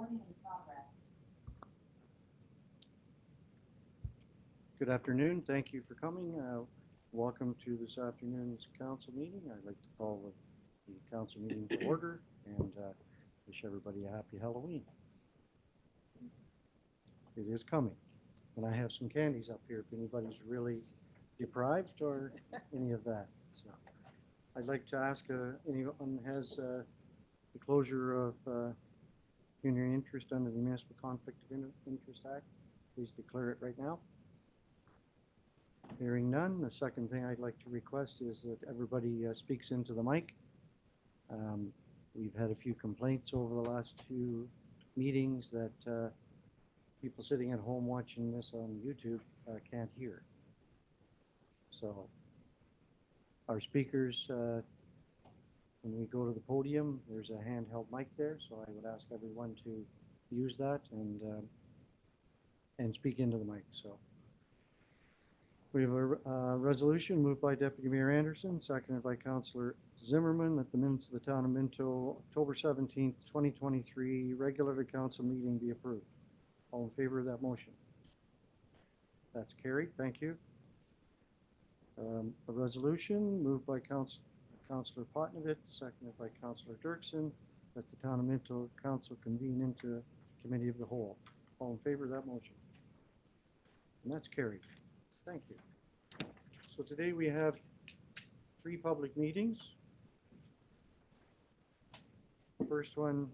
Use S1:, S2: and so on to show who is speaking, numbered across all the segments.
S1: Recording in progress.
S2: Good afternoon. Thank you for coming. Welcome to this afternoon's council meeting. I'd like to call the council meeting to order and wish everybody a happy Halloween. It is coming. And I have some candies up here if anybody's really deprived or any of that. So I'd like to ask anyone has the closure of pecuniary interest under the Municipal Conflict of Interest Act. Please declare it right now. Hearing none, the second thing I'd like to request is that everybody speaks into the mic. We've had a few complaints over the last few meetings that people sitting at home watching this on YouTube can't hear. So our speakers, when we go to the podium, there's a handheld mic there, so I would ask everyone to use that and speak into the mic. So we have a resolution moved by Deputy Mayor Anderson, seconded by Councillor Zimmerman, that the minutes of the Town of Minto, October 17th, 2023 regular council meeting be approved. All in favor of that motion? That's carried. Thank you. A resolution moved by Councillor Potnovich, seconded by Councillor Dirksen, that the Town of Minto Council convene into Committee of the Whole. All in favor of that motion? And that's carried. Thank you. So today we have 3 public meetings. First one,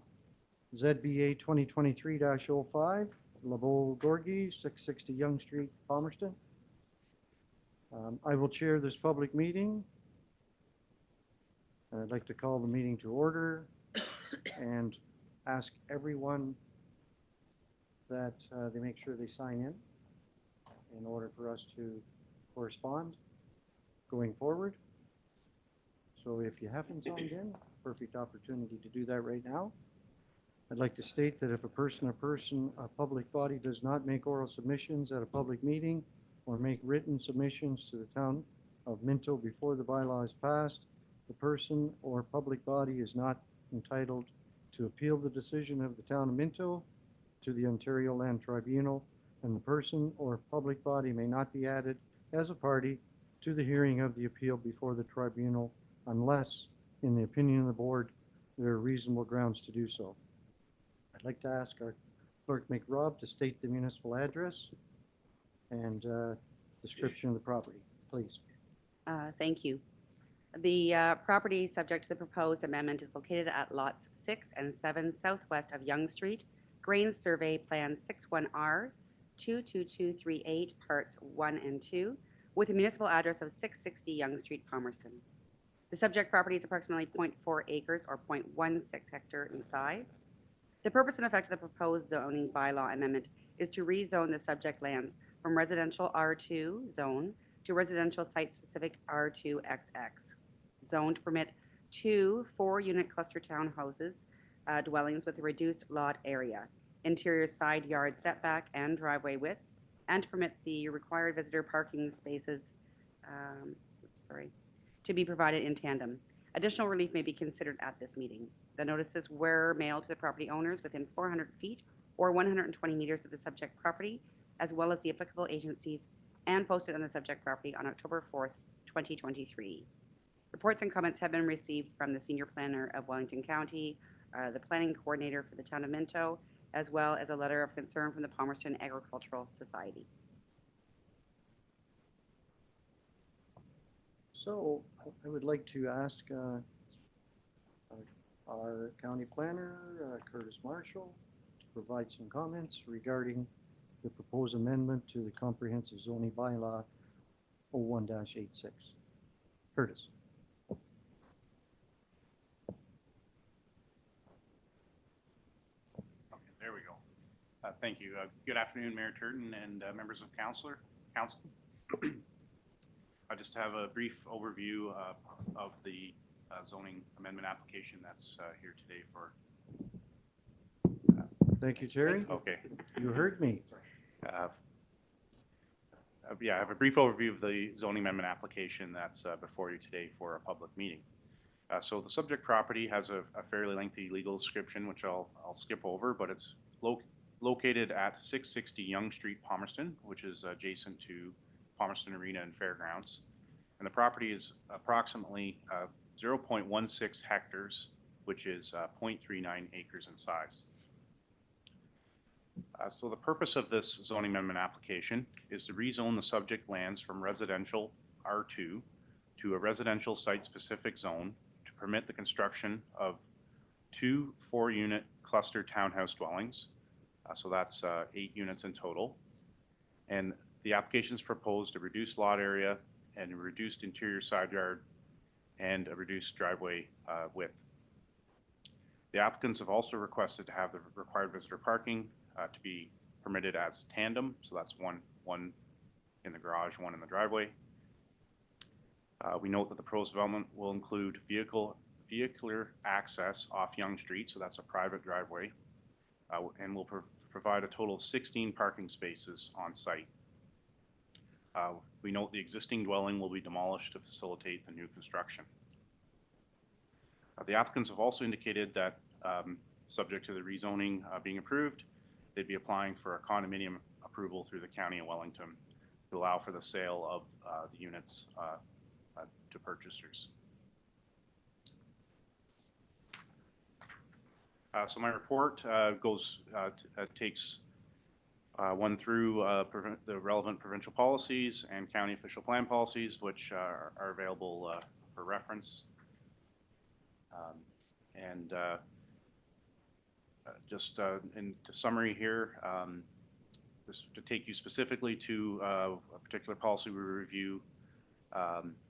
S2: ZBA 2023-05, Lebeau Gorgie, 660 Yonge Street, Palmerston. I will chair this public meeting. I'd like to call the meeting to order and ask everyone that they make sure they sign in order for us to correspond going forward. So if you haven't signed in, perfect opportunity to do that right now. I'd like to state that if a public body does not make oral submissions at a public meeting or make written submissions to the Town of Minto before the bylaw is passed, the person or public body is not entitled to appeal the decision of the Town of Minto to the Ontario Land Tribunal, and the person or public body may not be added as a party to the hearing of the appeal before the tribunal unless, in the opinion of the board, there are reasonable grounds to do so. I'd like to ask our clerk, McRob, to state the municipal address and description of the property, please.
S3: Thank you. The property subject to the proposed amendment is located at lots 6 and 7 southwest of Yonge Street, Grain Survey Plan 61R, 22238, Parts 1 and 2, with a municipal address of 660 Yonge Street, Palmerston. The subject property is approximately 0.4 acres or 0.16 hectare in size. The purpose and effect of the proposed zoning bylaw amendment is to rezone the subject lands from residential R2 zone to residential site-specific R2XX zone to permit 2 4-unit cluster townhouses dwellings with a reduced lot area, interior side yard setback and driveway width, and to permit the required visitor parking spaces to be provided in tandem. Additional relief may be considered at this meeting. The notices were mailed to the property owners within 400 feet or 120 meters of the subject property, as well as the applicable agencies, and posted on the subject property on October 4th, 2023. Reports and comments have been received from the Senior Planner of Wellington County, the Planning Coordinator for the Town of Minto, as well as a letter of concern from the Palmerston Agricultural Society.
S2: So I would like to ask our county planner, Curtis Marshall, to provide some comments regarding the proposed amendment to the comprehensive zoning bylaw 01-86. Curtis.
S4: Okay, there we go. Thank you. Good afternoon, Mayor Turton and members of council. I just have a brief overview of the zoning amendment application that's here today for.
S2: Thank you, Terry.
S4: Okay.
S2: You heard me.
S4: Yeah, I have a brief overview of the zoning amendment application that's before you today for a public meeting. So the subject property has a fairly lengthy legal description, which I'll skip over, but it's located at 660 Yonge Street, Palmerston, which is adjacent to Palmerston Arena and Fairgrounds. And the property is approximately 0.16 hectares, which is 0.39 acres in size. So the purpose of this zoning amendment application is to rezone the subject lands from residential R2 to a residential site-specific zone to permit the construction of 2 4-unit cluster townhouse dwellings. So that's 8 units in total. And the applications proposed a reduced lot area and a reduced interior side yard and a reduced driveway width. The applicants have also requested to have the required visitor parking to be permitted as tandem. So that's one in the garage, one in the driveway. We note that the proposed development will include vehicular access off Yonge Street, so that's a private driveway, and will provide a total of 16 parking spaces on site. We note the existing dwelling will be demolished to facilitate the new construction. The applicants have also indicated that, subject to the rezoning being approved, they'd be applying for a condominium approval through the County of Wellington to allow for the sale of the units to purchasers. So my report takes one through the relevant provincial policies and county official plan policies, which are available for reference. Just into summary here, just to take you specifically to a particular policy we review,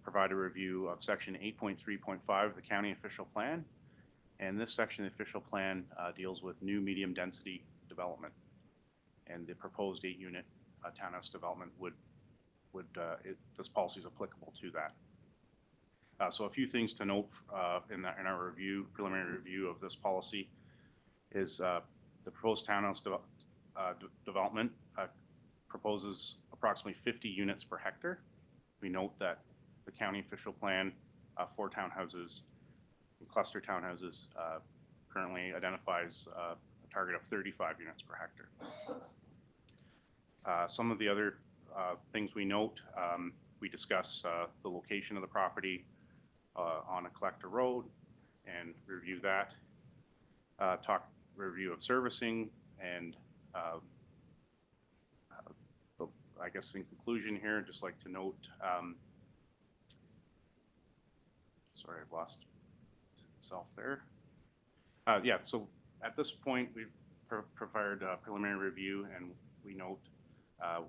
S4: provide a review of section 8.3.5 of the county official plan. And this section of the official plan deals with new medium density development. And the proposed 8-unit townhouse development this policy is applicable to that. So a few things to note in our review, preliminary review of this policy is the proposed townhouse development proposes approximately 50 units per hectare. We note that the county official plan for townhouses and cluster townhouses currently identifies a target of 35 units per hectare. Some of the other things we note, we discuss the location of the property on a collector road and review that. Review of servicing, and I guess in conclusion here, I'd just like to note, sorry, I've lost myself there. Yeah, so at this point, we've provided a preliminary review, and we note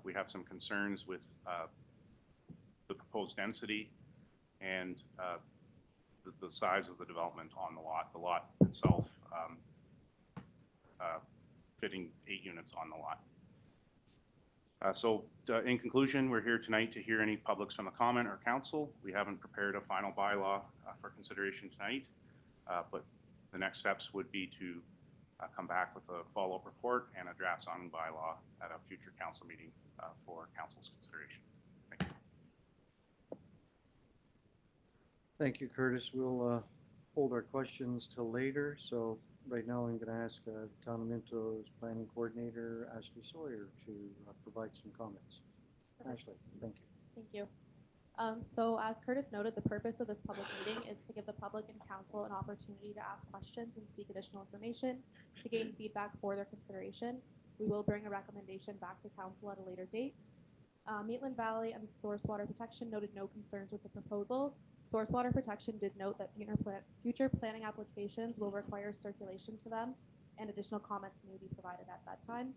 S4: we have some concerns with the proposed density and the size of the development on the lot. The lot itself fitting 8 units on the lot. So in conclusion, we're here tonight to hear any publics from the comment or council. We haven't prepared a final bylaw for consideration tonight, but the next steps would be to come back with a follow-up report and a draft zoning bylaw at a future council meeting for council's consideration. Thank you.
S2: Thank you, Curtis. We'll hold our questions till later. So right now I'm going to ask Town of Minto's planning coordinator, Ashley Sawyer, to provide some comments. Ashley, thank you.
S1: Thank you. So as Curtis noted, the purpose of this public meeting is to give the public and council an opportunity to ask questions and seek additional information to gain feedback for their consideration. We will bring a recommendation back to council at a later date. Maitland Valley and Source Water Protection noted no concerns with the proposal. Source Water Protection did note that future planning applications will require circulation to them, and additional comments may be provided at that time.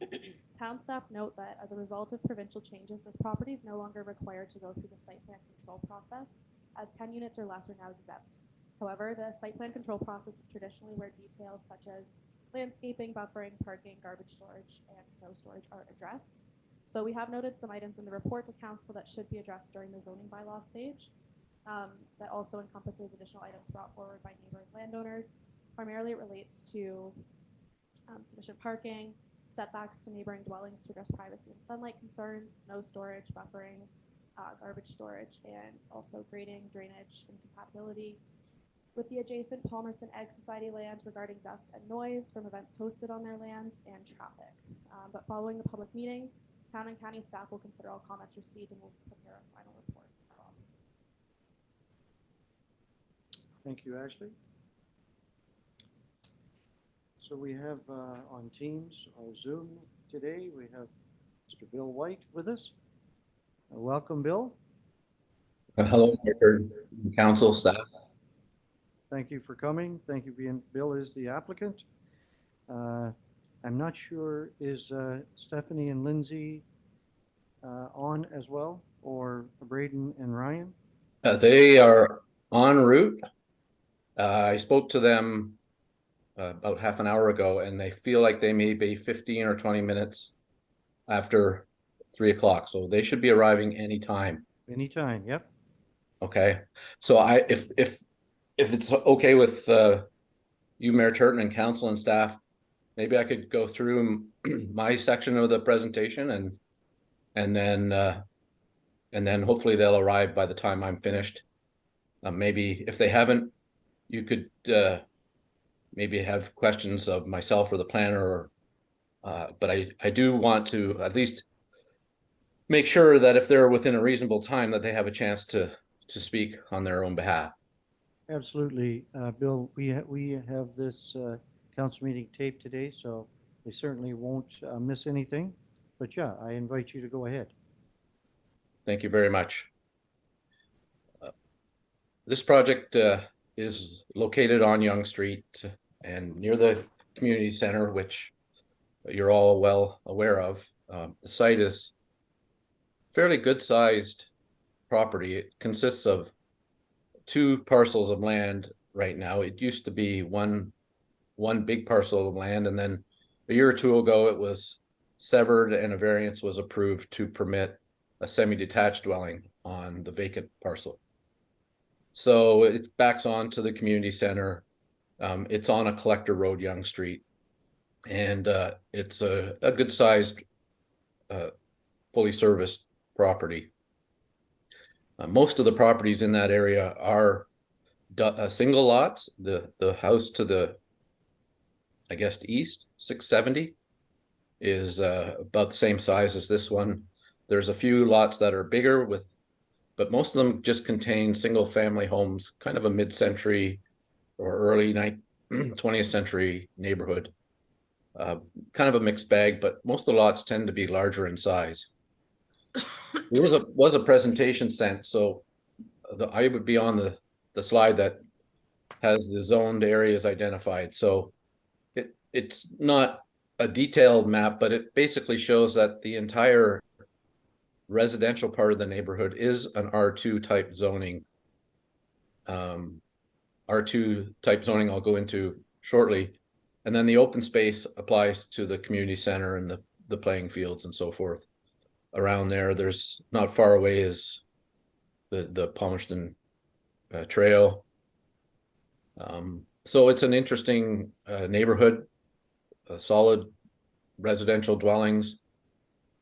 S1: Town staff note that as a result of provincial changes, this property is no longer required to go through the site plan control process, as 10 units or less are now exempt. However, the site plan control process is traditionally where details such as landscaping, buffering, parking, garbage storage, and snow storage are addressed. So we have noted some items in the report to council that should be addressed during the zoning bylaw stage. That also encompasses additional items brought forward by neighboring landowners. Primarily it relates to sufficient parking, setbacks to neighboring dwellings to address privacy and sunlight concerns, snow storage, buffering, garbage storage, and also grading, drainage, and compatibility. with the adjacent Palmerston Egg Society land regarding dust and noise from events hosted on their lands and traffic. But following the public meeting, town and county staff will consider all comments received and will prepare a final report.
S2: Thank you, Ashley. So we have on Teams or Zoom today, we have Mr. Bill White with us. Welcome, Bill.
S5: Hello, Mayor, council staff.
S2: Thank you for coming. Thank you for being, Bill is the applicant. I'm not sure, is Stephanie and Lindsay on as well, or Braden and Ryan?
S5: They are en route. I spoke to them about half an hour ago, and they feel like they may be 15 or 20 minutes after 3 o'clock. So they should be arriving anytime.
S2: Anytime, yep.
S5: Okay. So if it's okay with you, Mayor Turton, and council and staff, maybe I could go through my section of the presentation and then hopefully they'll arrive by the time I'm finished. Maybe if they haven't, you could maybe have questions of myself or the planner, but I do want to at least make sure that if they're within a reasonable time that they have a chance to speak on their own behalf.
S2: Absolutely. Bill, we have this council meeting taped today, so they certainly won't miss anything. But yeah, I invite you to go ahead.
S5: Thank you very much. This project is located on Yonge Street and near the community center, which you're all well aware of. The site is fairly good sized property. It consists of 2 parcels of land right now. It used to be one big parcel of land, and then a year or 2 ago it was severed and a variance was approved to permit a semi-detached dwelling on the vacant parcel. So it backs on to the community center. It's on a collector road, Yonge Street, and it's a good sized fully serviced property. Most of the properties in that area are single lots. The house to the, I guess, east, 670, is about the same size as this one. There's a few lots that are bigger, but most of them just contain single family homes, kind of a mid-century or early 20th century neighborhood. Kind of a mixed bag, but most of the lots tend to be larger in size. There was a presentation sent, so I would be on the slide that has the zoned areas identified. So it's not a detailed map, but it basically shows that the entire residential part of the neighborhood is an R2 type zoning. R2 type zoning I'll go into shortly. And then the open space applies to the community center and the playing fields and so forth. Around there, there's not far away is the Palmerston Trail. So it's an interesting neighborhood, solid residential dwellings,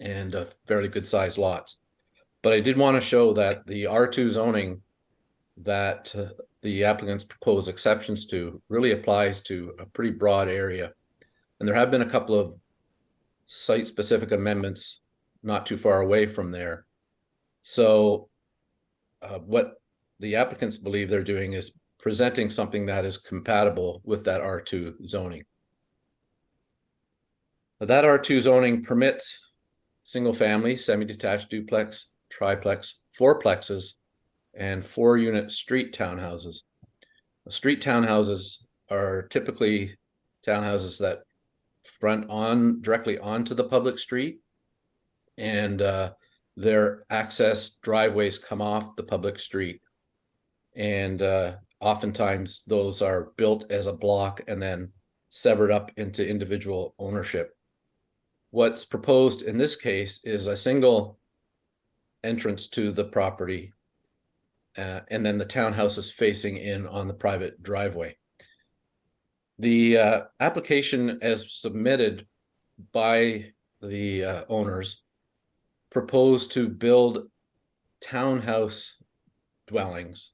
S5: and fairly good sized lots. But I did want to show that the R2 zoning that the applicants propose exceptions to really applies to a pretty broad area. And there have been a couple of site specific amendments not too far away from there. So what the applicants believe they're doing is presenting something that is compatible with that R2 zoning. That R2 zoning permits single family, semi-detached duplex, triplex, fourplexes, and 4-unit street townhouses. Street townhouses are typically townhouses that front directly onto the public street, and their access driveways come off the public street. And oftentimes those are built as a block and then severed up into individual ownership. What's proposed in this case is a single entrance to the property, and then the townhouse is facing in on the private driveway. The application as submitted by the owners proposed to build townhouse dwellings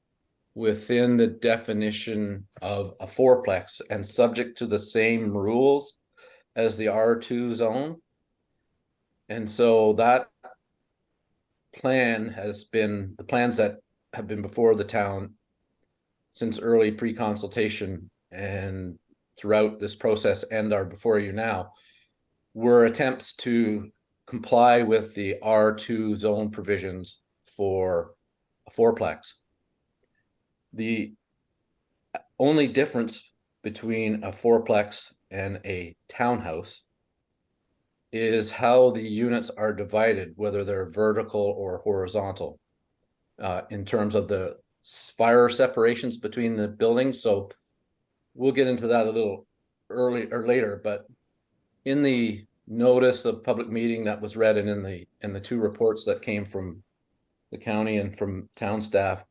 S5: within the definition of a fourplex and subject to the same rules as the R2 zone. And so that plan has been, the plans that have been before the town since early pre-consultation and throughout this process and are before you now, were attempts to comply with the R2 zone provisions for a fourplex. The only difference between a fourplex and a townhouse is how the units are divided, whether they're vertical or horizontal, in terms of the fire separations between the buildings. So we'll get into that a little early or later, but in the notice of public meeting that was read and in the two reports that came from the county and from town staff,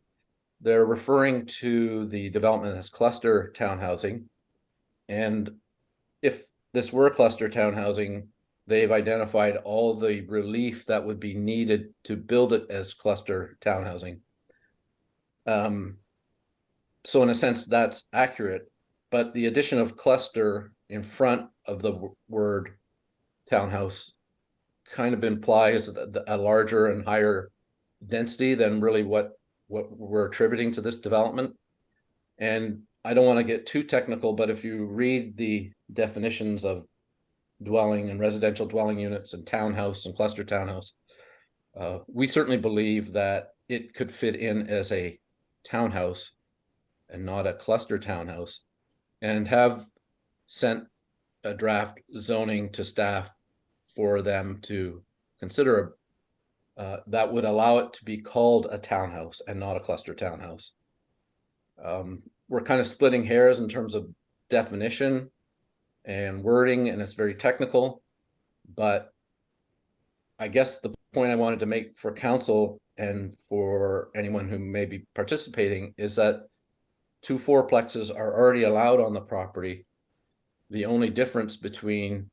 S5: they're referring to the development as cluster townhousing. And if this were cluster townhousing, they've identified all the relief that would be needed to build it as cluster townhousing. So in a sense, that's accurate, but the addition of cluster in front of the word townhouse kind of implies a larger and higher density than really what we're attributing to this development. And I don't want to get too technical, but if you read the definitions of dwelling and residential dwelling units and townhouse and cluster townhouse, we certainly believe that it could fit in as a townhouse and not a cluster townhouse, and have sent a draft zoning to staff for them to consider. That would allow it to be called a townhouse and not a cluster townhouse. We're kind of splitting hairs in terms of definition and wording, and it's very technical, but I guess the point I wanted to make for council and for anyone who may be participating is that 2 fourplexes are already allowed on the property. The only difference between,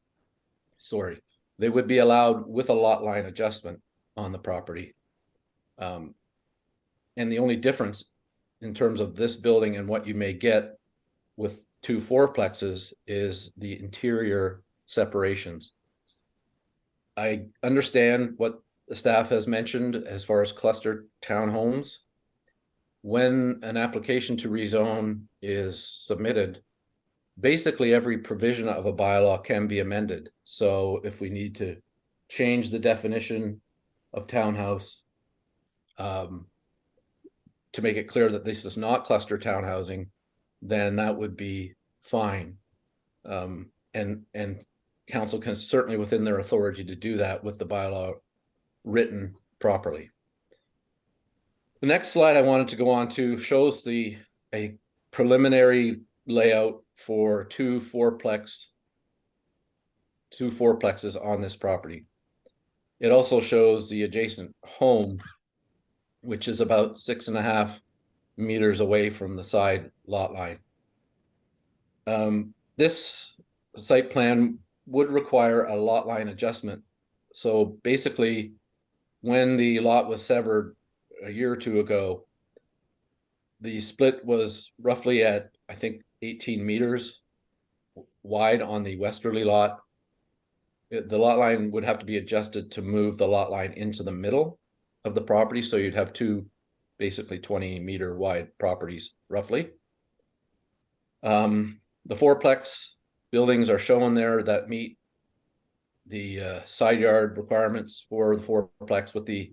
S5: they would be allowed with a lot line adjustment on the property. And the only difference in terms of this building and what you may get with 2 fourplexes is the interior separations. I understand what the staff has mentioned as far as cluster townhomes. When an application to rezone is submitted, basically every provision of a bylaw can be amended. So if we need to change the definition of townhouse to make it clear that this is not cluster townhousing, then that would be fine. And council can certainly within their authority to do that with the bylaw written properly. The next slide I wanted to go on to shows a preliminary layout for 2 fourplexes on this property. It also shows the adjacent home, which is about 6.5 meters away from the side lot line. This site plan would require a lot line adjustment. So basically, when the lot was severed a year or two ago, the split was roughly at, I think, 18 meters wide on the westerly lot. The lot line would have to be adjusted to move the lot line into the middle of the property. So you'd have 2 basically 20-meter wide properties roughly. The fourplex buildings are shown there that meet the side yard requirements for the fourplex with the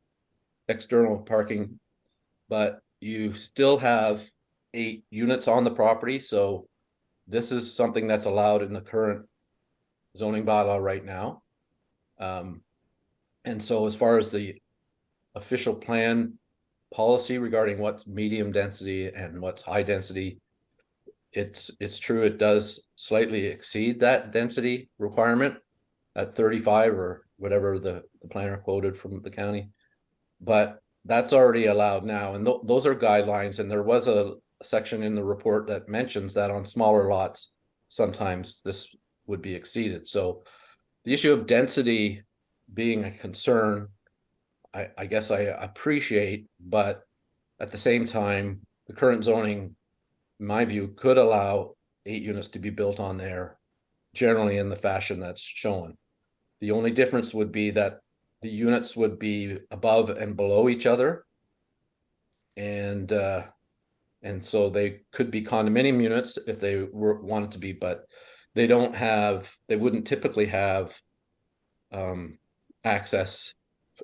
S5: external parking, but you still have 8 units on the property. So this is something that's allowed in the current zoning bylaw right now. And so as far as the official plan policy regarding what's medium density and what's high density, it's true, it does slightly exceed that density requirement at 35 or whatever the planner quoted from the county, but that's already allowed now. And those are guidelines. And there was a section in the report that mentions that on smaller lots, sometimes this would be exceeded. So the issue of density being a concern, I guess I appreciate, but at the same time, the current zoning, in my view, could allow 8 units to be built on there, generally in the fashion that's shown. The only difference would be that the units would be above and below each other. And so they could be condominium units if they wanted to be, but they wouldn't typically have access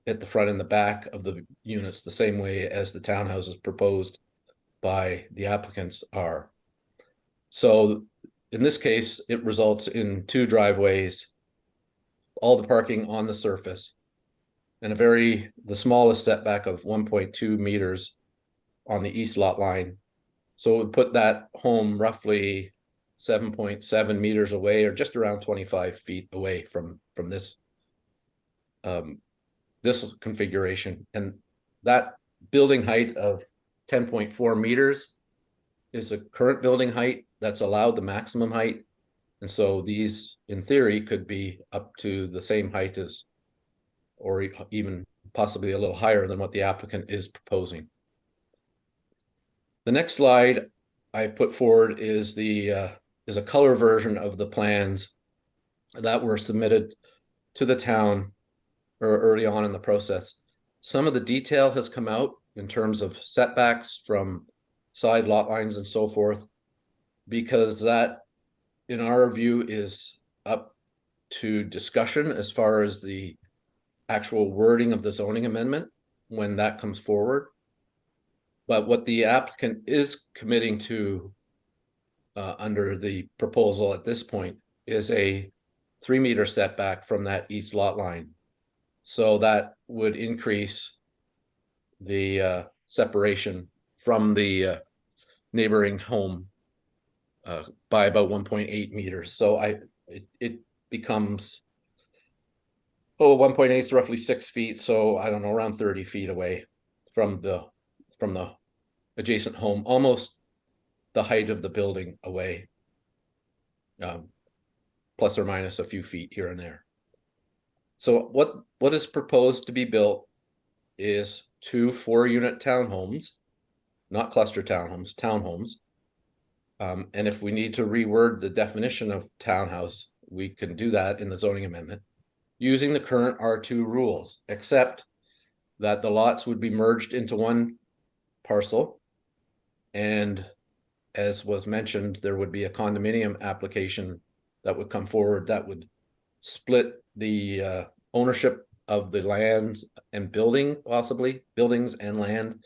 S5: at the front and the back of the units the same way as the townhouses proposed by the applicants are. So in this case, it results in 2 driveways, all the parking on the surface, and the smallest setback of 1.2 meters on the east lot line. So it would put that home roughly 7.7 meters away, or just around 25 feet away from this this configuration. And that building height of 10.4 meters is the current building height that's allowed, the maximum height. And so these, in theory, could be up to the same height as, or even possibly a little higher than what the applicant is proposing. The next slide I put forward is a color version of the plans that were submitted to the town or early on in the process. Some of the detail has come out in terms of setbacks from side lot lines and so forth, because that, in our view, is up to discussion as far as the actual wording of the zoning amendment when that comes forward. But what the applicant is committing to under the proposal at this point is a 3-meter setback from that east lot line. So that would increase the separation from the neighboring home by about 1.8 meters. So it becomes, 1.8 is roughly 6 feet. So I don't know, around 30 feet away from the adjacent home, almost the height of the building away, plus or minus a few feet here and there. So what is proposed to be built is 2 4-unit townhomes, not cluster townhomes, townhomes. And if we need to reword the definition of townhouse, we can do that in the zoning amendment using the current R2 rules, except that the lots would be merged into one parcel. And as was mentioned, there would be a condominium application that would come forward that would split the ownership of the lands and buildings and land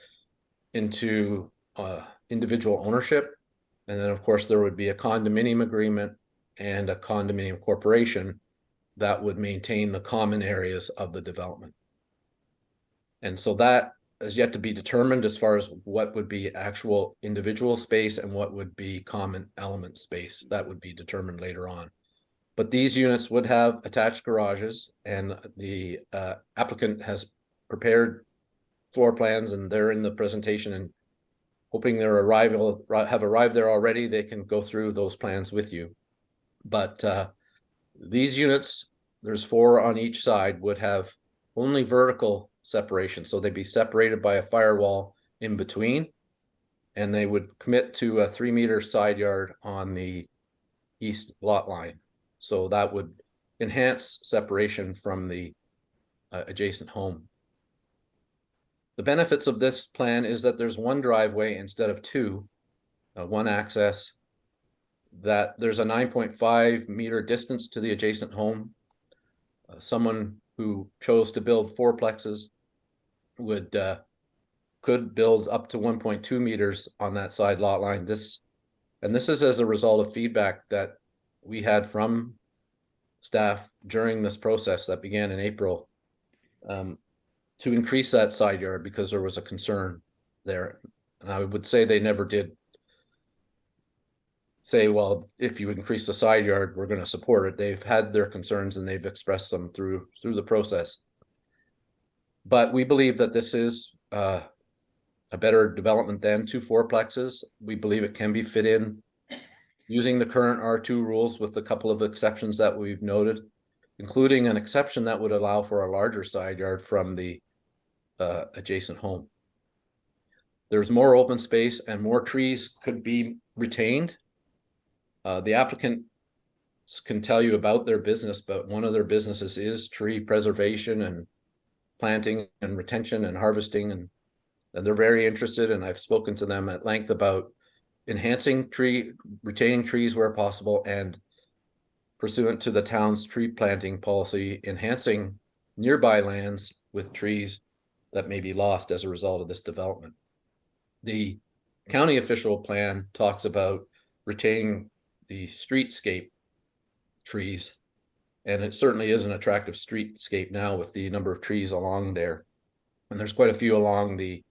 S5: into individual ownership. And then, of course, there would be a condominium agreement and a condominium corporation that would maintain the common areas of the development. And so that is yet to be determined as far as what would be actual individual space and what would be common element space. That would be determined later on. But these units would have attached garages, and the applicant has prepared floor plans, and they're in the presentation, and hoping their arrival have arrived there already, they can go through those plans with you. But these units, there's 4 on each side, would have only vertical separation. So they'd be separated by a firewall in between, and they would commit to a 3-meter side yard on the east lot line. So that would enhance separation from the adjacent home. The benefits of this plan is that there's 1 driveway instead of 2, 1 access, that there's a 9.5 meter distance to the adjacent home. Someone who chose to build 4plexes could build up to 1.2 meters on that side lot line. This is as a result of feedback that we had from staff during this process that began in April, to increase that side yard because there was a concern there. And I would say they never did say, well, if you increase the side yard, we're going to support it. They've had their concerns and they've expressed them through the process. But we believe that this is a better development than 2 4plexes. We believe it can be fit in using the current R2 rules with a couple of exceptions that we've noted, including an exception that would allow for a larger side yard from the adjacent home. there's more open space and more trees could be retained. The applicant can tell you about their business, but one of their businesses is tree preservation and planting and retention and harvesting, and they're very interested, and I've spoken to them at length about retaining trees where possible, and pursuant to the town's tree planting policy, enhancing nearby lands with trees that may be lost as a result of this development. The county official plan talks about retaining the streetscape trees, and it certainly is an attractive streetscape now with the number of trees along there. And there's quite a few along the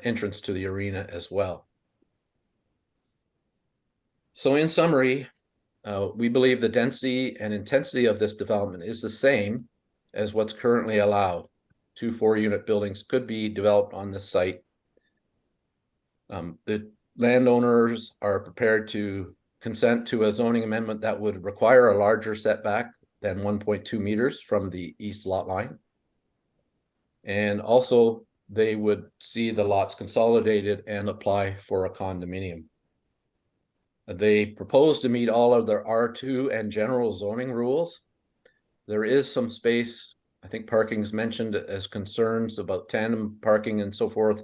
S5: entrance to the arena as well. So in summary, we believe the density and intensity of this development is the same as what's currently allowed. 2 4-unit buildings could be developed on this site. The landowners are prepared to consent to a zoning amendment that would require a larger setback than 1.2 meters from the east lot line. And also they would see the lots consolidated and apply for a condominium. They propose to meet all of their R2 and general zoning rules. There is some space, I think parking's mentioned as concerns about tandem parking and so forth.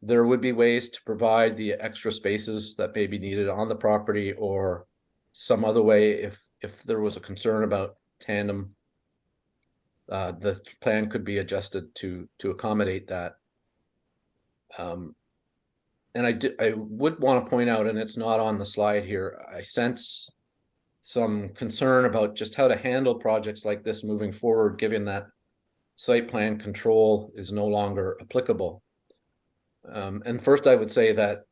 S5: There would be ways to provide the extra spaces that may be needed on the property, or some other way if there was a concern about tandem. The plan could be adjusted to accommodate that. And I would want to point out, and it's not on the slide here, I sense some concern about just how to handle projects like this moving forward, given that site plan control is no longer applicable. And first I would say that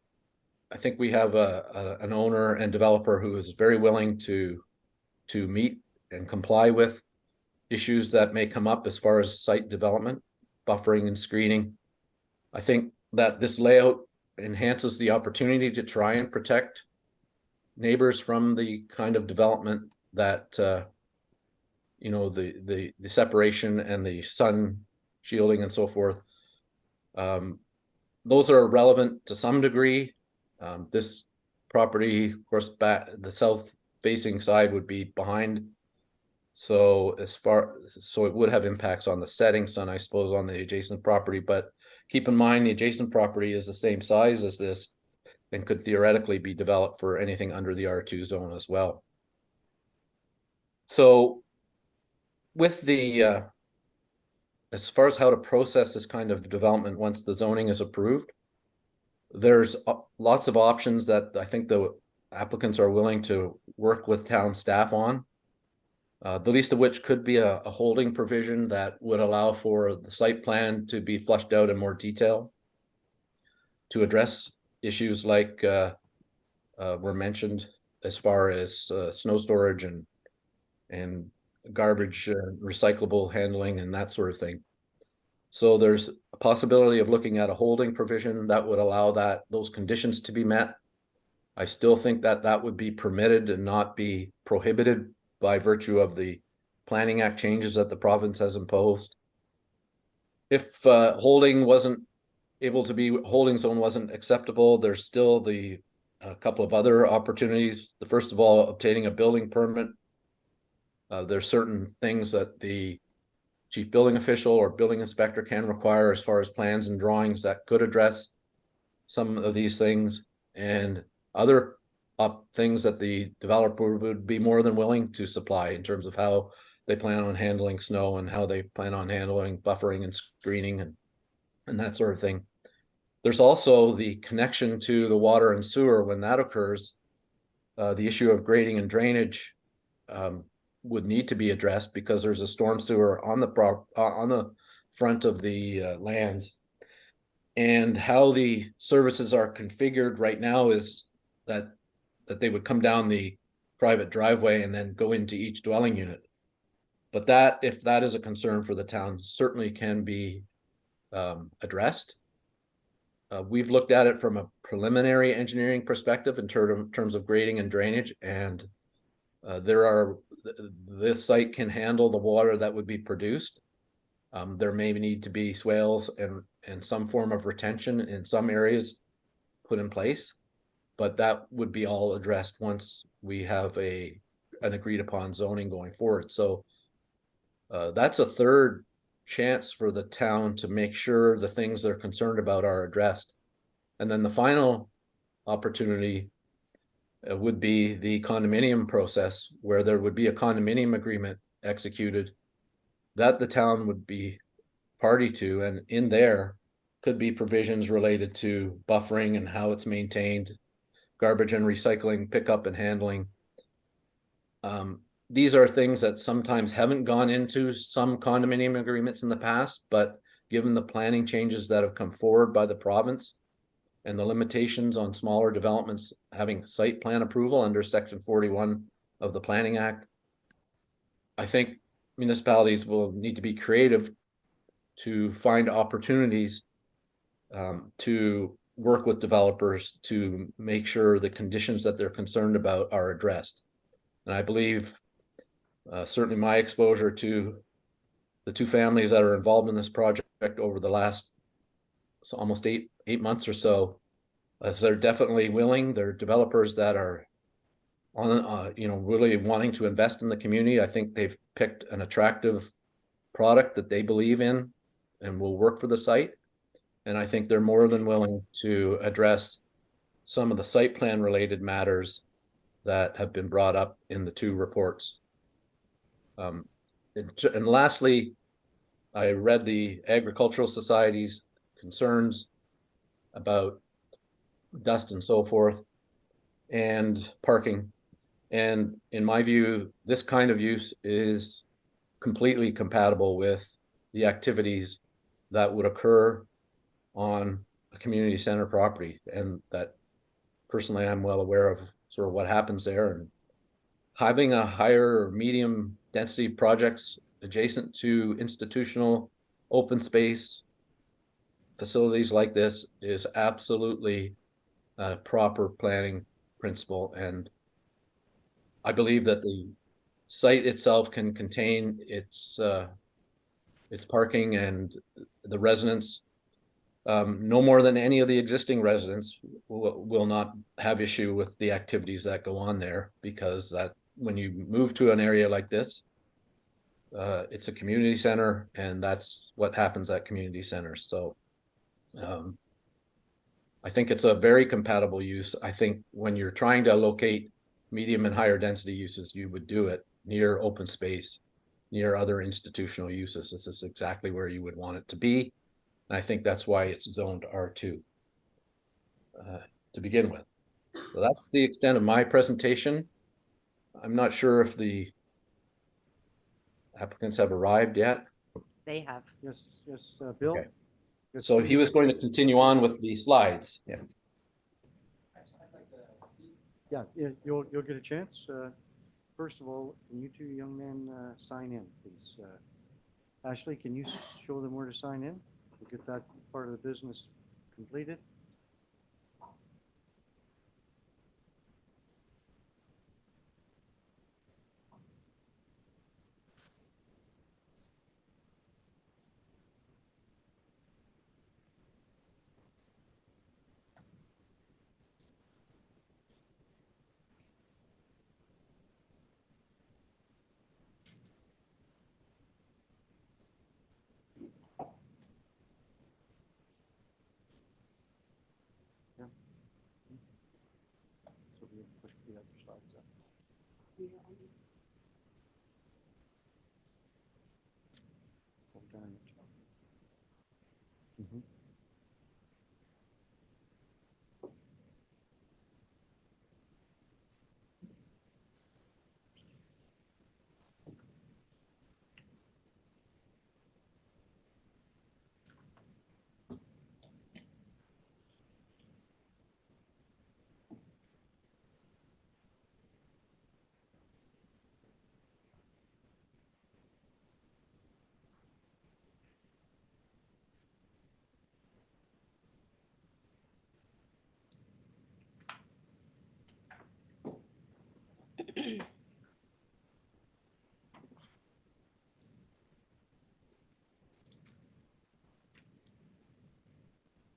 S5: I think we have an owner and developer who is very willing to meet and comply with issues that may come up as far as site development, buffering and screening. I think that this layout enhances the opportunity to try and protect neighbors from the kind of development that you know, the separation and the sun shielding and so forth. Those are relevant to some degree. This property, of course, the south facing side would be behind. So it would have impacts on the setting sun, I suppose, on the adjacent property, but keep in mind the adjacent property is the same size as this and could theoretically be developed for anything under the R2 zone as well. So with the as far as how to process this kind of development once the zoning is approved, there's lots of options that I think the applicants are willing to work with town staff on. The least of which could be a holding provision that would allow for the site plan to be fleshed out in more detail to address issues like were mentioned as far as snow storage and garbage recyclable handling and that sort of thing. So there's a possibility of looking at a holding provision that would allow those conditions to be met. I still think that would be permitted and not be prohibited by virtue of the Planning Act changes that the province has imposed. If holding zone wasn't acceptable, there's still a couple of other opportunities. The first of all, obtaining a building permit. There's certain things that the chief building official or building inspector can require as far as plans and drawings that could address some of these things, and other things that the developer would be more than willing to supply in terms of how they plan on handling snow and how they plan on handling buffering and screening and that sort of thing. There's also the connection to the water and sewer. When that occurs, the issue of grading and drainage would need to be addressed because there's a storm sewer on the front of the lands. And how the services are configured right now is that they would come down the private driveway and then go into each dwelling unit. But if that is a concern for the town, certainly can be addressed. We've looked at it from a preliminary engineering perspective in terms of grading and drainage, and this site can handle the water that would be produced. There may need to be swales and some form of retention in some areas put in place. But that would be all addressed once we have an agreed upon zoning going forward. So that's a third chance for the town to make sure the things they're concerned about are addressed. And then the final opportunity would be the condominium process, where there would be a condominium agreement executed that the town would be party to, and in there could be provisions related to buffering and how it's maintained, garbage and recycling, pickup and handling. These are things that sometimes haven't gone into some condominium agreements in the past, but given the planning changes that have come forward by the province and the limitations on smaller developments having site plan approval under Section 41 of the Planning Act, I think municipalities will need to be creative to find opportunities to work with developers to make sure the conditions that they're concerned about are addressed. And I believe certainly my exposure to the two families that are involved in this project over the last almost eight months or so, they're definitely willing. They're developers that are on, really wanting to invest in the community. I think they've picked an attractive product that they believe in and will work for the site. And I think they're more than willing to address some of the site plan related matters that have been brought up in the two reports. And lastly, I read the Agricultural Society's concerns about dust and so forth and parking. And in my view, this kind of use is completely compatible with the activities that would occur on a community center property, and that personally I'm well aware of sort of what happens there. And having a higher or medium density projects adjacent to institutional open space facilities like this is absolutely a proper planning principle. And I believe that the site itself can contain its parking and the residents, no more than any of the existing residents will not have issue with the activities that go on there, because that when you move to an area like this, it's a community center, and that's what happens at community centers. So I think it's a very compatible use. I think when you're trying to locate medium and higher density uses, you would do it near open space, near other institutional uses. This is exactly where you would want it to be. And I think that's why it's zoned R2 to begin with. So that's the extent of my presentation. I'm not sure if the applicants have arrived yet.
S3: They have.
S2: Yes, Bill?
S5: Okay.
S2: Yes,
S5: So he was going to continue on with the slides. Yeah.
S2: Yeah, you'll get a chance. First of all, can you two young men sign in, please? Ashley, can you show them where to sign in? We'll get that part of the business completed. So we push the other slides up. Oh, darn it. Mhm.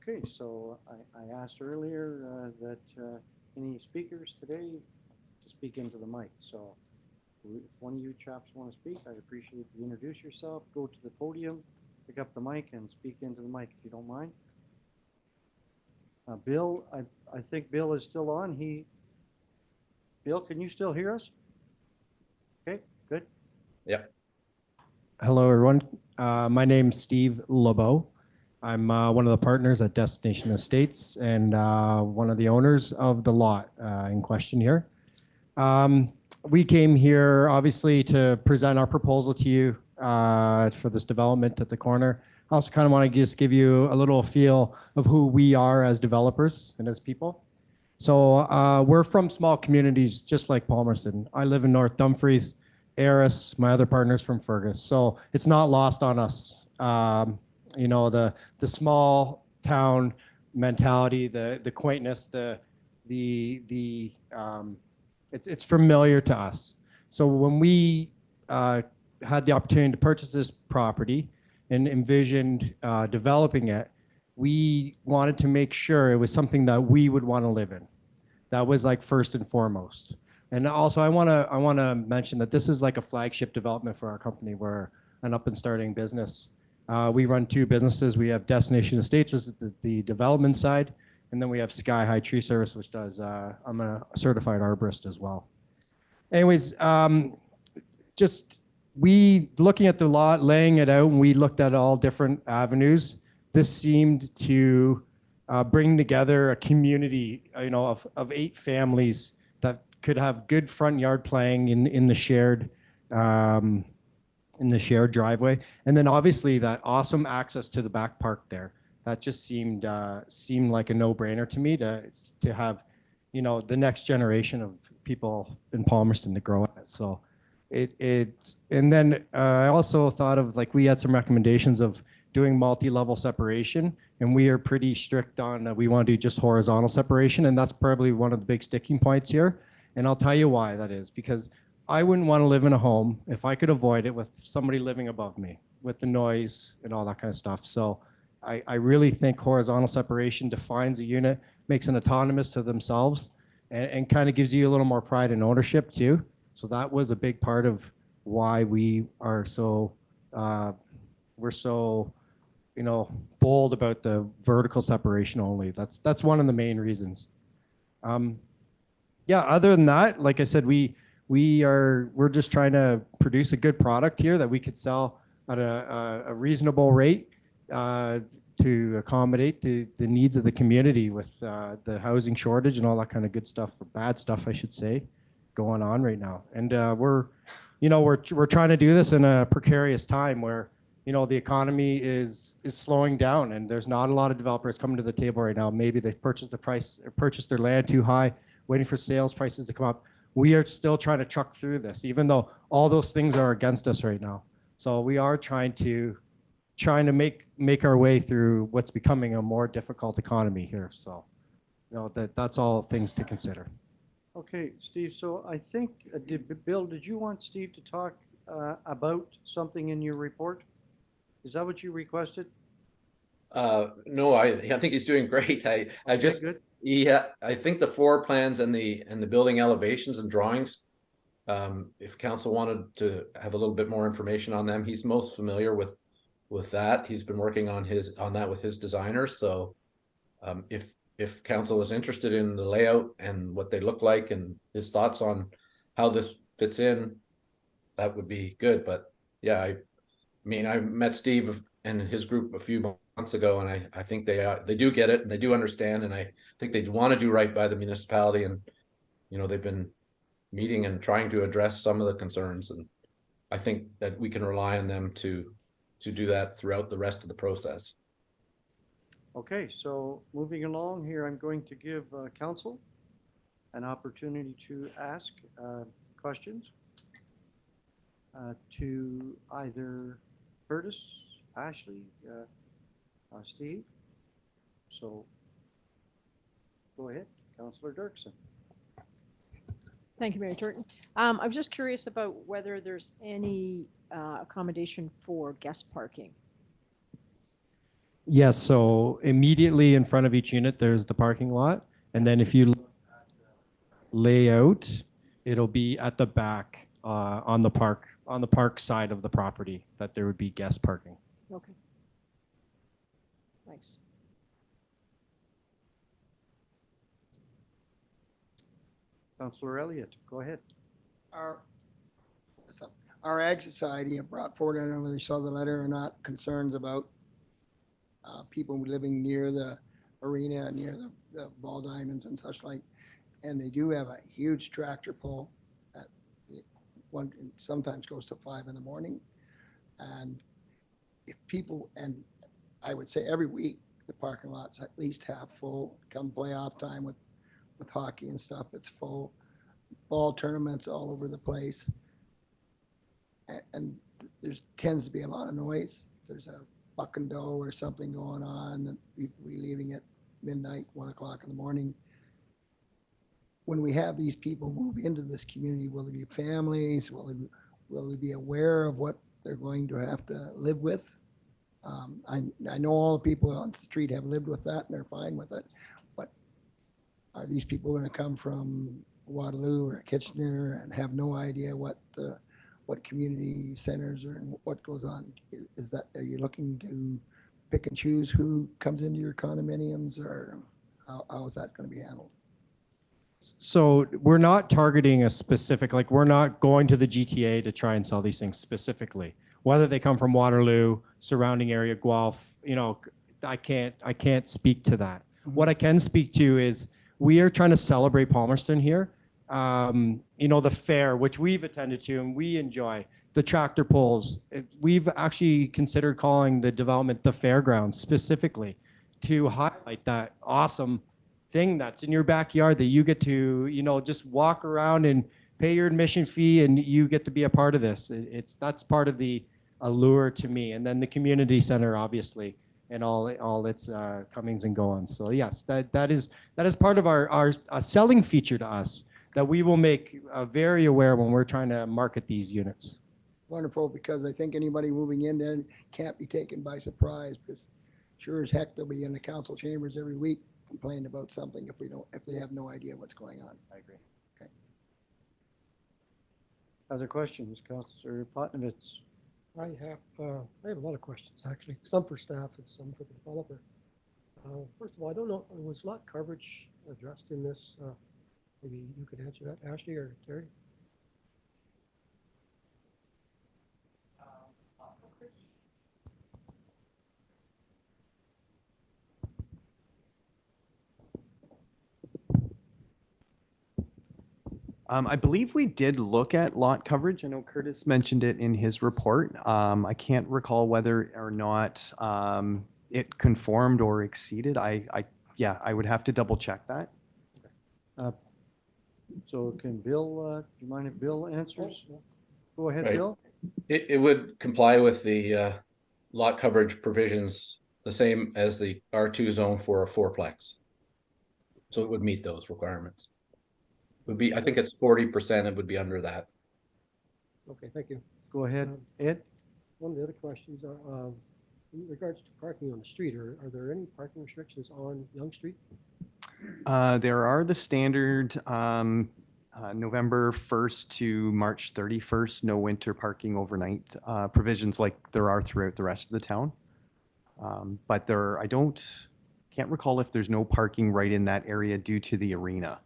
S2: Okay, so I asked earlier that any speakers today to speak into the mic. So if one of you chaps want to speak, I'd appreciate if you introduce yourself, go to the podium, pick up the mic and speak into the mic if you don't mind. Bill, I think Bill is still on. Bill, can you still hear us? Okay, good.
S5: Yep.
S6: Hello, everyone. My name's Steve LeBeau. I'm one of the partners at Destination Estates and one of the owners of the lot in question here. We came here obviously to present our proposal to you for this development at the corner. I also kind of want to just give you a little feel of who we are as developers and as people. So we're from small communities just like Palmerston. I live in North Dumfries. Eris, my other partner's from Fergus. So it's not lost on us. You know, the small town mentality, the quaintness, it's familiar to us. So when we had the opportunity to purchase this property and envisioned developing it, we wanted to make sure it was something that we would want to live in. That was like first and foremost. And also, I want to mention that this is like a flagship development for our company. We're an up and starting business. We run two businesses. We have Destination Estates, which is the development side, and then we have Sky High Tree Service, which does. I'm a certified arborist as well. Anyways, just we looking at the lot, laying it out, and we looked at all different avenues. This seemed to bring together a community, you know, of 8 families that could have good front yard playing in the shared driveway, and then obviously that awesome access to the back park there. That just seemed like a no-brainer to me to have, you know, the next generation of people in Palmerston to grow up. So and then I also thought of, like, we had some recommendations of doing multi-level separation, and we are pretty strict on we want to do just horizontal separation, and that's probably one of the big sticking points here. And I'll tell you why that is, because I wouldn't want to live in a home if I could avoid it with somebody living above me with the noise and all that kind of stuff. So I really think horizontal separation defines a unit, makes it autonomous to themselves, and kind of gives you a little more pride and ownership too. So that was a big part of why we are so we're so, you know, bold about the vertical separation only. That's one of the main reasons. Yeah, other than that, like I said, we're just trying to produce a good product here that we could sell at a reasonable rate to accommodate the needs of the community with the housing shortage and all that kind of good stuff, or bad stuff, I should say, going on right now. And we're trying to do this in a precarious time where, you know, the economy is slowing down, and there's not a lot of developers coming to the table right now. Maybe they've purchased their land too high, waiting for sales prices to come up. We are still trying to truck through this, even though all those things are against us right now. So we are trying to make our way through what's becoming a more difficult economy here. So, you know, that's all things to consider.
S2: Okay, Steve, so I think, Bill, did you want Steve to talk about something in your report? Is that what you requested?
S5: No, I think he's doing great. I
S2: Okay,
S5: just,
S2: good.
S5: yeah, I think the floor plans and the building elevations and drawings, if council wanted to have a little bit more information on them, he's most familiar with that. He's been working on that with his designers. So if council is interested in the layout and what they look like and his thoughts on how this fits in, that would be good. But yeah, I mean, I met Steve and his group a few months ago, and I think they do get it and they do understand, and I think they want to do right by the municipality, and you know, they've been meeting and trying to address some of the concerns, and I think that we can rely on them to do that throughout the rest of the process.
S2: Okay, so moving along here, I'm going to give council an opportunity to ask questions to either Curtis, Ashley, Steve. So go ahead, Councillor Dirksen.
S7: Thank you, Mayor Turton. I'm just curious about whether there's any accommodation for guest parking.
S6: Yes, so immediately in front of each unit, there's the parking lot. And then if you look at the layout, it'll be at the back on the park side of the property that there would be guest parking.
S7: Okay. Thanks.
S2: Councillor Elliott, go ahead.
S8: Our, our Ag Society have brought forward, I don't know whether you saw the letter or not, concerns about people living near the arena, near the ball diamonds and such like. And they do have a huge tractor pull that one sometimes goes to 5 in the morning. And if people, and I would say every week, the parking lot's at least half full. Come playoff time with hockey and stuff, it's full. Ball tournaments all over the place. And there's tends to be a lot of noise. If there's a buck and doe or something going on, and we leaving at midnight, 1 o'clock in the morning. When we have these people move into this community, will there be families? Will they be aware of what they're going to have to live with? I know all the people on the street have lived with that and they're fine with it, but are these people going to come from Waterloo or Kitchener and have no idea what community centers are and what goes on? Is that, are you looking to pick and choose who comes into your condominiums, or how is that going to be handled?
S6: So we're not targeting a specific, like we're not going to the GTA to try and sell these things specifically. Whether they come from Waterloo, surrounding area, Guelph, I can't speak to that. What I can speak to is we are trying to celebrate Palmerston here. The fair, which we've attended to and we enjoy, the tractor pulls. We've actually considered calling the development the fairgrounds specifically to highlight that awesome thing that's in your backyard that you get to, just walk around and pay your admission fee and you get to be a part of this. That's part of the allure to me. And then the community center, obviously, and all its comings and goings. So yes, that is part of our selling feature to us that we will make very aware when we're trying to market these units.
S8: Wonderful, because I think anybody moving in there can't be taken by surprise, because sure as heck they'll be in the council chambers every week complaining about something if they have no idea what's going on.
S2: I agree.
S8: Okay.
S2: Other questions, Councillor Potnevitz?
S9: I have a lot of questions, actually, some for staff and some for the developer. First of all, I don't know, was lot coverage addressed in this? Maybe you could answer that, Ashley or Terry?
S10: I believe we did look at lot coverage. I know Curtis mentioned it in his report. I can't recall whether or not it conformed or exceeded. Yeah, I would have to double check that.
S2: So can Bill, do you mind if Bill answers? Go ahead,
S5: Right.
S2: Bill.
S5: It would comply with the lot coverage provisions, the same as the R2 zone for a fourplex. So it would meet those requirements. Would be, I think it's 40%, it would be under that.
S9: Okay, thank you.
S2: Go ahead, Ed.
S9: One of the other questions are, in regards to parking on the street, are there any parking restrictions on Yonge Street?
S10: There are the standard November 1st to March 31st, no winter parking overnight provisions like there are throughout the rest of the town. But can't recall if there's no parking right in that area due to the arena.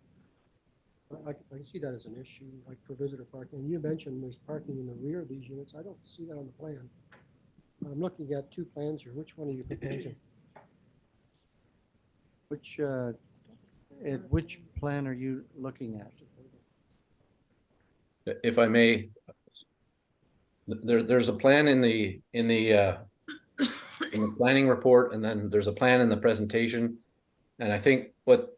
S9: I can see that as an issue, like for visitor parking. You mentioned there's parking in the rear of these units. I don't see that on the plan. I'm looking at two plans here. Which one are you proposing?
S2: Ed, which plan are you looking at?
S5: If I may, there's a plan in the planning report, and then there's a plan in the presentation. And I think what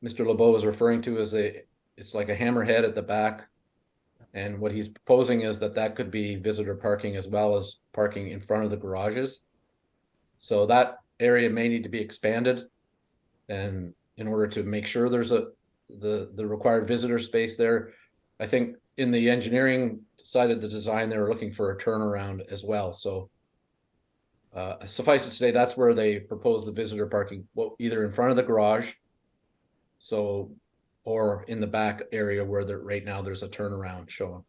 S5: Mr. LeBeau is referring to is it's like a hammerhead at the back. And what he's proposing is that could be visitor parking as well as parking in front of the garages. So that area may need to be expanded, and in order to make sure there's the required visitor space there. I think in the engineering side of the design, they were looking for a turnaround as well. So Suffice it to say, that's where they propose the visitor parking, well, either in front of the garage. So, or in the back area where right now there's a turnaround showing.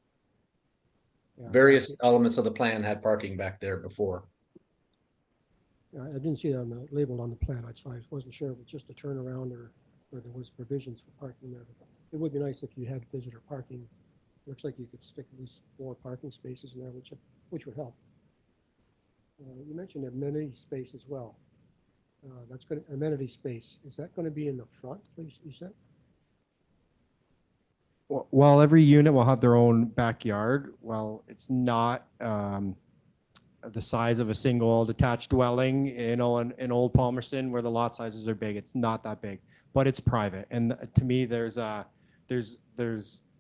S9: Yeah,
S5: Various elements of the plan had parking back there before.
S9: I didn't see that on the, labeled on the plan, so I wasn't sure if it's just a turnaround or there was provisions for parking there. It would be nice if you had visitor parking. Looks like you could stick at least 4 parking spaces in there, which would help. You mentioned amenity space as well. That's going to, amenity space, is that going to be in the front, please, you said?
S6: Well, every unit will have their own backyard. Well, it's not the size of a single detached dwelling, you know, in Old Palmerston where the lot sizes are big. It's not that big, but it's private. And to me, there's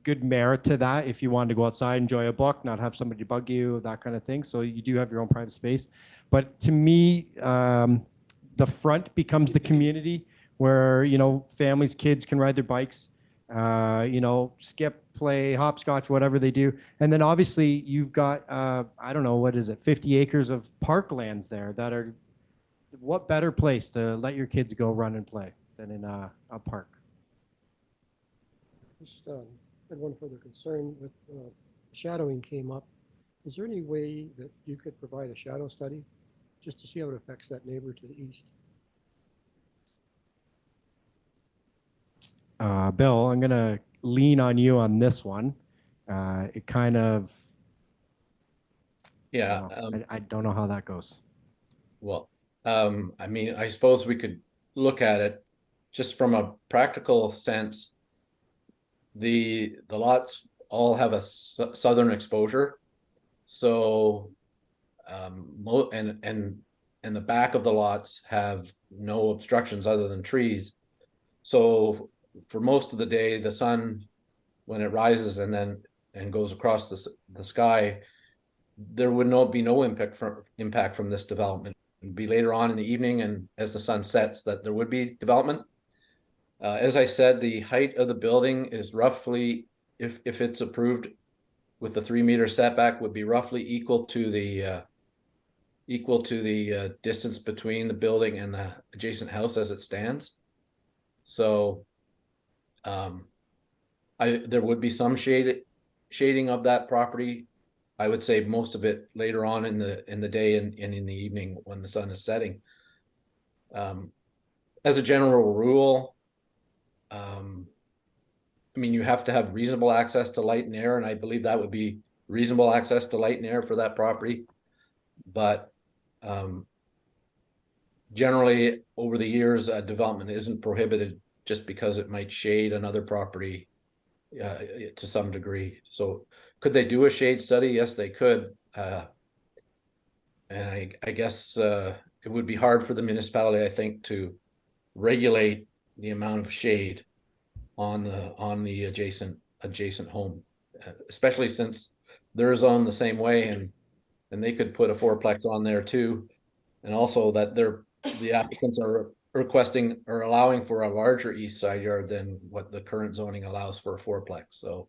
S6: good merit to that if you wanted to go outside, enjoy a book, not have somebody bug you, that kind of thing. So you do have your own private space. But to me, the front becomes the community where, you know, families, kids can ride their bikes, you know, skip, play, hopscotch, whatever they do. And then obviously you've got, I don't know, what is it, 50 acres of parklands there that are, what better place to let your kids go run and play than in a park?
S9: Just had one further concern with shadowing came up. Is there any way that you could provide a shadow study just to see how it affects that neighbor to the east?
S6: Bill, I'm going to lean on you on this one. It kind of,
S5: Yeah.
S6: I don't know how that goes.
S5: Well, I mean, I suppose we could look at it just from a practical sense. The lots all have a southern exposure, so and the back of the lots have no obstructions other than trees. So for most of the day, the sun, when it rises and goes across the sky, there would be no impact from this development. It'd be later on in the evening and as the sun sets that there would be development. As I said, the height of the building is roughly, if it's approved with the 3-meter setback, would be roughly equal to the distance between the building and the adjacent house as it stands. So there would be some shading of that property. I would say most of it later on in the day and in the evening when the sun is setting. As a general rule, I mean, you have to have reasonable access to light and air, and I believe that would be reasonable access to light and air for that property. But generally, over the years, development isn't prohibited just because it might shade another property to some degree. So could they do a shade study? Yes, they could. And I guess it would be hard for the municipality, I think, to regulate the amount of shade on the adjacent home, especially since they're zoned the same way, and they could put a fourplex on there too. And also that the applicants are requesting or allowing for a larger east side yard than what the current zoning allows for a fourplex. So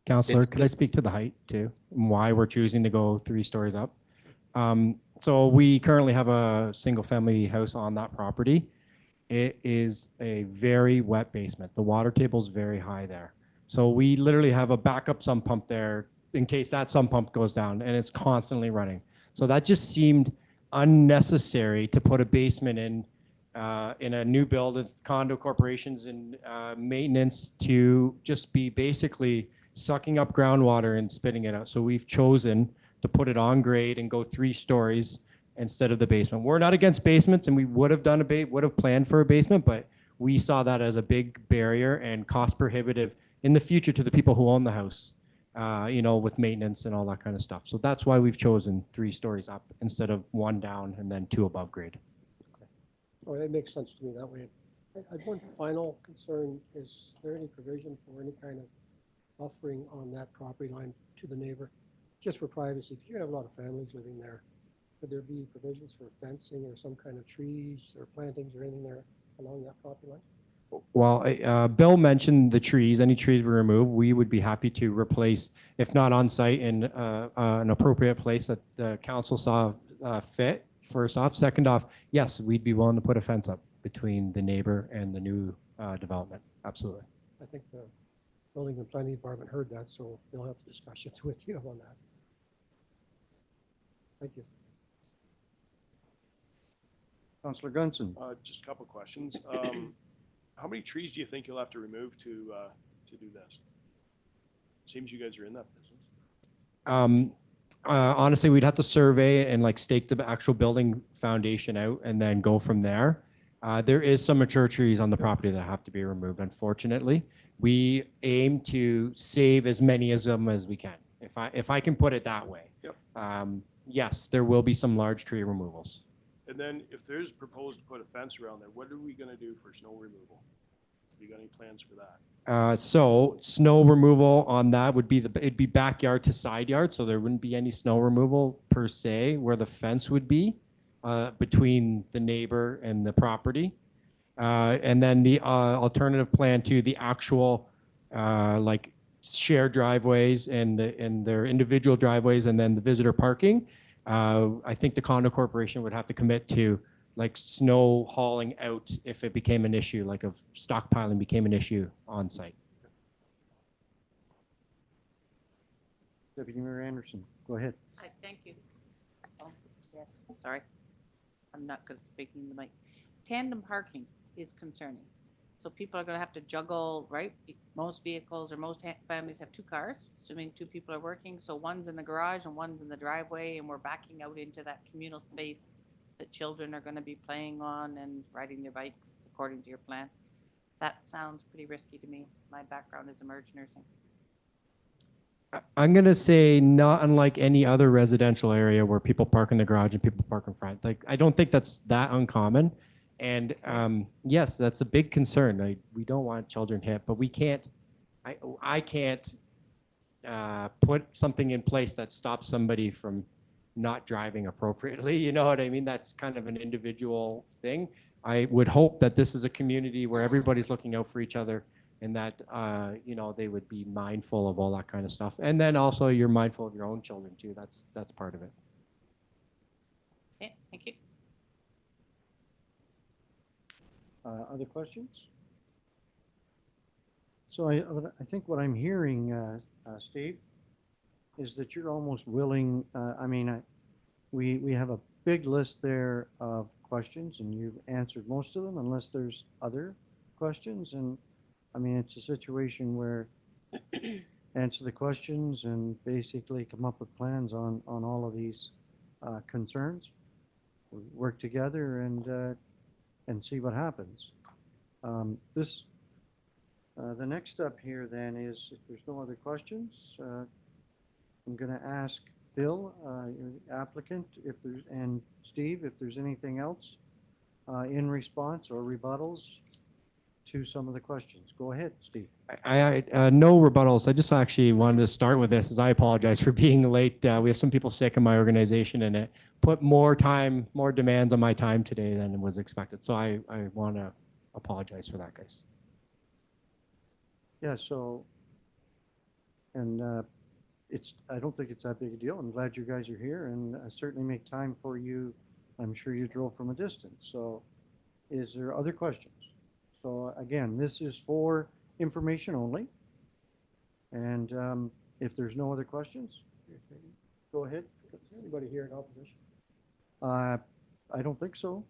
S6: Counselor, could I speak to the height too? And why we're choosing to go 3 stories up? So we currently have a single family house on that property. It is a very wet basement. The water table is very high there. So we literally have a backup sump pump there in case that sump pump goes down, and it's constantly running. So that just seemed unnecessary to put a basement in a new build of condo corporations and maintenance to just be basically sucking up groundwater and spitting it out. So we've chosen to put it on grade and go 3 stories instead of the basement. We're not against basements, and we would have planned for a basement, but we saw that as a big barrier and cost prohibitive in the future to the people who own the house, you know, with maintenance and all that kind of stuff. So that's why we've chosen 3 stories up instead of 1 down and then 2 above grade.
S9: Okay. Oh, that makes sense to me that way. One final concern, is there any provision for any kind of buffering on that property line to the neighbor, just for privacy? Because you have a lot of families living there. Could there be provisions for fencing or some kind of trees or plantings or anything there along that property line?
S6: Well, Bill mentioned the trees. Any trees we remove, we would be happy to replace, if not on site, in an appropriate place that the council saw fit. First off, second off, yes, we'd be willing to put a fence up between the neighbor and the new development. Absolutely.
S9: I think the building and planning department heard that, so they'll have discussions with you on that. Thank you.
S2: Councillor Gunson.
S11: Just a couple of questions. How many trees do you think you'll have to remove to do this? Seems you guys are in that business.
S6: Honestly, we'd have to survey and like stake the actual building foundation out and then go from there. There is some mature trees on the property that have to be removed, unfortunately. We aim to save as many of them as we can, if I can put it that way.
S11: Yep.
S6: Yes, there will be some large tree removals.
S11: And then if there's proposed to put a fence around there, what are we gonna do for snow removal? Have you got any plans for that?
S6: So snow removal on that would be it'd be backyard to side yard, so there wouldn't be any snow removal per se where the fence would be between the neighbor and the property. And then the alternative plan to the actual like shared driveways and their individual driveways and then the visitor parking. I think the condo corporation would have to commit to like snow hauling out if it became an issue, like if stockpiling became an issue on site.
S2: Deputy Mayor Anderson, go ahead.
S12: Hi, thank you. Oh, yes, sorry. I'm not good at speaking in the mic. Tandem parking is concerning. So people are gonna have to juggle, right? Most vehicles or most families have two cars, assuming two people are working. So one's in the garage and one's in the driveway, and we're backing out into that communal space that children are gonna be playing on and riding their bikes according to your plan. That sounds pretty risky to me. My background is emerge nursing.
S6: I'm gonna say not unlike any other residential area where people park in the garage and people park in front. Like I don't think that's that uncommon. And yes, that's a big concern. We don't want children hit, but we can't. I can't put something in place that stops somebody from not driving appropriately. You know what I mean? That's kind of an individual thing. I would hope that this is a community where everybody's looking out for each other and that, you know, they would be mindful of all that kind of stuff. And then also you're mindful of your own children too. That's part of it.
S12: Okay, thank you.
S2: Other questions? So I think what I'm hearing, Steve, is that you're almost willing, we have a big list there of questions and you've answered most of them unless there's other questions. And I mean, it's a situation where answer the questions and basically come up with plans on all of these concerns. We work together and see what happens. The next step here then is, if there's no other questions, I'm going to ask Bill, your applicant, and Steve, if there's anything else in response or rebuttals to some of the questions. Go ahead, Steve.
S6: No rebuttals. I just actually wanted to start with this, as I apologize for being late. We have some people sick in my organization, and it put more demands on my time today than was expected. So I want to apologize for that, guys.
S2: Yeah. So, and I don't think it's that big a deal. I'm glad you guys are here, and I certainly make time for you. I'm sure you drove from a distance. So, is there other questions? So again, this is for information only. And if there's no other questions, go ahead.
S9: Is there anybody here in opposition?
S2: I don't think so.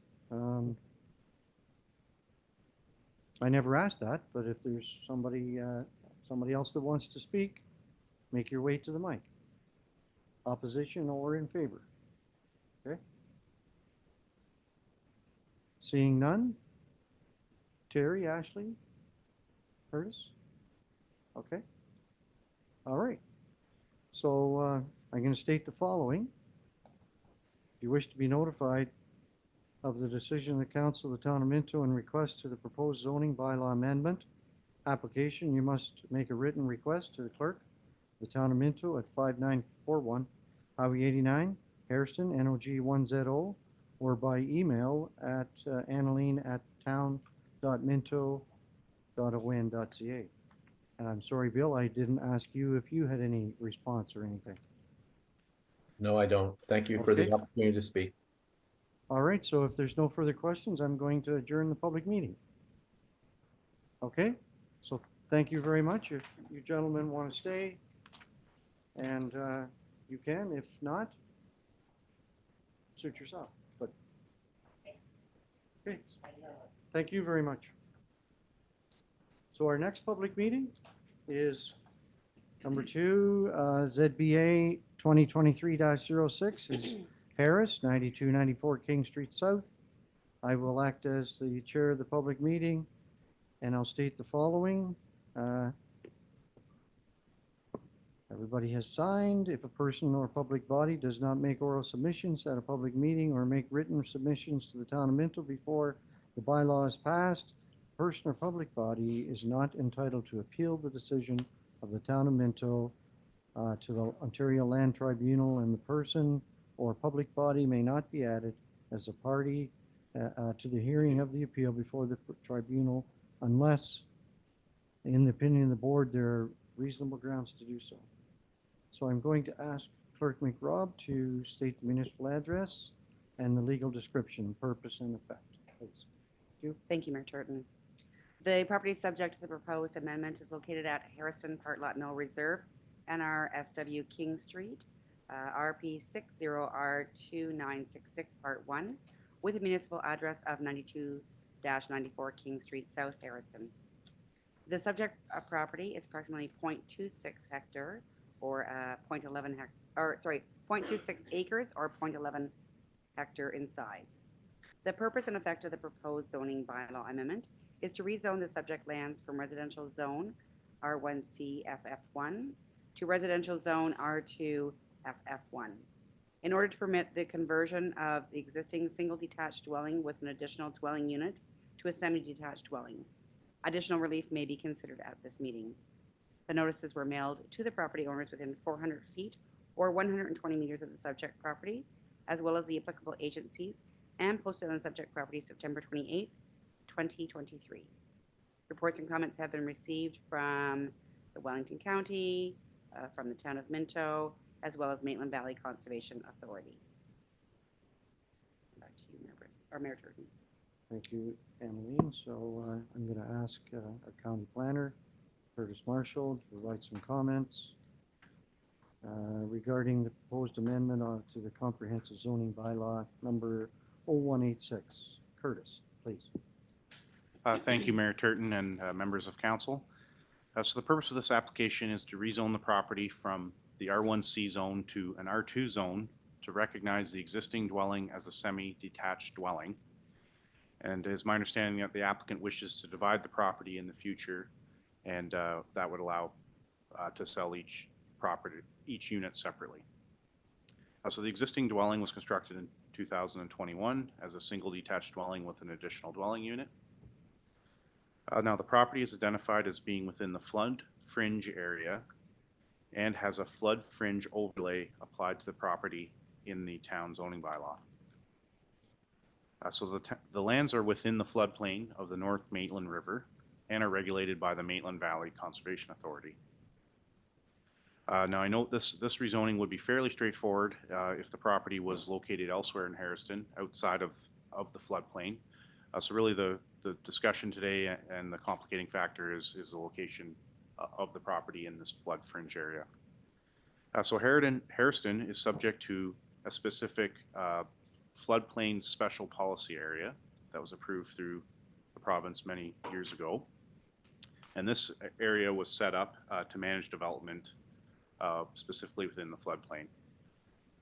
S2: I never asked that, but if there's somebody else that wants to speak, make your way to the mic. Opposition or in favor? Okay. Seeing none. Terry, Ashley, Curtis? Okay. All right. So I'm going to state the following. If you wish to be notified of the decision of the Council of the Town of Minto in request to the proposed zoning bylaw amendment application, you must make a written request to the clerk of the Town of Minto at 5941 Highway 89, Harrison, NOG 1ZO, or by email at Annaline@town.minto.ca.ca. www.owin.ca. And I'm sorry, Bill, I didn't ask you if you had any response or anything.
S5: No, I don't. Thank you for the
S2: Okay.
S5: opportunity to speak.
S2: All right, so if there's no further questions, I'm going to adjourn the public meeting. Okay, so thank you very much. If you gentlemen want to stay, and you can. If not, suit yourself. But okay, thank you very much. So our next public meeting is number 2, ZBA 2023-06 is Harris, 9294 King Street South. I will act as the chair of the public meeting, and I'll state the following. Everybody has signed. If a person or public body does not make oral submissions at a public meeting or make written submissions to the town of Minto before the bylaw is passed, person or public body is not entitled to appeal the decision of the town of Minto to the Ontario Land Tribunal, and the person or public body may not be added as a party to the hearing of the appeal before the tribunal unless, in the opinion of the board, there are reasonable grounds to do so. So I'm going to ask Clerk McRobb to state the municipal address and the legal description, purpose, and effect, please.
S3: Thank you, Mayor Turton. The property subject to the proposed amendment is located at Harrison Part Lot No Reserve, NRSW King Street, RP 60R2966 Part 1, with a municipal address of 92-94 King Street, South Harrison. The subject property is approximately 0.26 hectare or 0.26 acres or 0.11 hectare in size. The purpose and effect of the proposed zoning bylaw amendment is to rezone the subject lands from residential zone R1C FF1 to residential zone R2 FF1 in order to permit the conversion of the existing single detached dwelling with an additional dwelling unit to a semi-detached dwelling. Additional relief may be considered at this meeting. The notices were mailed to the property owners within 400 feet or 120 meters of the subject property, as well as the applicable agencies, and posted on the subject property September 28th, 2023. Reports and comments have been received from the Wellington County, from the town of Minto, as well as Maitland Valley Conservation Authority. Back to you, Mayor Turton.
S2: Thank you, Emmeline. So I'm going to ask our county planner, Curtis Marshall, to provide some comments regarding the proposed amendment to the comprehensive zoning bylaw number 0186. Curtis, please.
S4: Thank you, Mayor Turton and members of council. So the purpose of this application is to rezone the property from the R1C zone to an R2 zone to recognize the existing dwelling as a semi-detached dwelling. And it is my understanding that the applicant wishes to divide the property in the future, and that would allow to sell each unit separately. So the existing dwelling was constructed in 2021 as a single detached dwelling with an additional dwelling unit. Now the property is identified as being within the flood fringe area and has a flood fringe overlay applied to the property in the town zoning bylaw. So the lands are within the floodplain of the North Maitland River and are regulated by the Maitland Valley Conservation Authority. Now I note this rezoning would be fairly straightforward if the property was located elsewhere in Harrison outside of the floodplain. So really the discussion today and the complicating factor is the location of the property in this flood fringe area. So Harrison is subject to a specific floodplain special policy area that was approved through the province many years ago. And this area was set up to manage development specifically within the floodplain.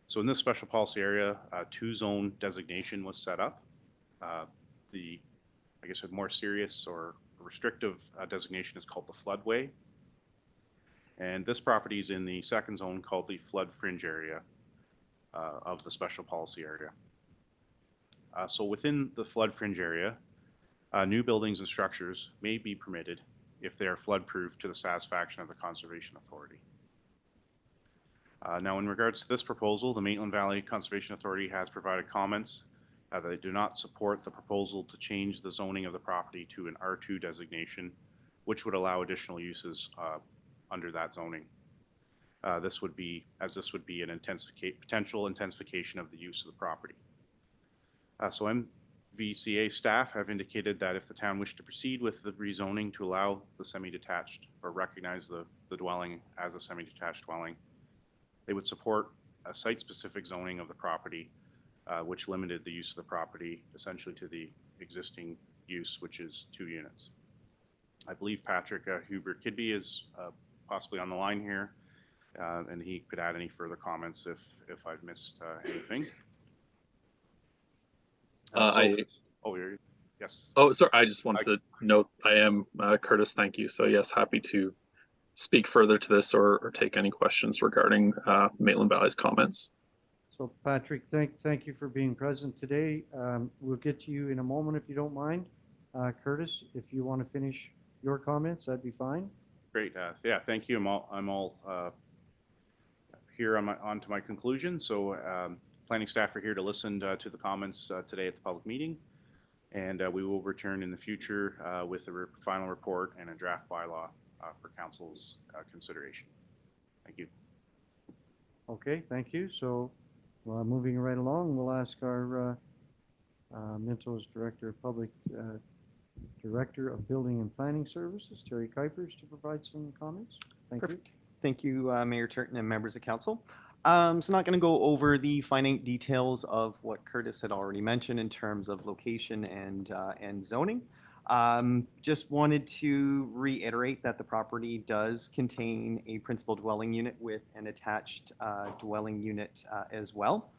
S4: So in this special policy area, a 2-zone designation was set up. I guess a more serious or restrictive designation is called the floodway. And this property is in the 2nd zone called the flood fringe area of the special policy area. So within the flood fringe area, new buildings and structures may be permitted if they are flood-proof to the satisfaction of the Conservation Authority. Now, in regards to this proposal, the Maitland Valley Conservation Authority has provided comments that they do not support the proposal to change the zoning of the property to an R2 designation which would allow additional uses under that zoning. This would be an potential intensification of the use of the property. So MVCA staff have indicated that if the town wished to proceed with the rezoning to allow the semi-detached or recognize the dwelling as a semi-detached dwelling, they would support a site-specific zoning of the property, which limited the use of the property essentially to the existing use, which is 2 units. I believe Patrick Huber-Kidby is possibly on the line here, and he could add any further comments if I've missed anything. Yes.
S13: Oh, sorry. I just wanted to note I am Curtis. Thank you. So yes, happy to speak further to this or take any questions regarding Maitland Valley's comments.
S2: So Patrick, thank you for being present today. We'll get to you in a moment if you don't mind. Curtis, if you want to finish your comments, that'd be fine.
S4: Great. Yeah, thank you. I'm all here on to my conclusion. So planning staff are here to listen to the comments today at the public meeting. And we will return in the future with a final report and a draft bylaw for council's consideration. Thank you.
S2: Okay, thank you. So moving right along, we'll ask our Minto's Director of Building and Planning Services, Terry Kuipers, to provide some comments. Thank
S10: Perfect. Thank you, Mayor Turton and members of council. So not going to go over the finite details of what Curtis had already mentioned in terms of location and zoning. Just wanted to reiterate that the property does contain a principal dwelling unit with an attached dwelling unit as well.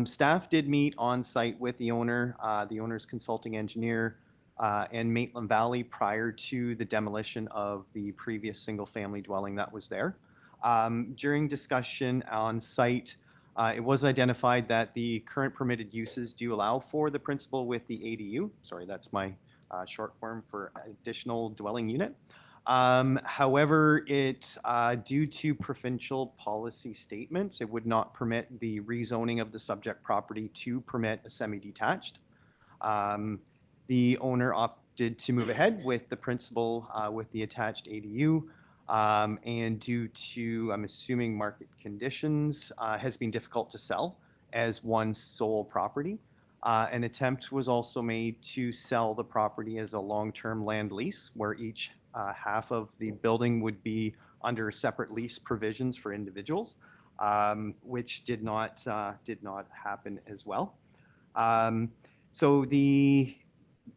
S10: Staff did meet on site with the owner's consulting engineer, and Maitland Valley prior to the demolition of the previous single-family dwelling that was there. During discussion on site, it was identified that the current permitted uses do allow for the principal with the ADU. Sorry, that's my short form for additional dwelling unit. However, due to provincial policy statements, it would not permit the rezoning of the subject property to permit a semi-detached. The owner opted to move ahead with the principal with the attached ADU. And due to, I'm assuming, market conditions, has been difficult to sell as one sole property. An attempt was also made to sell the property as a long-term land lease, where each half of the building would be under separate lease provisions for individuals, which did not happen as well. So the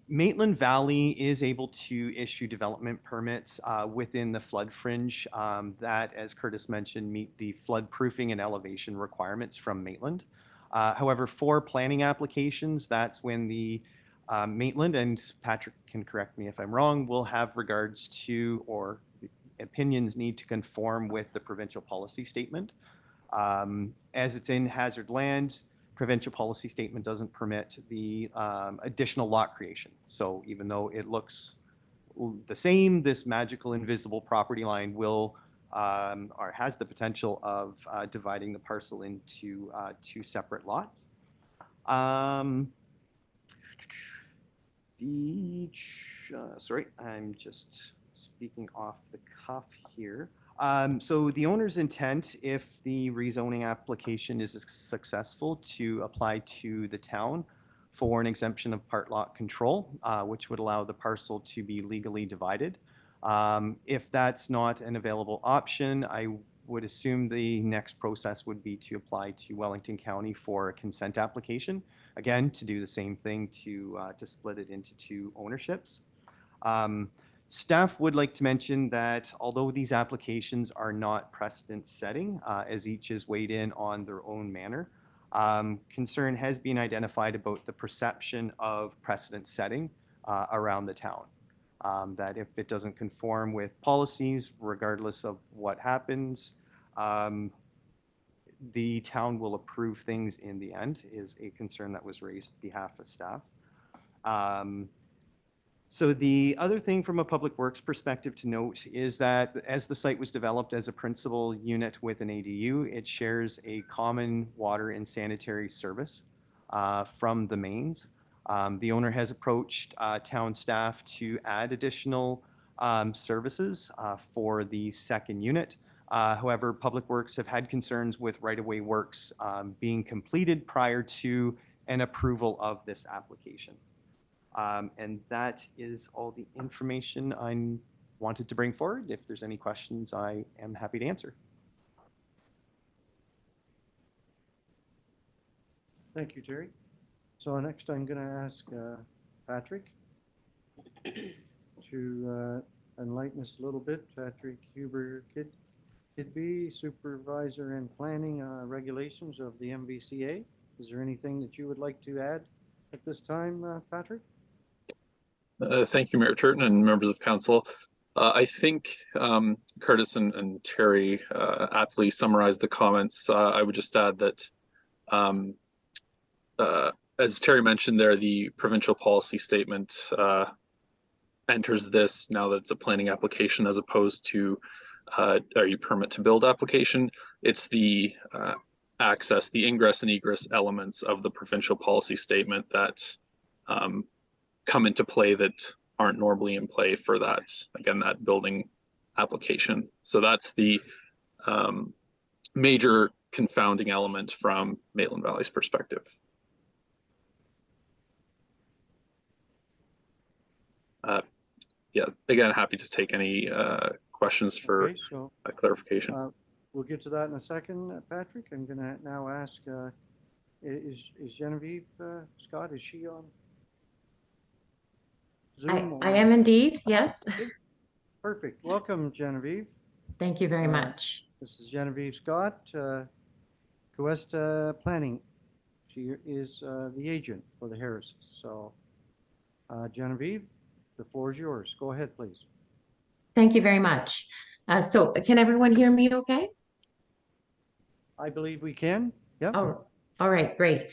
S10: Maitland Valley is able to issue development permits within the flood fringe that, as Curtis mentioned, meet the flood proofing and elevation requirements from Maitland. However, for planning applications, that's when the Maitland, and Patrick can correct me if I'm wrong, will have regards to, or opinions need to conform with the provincial policy statement. As it's in hazard land, provincial policy statement doesn't permit the additional lot creation. So even though it looks the same, this magical invisible property line will or has the potential of dividing the parcel into 2 separate lots. Sorry, I'm just speaking off the cuff here. So the owner's intent, if the rezoning application is successful, to apply to the town for an exemption of part lot control, which would allow the parcel to be legally divided. If that's not an available option, I would assume the next process would be to apply to Wellington County for a consent application, again, to do the same thing to split it into 2 ownerships. Staff would like to mention that although these applications are not precedent setting, as each is weighed in on their own manner, concern has been identified about the perception of precedent setting around the town. That if it doesn't conform with policies, regardless of what happens, the town will approve things in the end, is a concern that was raised on behalf of staff. So the other thing from a public works perspective to note is that as the site was developed as a principal unit with an ADU, it shares a common water and sanitary service from the mains. The owner has approached town staff to add additional services for the second unit. However, Public Works have had concerns with right-of-way works being completed prior to an approval of this application. And that is all the information I wanted to bring forward. If there's any questions, I am happy to answer.
S2: Thank you, Terry. So next I'm going to ask Patrick to enlighten us a little bit. Patrick Huber Kidby, Supervisor in Planning Regulations of the MVCA. Is there anything that you would like to add at this time, Patrick?
S13: Thank you, Mayor Turton and members of council. I think Curtis and Terry aptly summarized the comments. I would just add that as Terry mentioned there, the provincial policy statement enters this now that it's a planning application as opposed to a permit to build application. It's the access, the ingress and egress elements of the provincial policy statement that come into play that aren't normally in play for that, again, that building application. So that's the major confounding element from Maitland Valley's perspective. Yeah, again, happy to take any questions for
S2: Okay, so
S13: clarification.
S2: we'll get to that in a second, Patrick. I'm going to now ask, is Genevieve Scott, is she on Zoom?
S14: I am indeed, yes.
S2: Perfect. Welcome, Genevieve.
S14: Thank you very much.
S2: This is Genevieve Scott, Cuesta Planning. She is the agent for the Harris. So, Genevieve, the floor is yours. Go ahead, please.
S14: Thank you very much. So can everyone hear me okay?
S2: I believe we can. Yep.
S14: Oh, all right, great.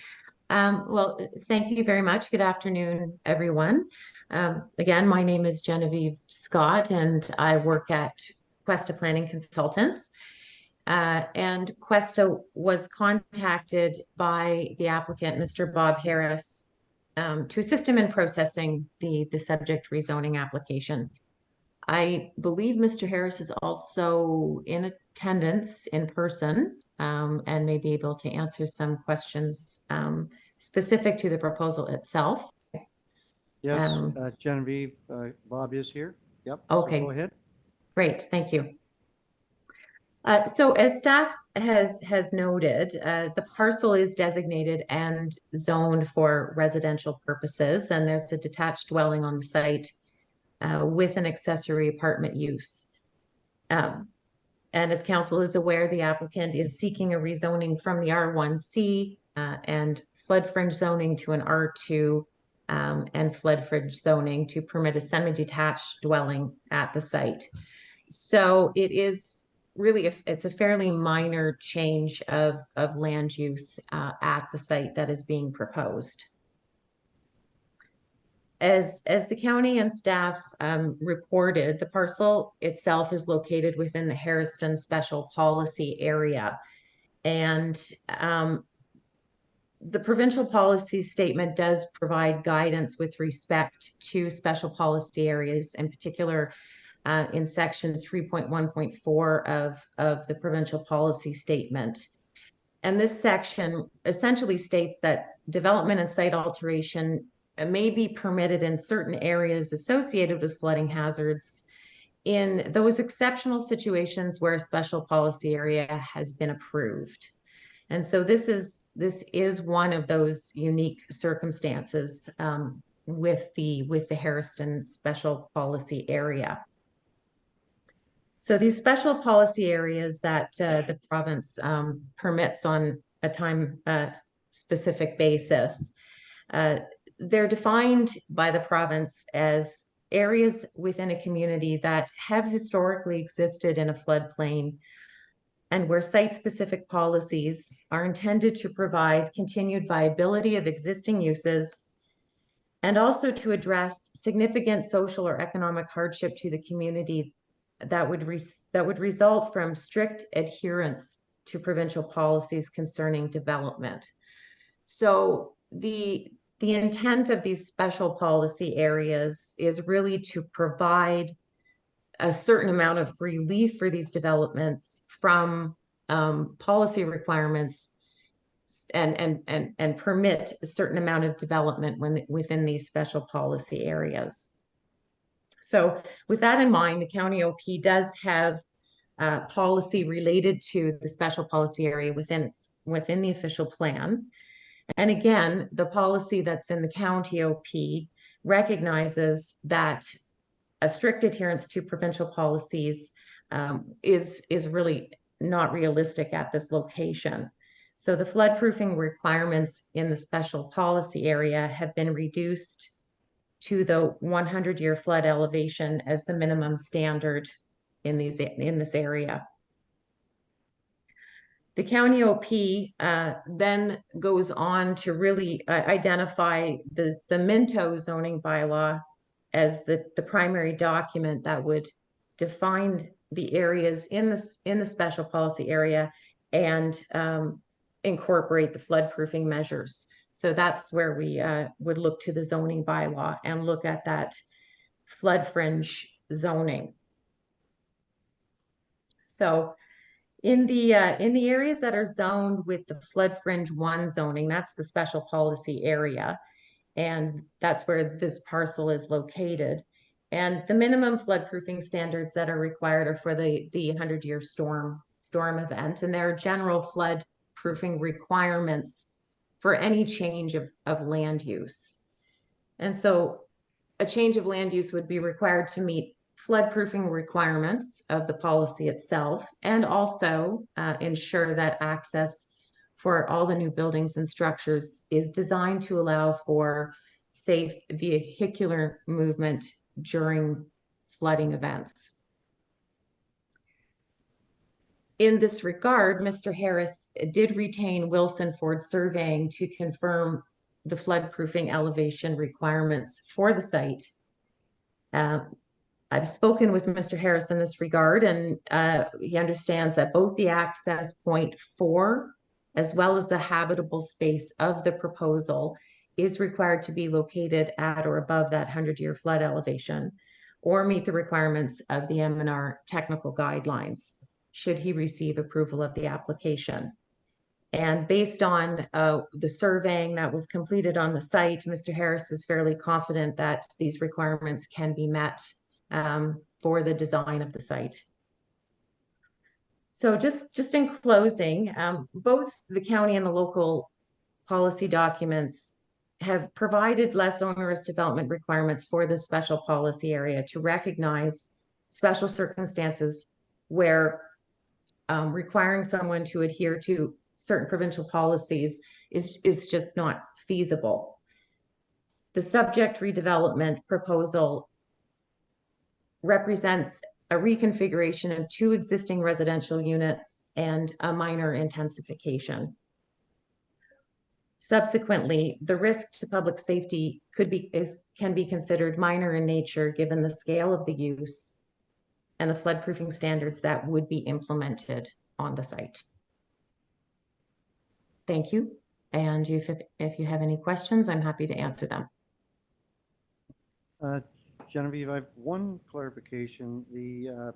S14: Well, thank you very much. Good afternoon, everyone. Again, my name is Genevieve Scott, and I work at Cuesta Planning Consultants. And Cuesta was contacted by the applicant, Mr. Bob Harris, to assist him in processing the subject rezoning application. I believe Mr. Harris is also in attendance in person and may be able to answer some questions specific to the proposal itself.
S2: Yes, Genevieve, Bob is here. Yep.
S14: Okay.
S2: So go ahead.
S14: Great, thank you. So as staff has noted, the parcel is designated and zoned for residential purposes, and there's a detached dwelling on the site with an accessory apartment use. And as council is aware, the applicant is seeking a rezoning from the R1C and flood fringe zoning to an R2 and flood fringe zoning to permit a semi-detached dwelling at the site. So it is really, it's a fairly minor change of land use at the site that is being proposed. As the county and staff reported, the parcel itself is located within the Harriston Special Policy Area. And the provincial policy statement does provide guidance with respect to special policy areas, in particular in section 3.1.4 of the provincial policy statement. And this section essentially states that development and site alteration may be permitted in certain areas associated with flooding hazards in those exceptional situations where a special policy area has been approved. And so this is one of those unique circumstances with the Harriston Special Policy Area. So these special policy areas that the province permits on a time specific basis, they're defined by the province as areas within a community that have historically existed in a floodplain and where site-specific policies are intended to provide continued viability of existing uses and also to address significant social or economic hardship to the community that would result from strict adherence to provincial policies concerning development. So the intent of these special policy areas is really to provide a certain amount of relief for these developments from policy requirements and permit a certain amount of development within these special policy areas. So with that in mind, the county OP does have policy related to the special policy area within the official plan. And again, the policy that's in the county OP recognizes that a strict adherence to provincial policies is really not realistic at this location. So the floodproofing requirements in the special policy area have been reduced to the 100-year flood elevation as the minimum standard in this area. The county OP then goes on to really identify the Minto zoning bylaw as the primary document that would define the areas in the special policy area and incorporate the floodproofing measures. So that's where we would look to the zoning bylaw and look at that flood fringe zoning. So in the areas that are zoned with the flood fringe 1 zoning, that's the special policy area, and that's where this parcel is located. And the minimum floodproofing standards that are required are for the 100-year storm event, and there are general flood proofing requirements for any change of land use. And so a change of land use would be required to meet floodproofing requirements of the policy itself, and also ensure that access for all the new buildings and structures is designed to allow for safe vehicular movement during flooding events. In this regard, Mr. Harris did retain Wilson Ford Surveying to confirm the floodproofing elevation requirements for the site. I've spoken with Mr. Harris in this regard, and he understands that both the access point 4 as well as the habitable space of the proposal is required to be located at or above that 100-year flood elevation or meet the requirements of the M&R technical guidelines should he receive approval of the application. And based on the surveying that was completed on the site, Mr. Harris is fairly confident that these requirements can be met for the design of the site. So just in closing, both the county and the local policy documents have provided less onerous development requirements for the special policy area to recognize special circumstances where requiring someone to adhere to certain provincial policies is just not feasible. The subject redevelopment proposal represents a reconfiguration of 2 existing residential units and a minor intensification. Subsequently, the risk to public safety can be considered minor in nature given the scale of the use and the floodproofing standards that would be implemented on the site. Thank you. And if you have any questions, I'm happy to answer them.
S2: Genevieve, I have one clarification. The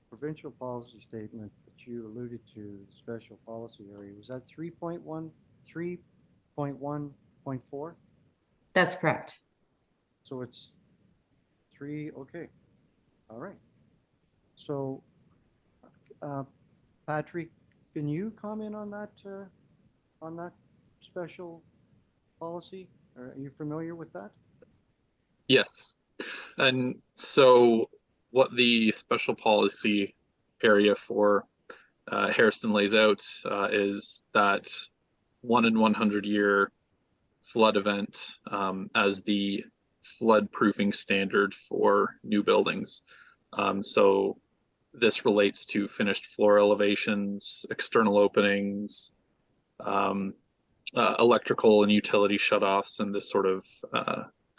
S2: provincial policy statement that you alluded to, the special policy area, was that 3.1.4?
S14: That's correct.
S2: So it's 3, okay. All right. So, Patrick, can you comment on that special policy? Are you familiar with that?
S13: Yes. And so what the special policy area for Harrison lays out is that 1 in 100-year flood event as the flood proofing standard for new buildings. So this relates to finished floor elevations, external openings, electrical and utility shutoffs, and this sort of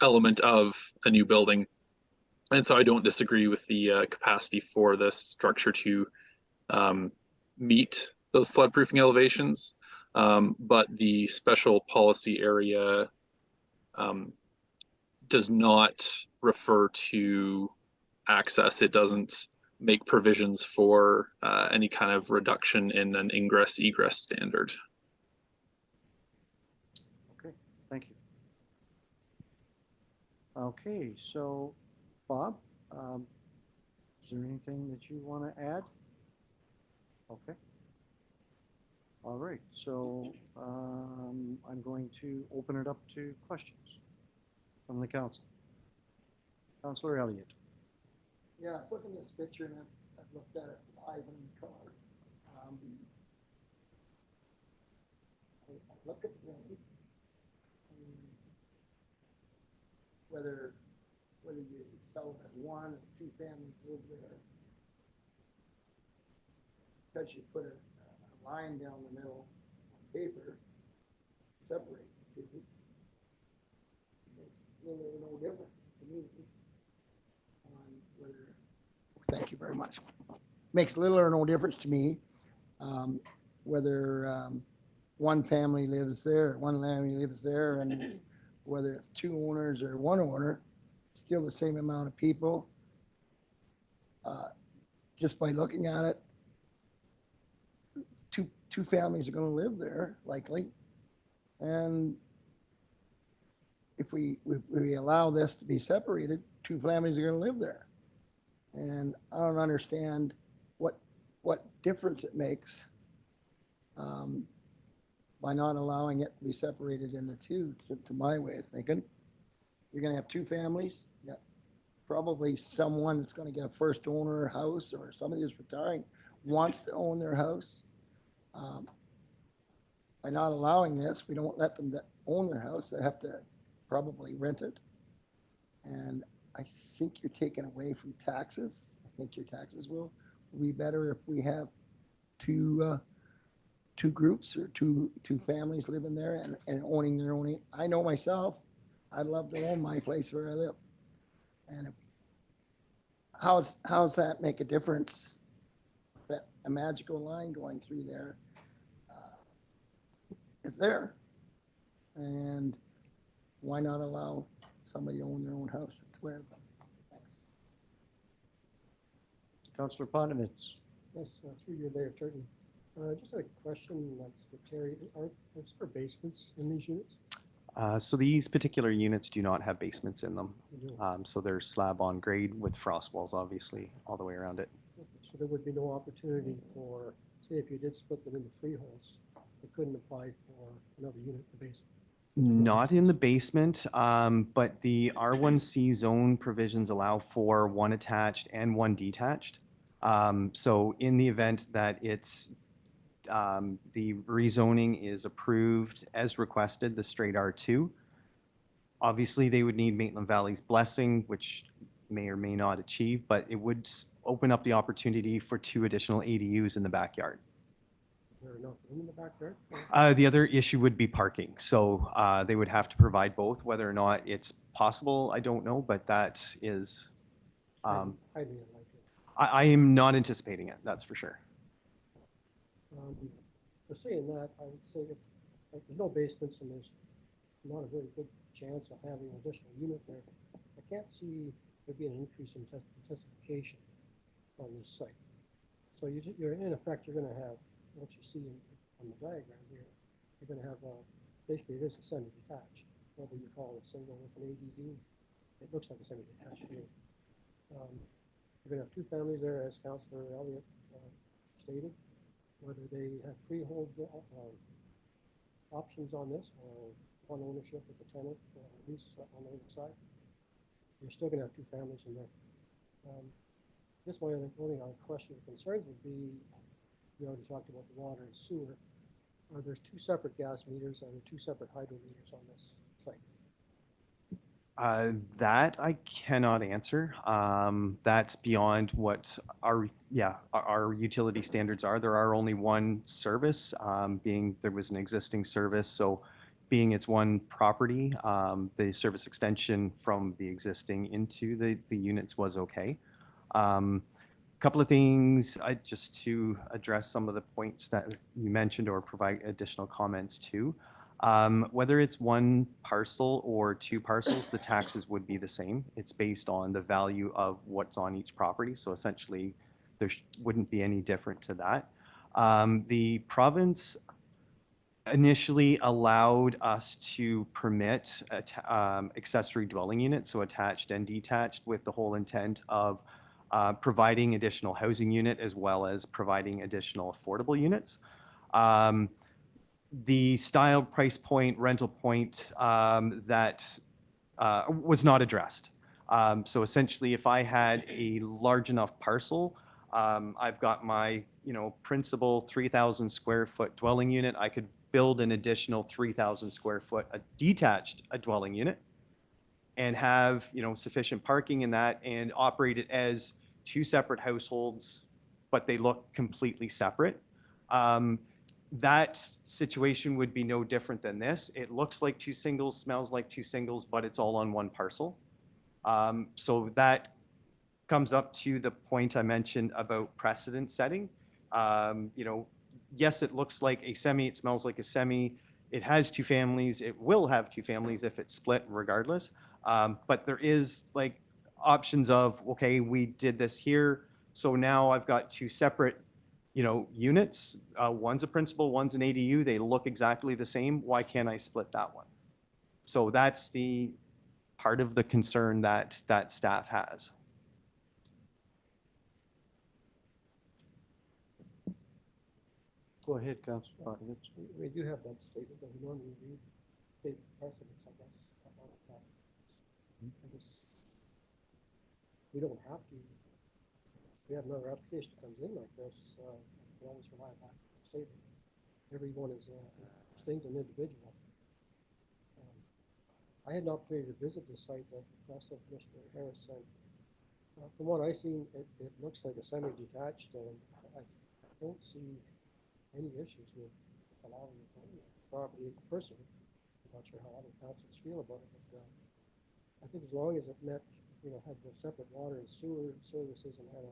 S13: element of a new building. And so I don't disagree with the capacity for this structure to meet those floodproofing elevations. But the special policy area does not refer to access. It doesn't make provisions for any kind of reduction in an ingress egress standard.
S2: Okay, thank you. Okay, so Bob, is there anything that you want to add? Okay. All right, so I'm going to open it up to questions from the council. Councillor Elliott.
S8: Yeah, I was looking at this picture and I've looked at it live and in color. I look at the road, whether you sell it as one or two families live there, because you put a line down the middle on paper, separate the two, makes little or no difference to me on whether. Thank you very much. Makes little or no difference to me whether one family lives there, one family lives there, and whether it's two owners or one owner, still the same amount of people. Just by looking at it, two families are going to live there likely, and if we allow this to be separated, two families are going to live there, and I don't understand what difference it makes by not allowing it to be separated into two, to my way of thinking. You're going to have two families. Yeah, probably someone that's going to get a first owner house, or somebody who's retiring wants to own their house. By not allowing this, we don't let them own their house. They have to probably rent it. And I think you're taking away from taxes. I think your taxes will be better if we have two groups or two families living there and owning their own. I know myself, I'd love to own my place where I live. And how's that make a difference? That a magical line going through there is there. And why not allow somebody to own their own house? That's where. Thanks.
S2: Councillor Potovitz.
S9: Yes, through your Mayor Turton. Just a question, like for Terry, are there basements in these units?
S10: So these particular units do not have basements in them.
S9: You do.
S10: So they're slab on grade with frost walls, obviously, all the way around it.
S9: Okay, so there would be no opportunity for, say, if you did split them into freeholds, they couldn't apply for another unit in the basement?
S10: Not in the basement, but the R1C zone provisions allow for one attached and one detached. So in the event that it's the rezoning is approved as requested, the straight R2, obviously they would need Maitland Valley's blessing, which may or may not achieve, but it would open up the opportunity for 2 additional ADUs in the backyard.
S9: Is there enough room in the backyard?
S10: The other issue would be parking. So they would have to provide both. Whether or not it's possible, I don't know, but that is,
S9: Highly unlikely.
S10: I am not anticipating it, that's for sure.
S9: For saying that, I would say if there's no basements and there's not a very good chance of having an additional unit there, I can't see there being an increase in intensification on this site. So you're in effect, you're going to have what you see on the diagram here. You're going to have basically it is a semi-detached, whether you call it single with an ADU. It looks like a semi-detached to me. You're going to have 2 families there, as Councillor Elliott stated. Whether they have freehold options on this or one ownership with a tenant or a lease on the other side, you're still going to have 2 families in there. I guess my only question or concerns would be, we already talked about the water and sewer. Are there 2 separate gas meters? Are there 2 separate hydro meters on this site?
S10: That I cannot answer. That's beyond what our utility standards are. There are only one service, being there was an existing service. So being it's one property, the service extension from the existing into the units was okay. Couple of things just to address some of the points that you mentioned or provide additional comments to. Whether it's one parcel or two parcels, the taxes would be the same. It's based on the value of what's on each property. So essentially, there wouldn't be any different to that. The province initially allowed us to permit accessory dwelling units, so attached and detached, with the whole intent of providing additional housing unit as well as providing additional affordable units. The style, price point, rental point that was not addressed. So essentially, if I had a large enough parcel, I've got my, principal 3,000 square foot dwelling unit. I could build an additional 3,000 square foot, a detached dwelling unit, and have, sufficient parking in that and operate it as two separate households, but they look completely separate. That situation would be no different than this. It looks like two singles, smells like two singles, but it's all on one parcel. So that comes up to the point I mentioned about precedent setting. Yes, it looks like a semi, it smells like a semi. It has two families. It will have two families if it's split regardless. But there is like options of, okay, we did this here. So now I've got two separate, units. One's a principal, one's an ADU. They look exactly the same. Why can't I split that one? So that's the part of the concern that staff has.
S2: Go ahead, Councilor Bartlett.
S9: We do have that statement that we normally read, state precedents, I guess, about that. I guess we don't have to. We have another application that comes in like this, we always rely back to the statement. Everyone is distinct and individual. I had an opportunity to visit the site that request of Commissioner Harris said. From what I seen, it looks like a semi-detached, and I don't see any issues with allowing the property personally. I'm not sure how other councils feel about it, but I think as long as it met, had the separate water and sewer services and had a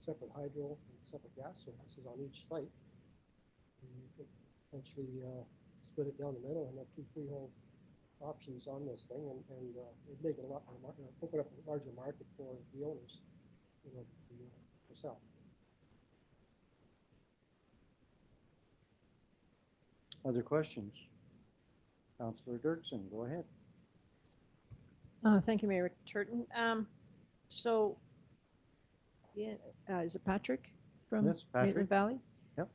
S9: separate hydro and separate gas services on each site, you could potentially split it down the middle and have two freehold options on this thing, and it'd make it a lot more, open up a larger market for the owners, to sell.
S2: Other questions? Councilor Dirksen, go ahead.
S7: Thank you, Mayor Turton. So, yeah, is it Patrick from
S2: Yes, Patrick.
S7: Maitland Valley?
S2: Yep.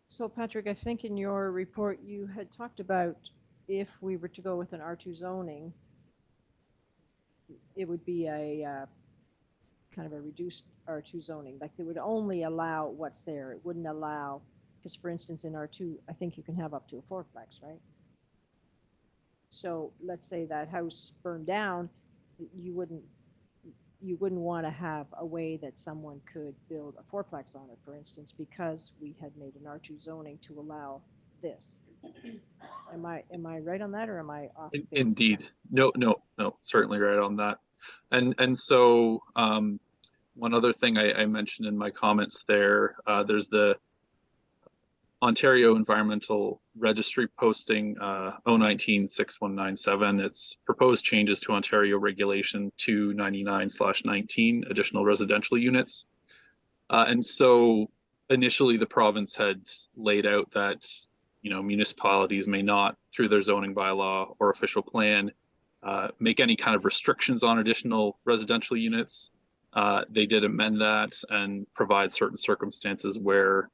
S7: So Patrick, I think in your report you had talked about if we were to go with an R2 zoning, it would be a kind of a reduced R2 zoning. Like they would only allow what's there. It wouldn't allow, because for instance in R2, I think you can have up to a fourplex, right? So let's say that house burned down, you wouldn't want to have a way that someone could build a fourplex on it, for instance, because we had made an R2 zoning to allow this. Am I right on that, or am I off base?
S13: Indeed. No, certainly right on that. And so one other thing I mentioned in my comments there, there's the Ontario Environmental Registry posting 019-6197. It's proposed changes to Ontario Regulation 299/19, additional residential units. And so initially the province had laid out that, municipalities may not, through their zoning bylaw or official plan, make any kind of restrictions on additional residential units. They did amend that and provide certain circumstances where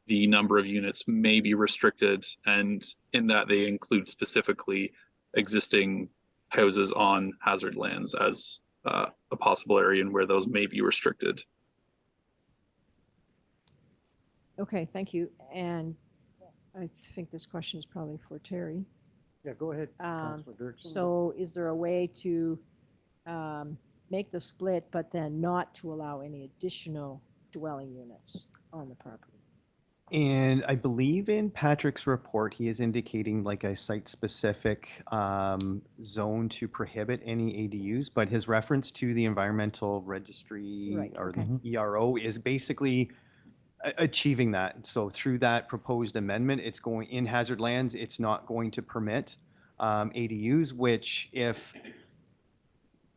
S13: the number of units may be restricted, and in that they include specifically existing houses on hazard lands as a possible area and where those may be restricted.
S7: Okay, thank you. And I think this question is probably for Terry.
S2: Yeah, go ahead, Councilor Dirksen.
S7: So is there a way to make the split, but then not to allow any additional dwelling units on the property?
S10: And I believe in Patrick's report, he is indicating like a site-specific zone to prohibit any ADUs, but his reference to the environmental registry
S7: Right,
S10: or
S7: okay.
S10: the ERO is basically achieving that. So through that proposed amendment, it's going in hazard lands, it's not going to permit ADUs, which if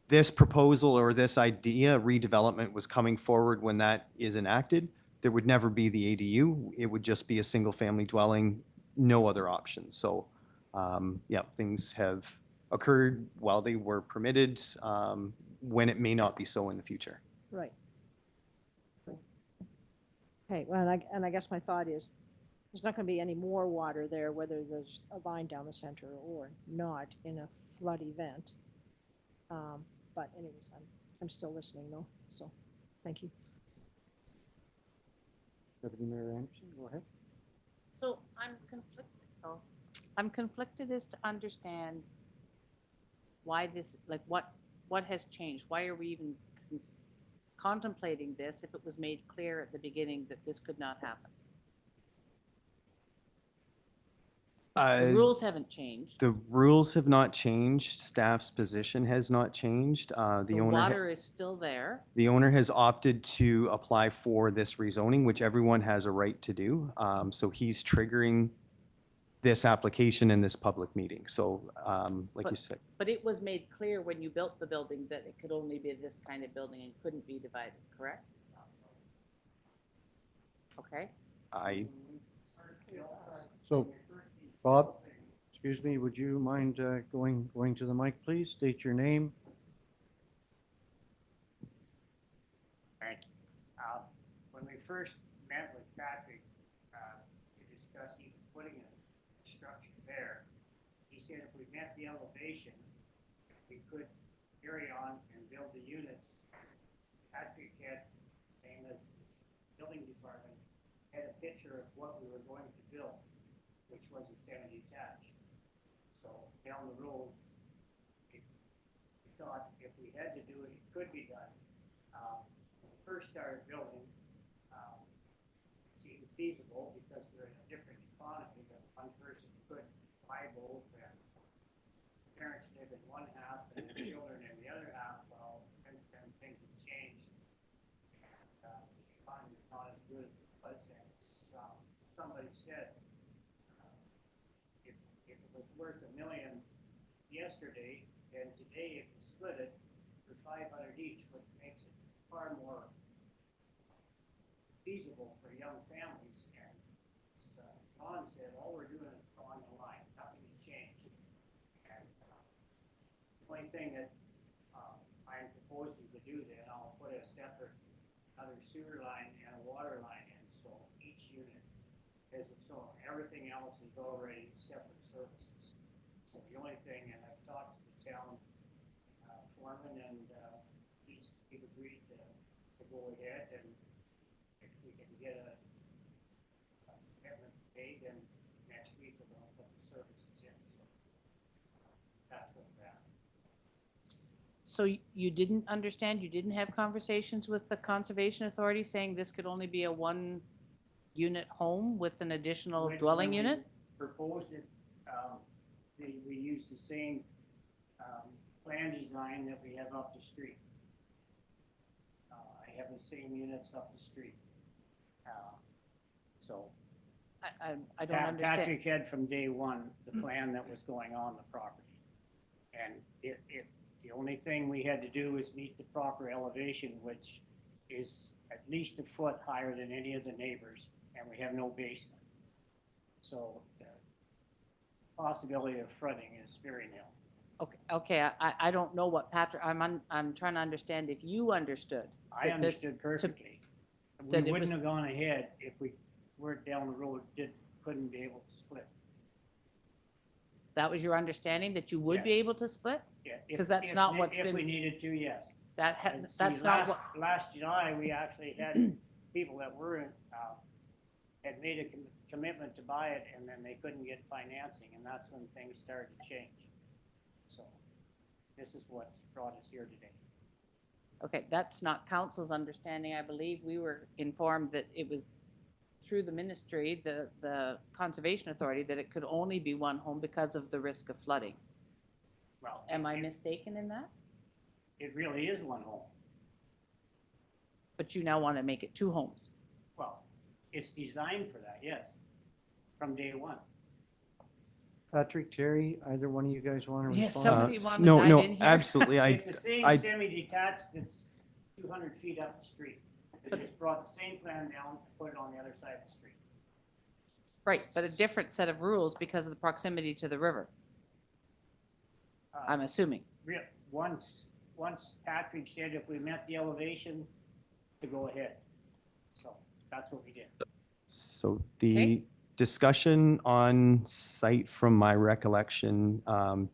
S10: this proposal or this idea redevelopment was coming forward when that is enacted, there would never be the ADU. It would just be a single family dwelling, no other options. So, yeah, things have occurred while they were permitted, when it may not be so in the future.
S7: Right. Okay, well, and I guess my thought is, there's not gonna be any more water there, whether there's a line down the center or not in a flood event. But anyways, I'm still listening though, so, thank you.
S2: Deputy Mayor Anderson, go ahead.
S12: So I'm conflicted. Oh, I'm conflicted as to understand why this, like, what has changed? Why are we even contemplating this if it was made clear at the beginning that this could not happen? The rules haven't changed.
S10: The rules have not changed. Staff's position has not changed.
S12: The water is still there.
S10: The owner has opted to apply for this rezoning, which everyone has a right to do. So he's triggering this application in this public meeting. So, like you said,
S12: But it was made clear when you built the building that it could only be this kind of building and couldn't be divided, correct? Okay.
S2: So, Bob, excuse me, would you mind going to the mic, please? State your name.
S15: Thank you. When we first met with Patrick to discuss even putting a structure there, he said if we met the elevation, we could carry on and build the units. Patrick had, same as building department, had a picture of what we were going to build, which was a semi-detached. So down the road, we thought if we had to do it, it could be done. When we first started building, it seemed feasible because we're in a different economy, that one person could buy both, and parents live in one half and the children in the other half. Well, since then things have changed, and the economy is not as good as it was. And somebody said, if it was worth $1 million yesterday, then today if you split it for 500 each, which makes it far more feasible for young families. And Ron said, all we're doing is drawing a line. Nothing's changed. And the only thing that I'm proposing to do then, I'll put a separate other sewer line and a water line in, so each unit has its own. Everything else is already separate services. So the only thing, and I've talked to the town foreman, and he's agreed to go ahead, and if we can get a commitment paid, then next week we're going to put the services in. So that's what that.
S12: So you didn't understand, you didn't have conversations with the Conservation Authority saying this could only be a one-unit home with an additional dwelling
S15: When we
S12: unit?
S15: proposed it, we used the same plan design that we have up the street. I have the same units up the street. So
S12: I don't understand.
S15: Patrick had from day one the plan that was going on the property. And the only thing we had to do is meet the proper elevation, which is at least a foot higher than any of the neighbors, and we have no basement. So the possibility of flooding is very nil.
S12: Okay, I don't know what Patrick, I'm trying to understand if you understood.
S15: I
S12: that this-
S15: understood perfectly. We
S12: that it
S15: wouldn't
S12: was-
S15: have gone ahead if we weren't down the road, couldn't be able to split.
S12: That was your understanding, that you would be
S15: Yes.
S12: able to split?
S15: Yeah,
S12: Because that's not what's
S15: If we
S12: been,
S15: needed to, yes.
S12: that
S15: And
S12: has,
S15: see,
S12: that's not what,
S15: Last July, we actually had people that were, had made a commitment to buy it, and then they couldn't get financing, and that's when things started to change. So this is what's brought us here today.
S12: okay, that's not council's understanding. I believe we were informed that it was through the ministry, the Conservation Authority, that it could only be one home because of the risk of flooding.
S15: Well,
S12: Am I mistaken in that?
S15: it really is one home.
S12: But you now want to make it two homes.
S15: Well, it's designed for that, yes, from day one.
S2: Patrick, Terry, either one of you guys want to
S12: Yeah,
S2: respond?
S12: somebody wanted to
S10: No,
S12: dive
S10: no,
S12: in here.
S10: absolutely.
S15: It's the same
S10: I-
S15: semi-detached that's 200 feet up the street. They just brought the same plan down, and put it on the other side of the street.
S12: Right, but a different set of rules because of the proximity to the river, I'm assuming.
S15: Once Patrick said if we met the elevation, to go ahead. So that's what we did.
S10: So the
S12: Okay.
S10: discussion on site, from my recollection,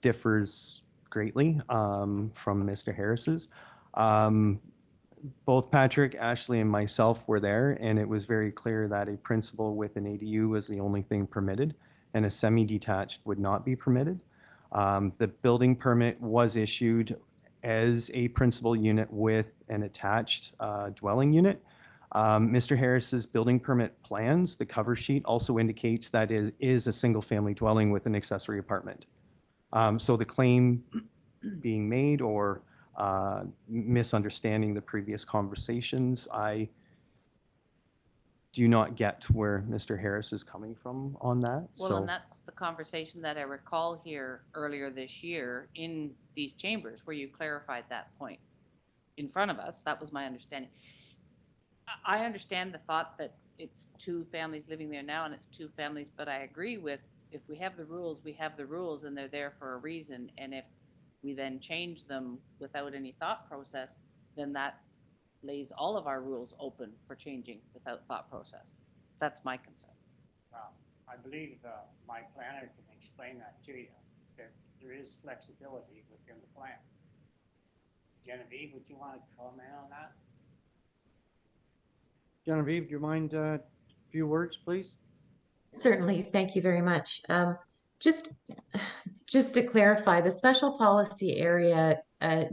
S10: differs greatly from Mr. Harris's. Both Patrick, Ashley, and myself were there, and it was very clear that a principal with an ADU was the only thing permitted, and a semi-detached would not be permitted. The building permit was issued as a principal unit with an attached dwelling unit. Mr. Harris's building permit plans, the cover sheet also indicates that it is a single-family dwelling with an accessory apartment. So the claim being made or misunderstanding the previous conversations, I do not get where Mr. Harris is coming from on that.
S12: Well,
S10: So
S12: and that's the conversation that I recall here earlier this year in these chambers where you clarified that point in front of us. That was my understanding. I understand the thought that it's two families living there now and it's two families, but I agree with, if we have the rules, we have the rules and they're there for a reason. And if we then change them without any thought process, then that lays all of our rules open for changing without thought process. That's my concern.
S15: I believe my planner can explain that to you, that there is flexibility within the plan. Genevieve, would you want to comment on that?
S2: Genevieve, do you mind a few words, please?
S14: Certainly, thank you very much. Just, just to clarify, the special policy area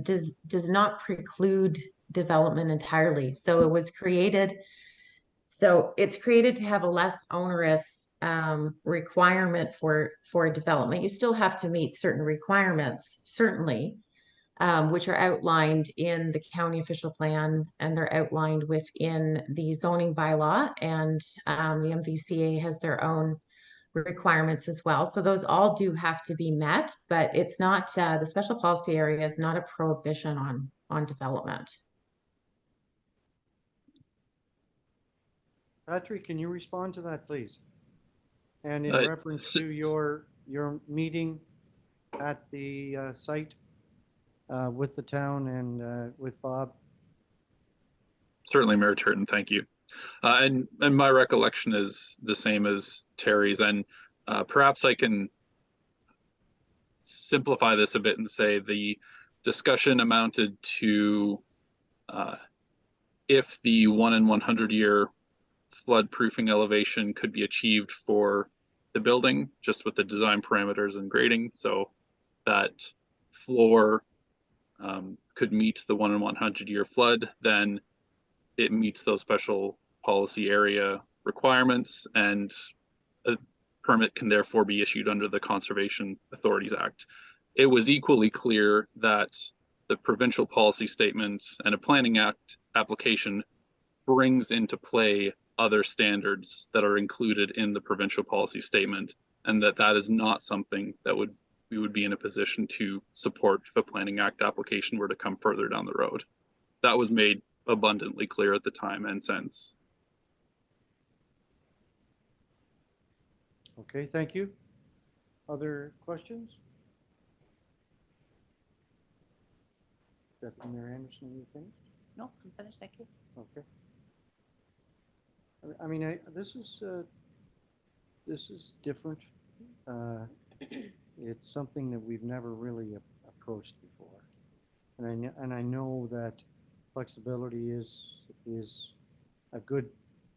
S14: does not preclude development entirely. So it was created, so it's created to have a less onerous requirement for development. You still have to meet certain requirements, certainly, which are outlined in the county official plan, and they're outlined within the zoning bylaw, and the MVCA has their own requirements as well. So those all do have to be met, but it's not, the special policy area is not a prohibition on development.
S2: Patrick, can you respond to that, please? And in
S13: Uh,
S2: reference
S13: so-
S2: to your meeting at the site with the town and with Bob?
S13: Certainly, Mayor Turton, thank you. And my recollection is the same as Terry's, and perhaps I can simplify this a bit and say the discussion amounted to if the 1 in 100 year flood proofing elevation could be achieved for the building, just with the design parameters and grading, so that floor could meet the 1 in 100 year flood, then it meets those special policy area requirements, and a permit can therefore be issued under the Conservation Authorities Act. It was equally clear that the provincial policy statement and a planning act application brings into play other standards that are included in the provincial policy statement, and that is not something that we would be in a position to support if a planning act application were to come further down the road. That was made abundantly clear at the time and since.
S2: Okay, thank you. Other questions? Deputy Mayor Anderson, you finished?
S12: No, I'm finished, thank you.
S2: Okay. I mean, this is different. It's something that we've never really approached before, and I know that flexibility is a good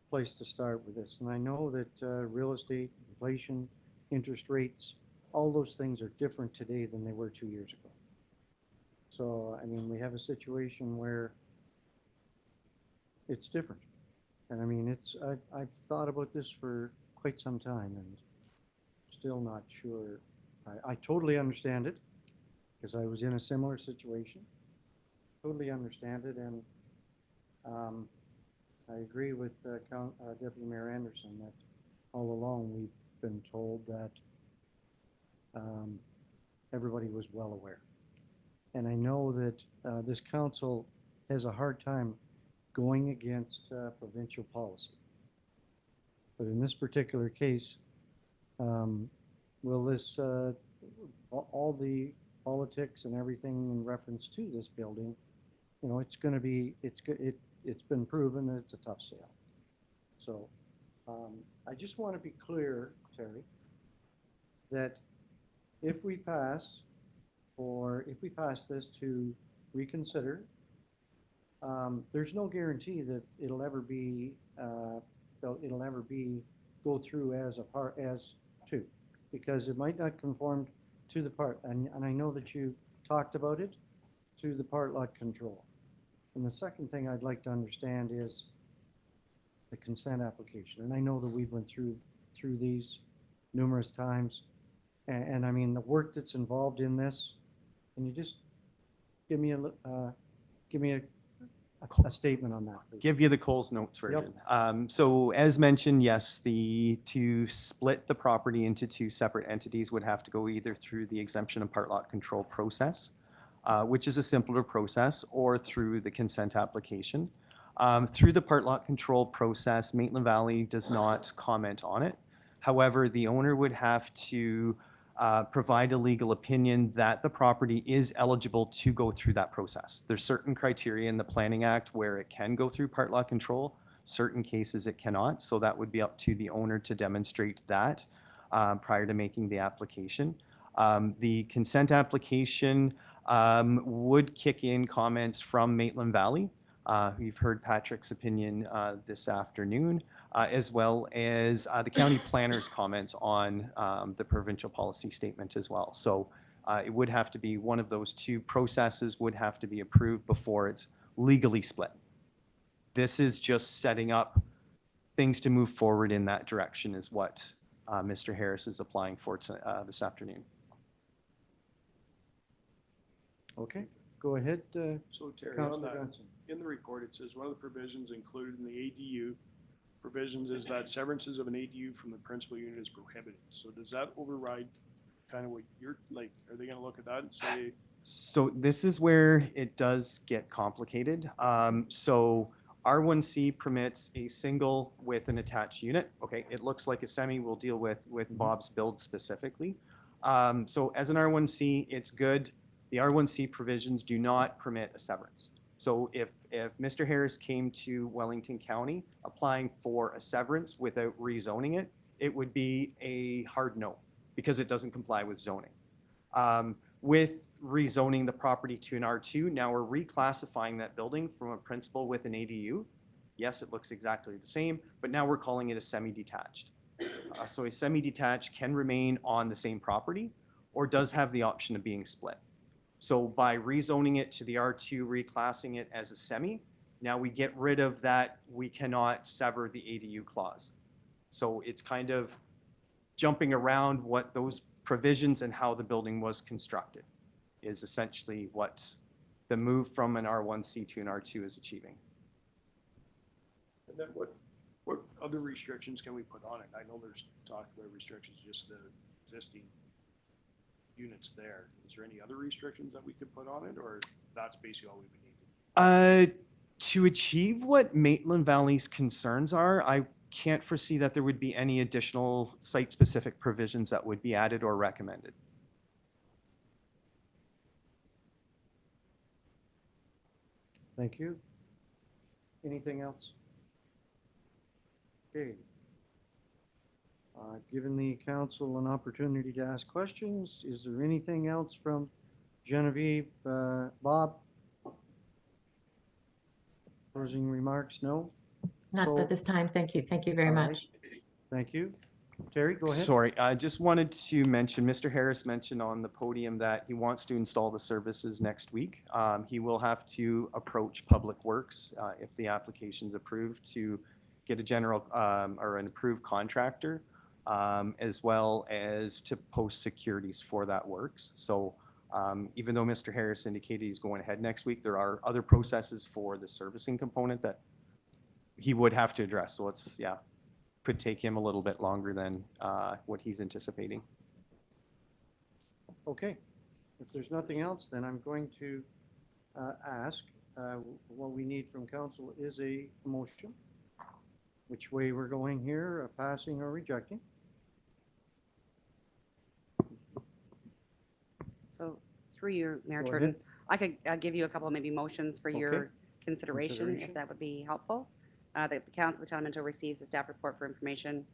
S2: place to start with this. And I know that real estate, inflation, interest rates, all those things are different today than they were 2 years ago. So I mean, we have a situation where it's different. And I mean, I've thought about this for quite some time and still not sure. I totally understand it because I was in a similar situation. Totally understand it, and I agree with Deputy Mayor Anderson that all along we've been told that everybody was well aware. And I know that this council has a hard time going against provincial policy. But in this particular case, will this, all the politics and everything in reference to this building, you know, it's going to be, it's been proven that it's a tough sale. So I just want to be clear, Terry, that if we pass, or if we pass this to reconsider, there's no guarantee that it'll ever be, go through as a part, as two, because it might not conform to the part, and I know that you talked about it, to the part lot control. And the second thing I'd like to understand is the consent application. And I know that we've went through these numerous times. And I mean, the work that's involved in this, can you just give me a statement on that, please?
S10: Give you the Coles Notes version. So as mentioned, yes, to split the property into two separate entities would have to go either through the exemption and part lot control process, which is a simpler process, or through the consent application. Through the part lot control process, Maitland Valley does not comment on it. However, the owner would have to provide a legal opinion that the property is eligible to go through that process. There's certain criteria in the Planning Act where it can go through part lot control, certain cases it cannot, so that would be up to the owner to demonstrate that prior to making the application. The consent application would kick in comments from Maitland Valley. We've heard Patrick's opinion this afternoon, as well as the county planner's comments on the provincial policy statement as well. So it would have to be one of those two processes would have to be approved before it's legally split. This is just setting up things to move forward in that direction is what Mr. Harris is applying for this afternoon.
S2: Okay, go ahead,
S11: So Terry, on
S2: Councilor
S11: that,
S2: Johnson.
S11: in the report, it says one of the provisions included in the ADU provisions is that severances of an ADU from the principal unit is prohibited. So does that override kind of what you're like, are they gonna look at that and say?
S10: So this is where it does get complicated. So R1C permits a single with an attached unit. Okay, it looks like a semi. We'll deal with Bob's build specifically. So as an R1C, it's good. The R1C provisions do not permit a severance. So if Mr. Harris came to Wellington County applying for a severance without rezoning it, it would be a hard no because it doesn't comply with zoning. With rezoning the property to an R2, now we're reclassifying that building from a principal with an ADU. Yes, it looks exactly the same, but now we're calling it a semi-detached. So a semi-detached can remain on the same property or does have the option of being split. So by rezoning it to the R2, reclassing it as a semi, now we get rid of that we cannot sever the ADU clause. So it's kind of jumping around what those provisions and how the building was constructed is essentially what the move from an R1C to an R2 is achieving.
S11: And then what other restrictions can we put on it? I know there's talk about restrictions, just the existing units there. Is there any other restrictions that we could put on it, or that's basically all we would need?
S10: To achieve what Maitland Valley's concerns are, I can't foresee that there would be any additional site-specific provisions that would be added or recommended.
S2: Thank you. Anything else? Okay. Given the council an opportunity to ask questions, is there anything else from Genevieve, Bob? Closing remarks? No?
S14: Not
S2: So-
S14: at this time. Thank you. Thank you very
S2: All right.
S14: much.
S2: Thank you. Terry, go ahead.
S10: Sorry, I just wanted to mention, Mr. Harris mentioned on the podium that he wants to install the services next week. He will have to approach Public Works if the application's approved to get a general or an approved contractor, as well as to post securities for that works. So even though Mr. Harris indicated he's going ahead next week, there are other processes for the servicing component that he would have to address. So it's, yeah, could take him a little bit longer than what he's anticipating.
S2: Okay, if there's nothing else, then I'm going to ask, what we need from council is a motion. Which way we're going here, passing or rejecting?
S3: So through your, Mayor
S2: Go
S3: Turton,
S2: ahead.
S3: I could give you a couple maybe motions for
S2: Okay.
S3: your consideration,
S2: Consideration.
S3: if that would be helpful. That the council of the town of Minto receives the staff report for information,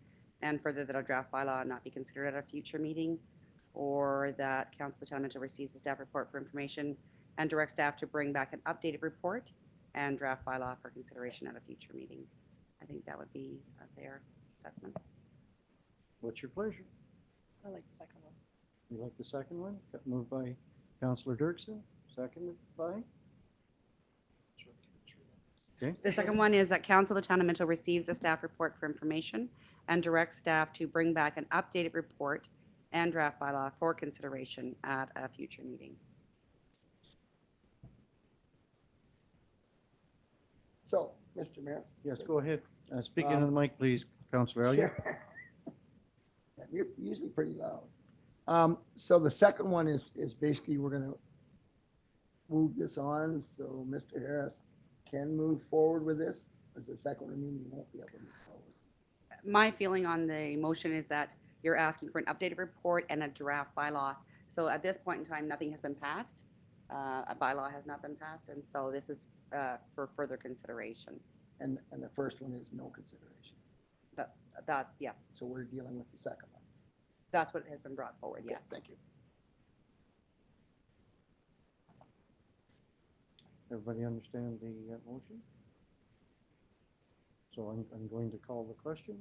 S3: and further that a draft bylaw not be considered at a future meeting, or that council of the town of Minto receives the staff report for information and direct staff to bring back an updated report and draft bylaw for consideration at a future meeting. I think that would be a fair assessment.
S2: What's your pleasure?
S7: I like the second one.
S2: You like the second one? Moved by Councillor Dirksen, seconded by? Okay,
S3: The second one is that council of the town of Minto receives the staff report for information and directs staff to bring back an updated report and draft bylaw for consideration at a future meeting.
S8: So, Mr. Mayor.
S2: yes, go ahead. Speak into the mic, please, Councillor Elliott.
S8: Yeah, you're usually pretty loud. So the second one is basically we're gonna move this on, so Mr. Harris can move forward with this. Or does the second one mean he won't be able to move forward?
S3: My feeling on the motion is that you're asking for an updated report and a draft bylaw. So at this point in time, nothing has been passed. A bylaw has not been passed, and so this is for further consideration.
S8: And the first one is no consideration.
S3: That's, yes,
S8: So we're dealing with the second one.
S3: that's what has been brought forward,
S8: Okay,
S3: yes.
S8: Thank you.
S2: Everybody understand the motion? So I'm going to call the question.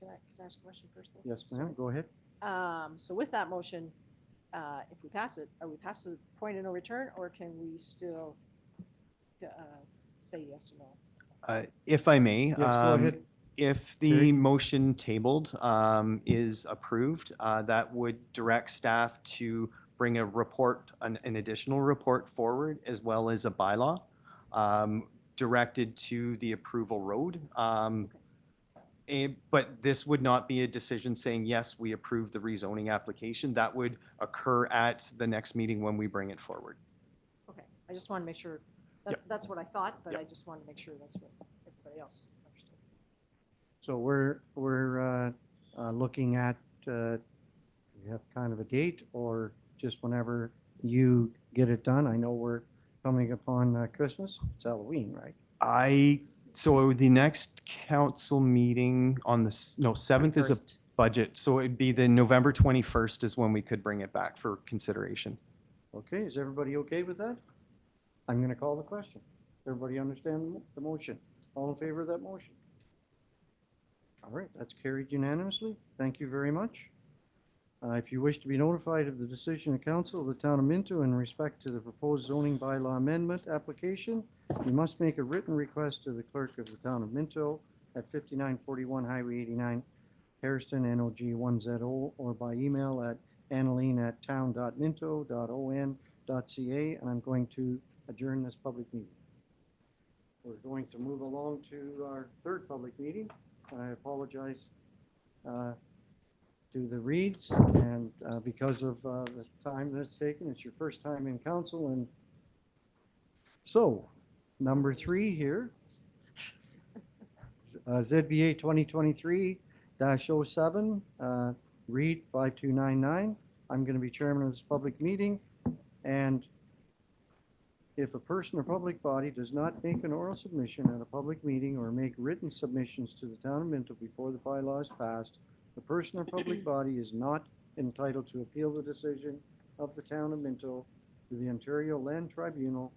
S7: Can I ask a question first? though?
S2: Yes,
S7: Sorry.
S2: ma'am, go ahead.
S7: So with that motion, if we pass it, are we past the point of no return, or can we still say yes or no?
S10: If I may.
S2: Yes, go ahead.
S10: If the
S2: Terry?
S10: motion tabled is approved, that would direct staff to bring a report, an additional report forward, as well as a bylaw directed to the approval road. But this would not be a decision saying, yes, we approve the rezoning application. That would occur at the next meeting when we bring it forward.
S7: Okay, I just want to make sure,
S10: Yep.
S7: that's what I thought, but
S10: Yep.
S7: I just wanted to make sure that's what everybody else understood.
S2: So we're looking at, we have kind of a date or just whenever you get it done. I know we're coming upon Christmas. It's Halloween, right?
S10: So the next council meeting on the, 7th is a
S3: First.
S10: budget. So it'd be the November 21st is when we could bring it back for consideration.
S2: Okay, is everybody okay with that? I'm going to call the question. Everybody understand the motion? All in favor of that motion? All right, that's carried unanimously. Thank you very much. If you wish to be notified of the decision of council of the town of Minto in respect to the proposed zoning bylaw amendment application, you must make a written request to the clerk of the town of Minto at 5941 Highway 89, Harrison, NOG 1ZO, or by email at annaline@town.minto.on.ca, and I'm going to adjourn this public meeting. We're going to move along to our third public meeting. I apologize to the Reeds, and because of the time that's taken, it's your first time in council, and so, number 3 here, ZBA 2023-07, Reed 5299. I'm going to be chairman of this public meeting, and if a person or public body does not make an oral submission at a public meeting or make written submissions to the town of Minto before the bylaw is passed, the person or public body is not entitled to appeal the decision of the town of Minto to the Ontario Land Tribunal,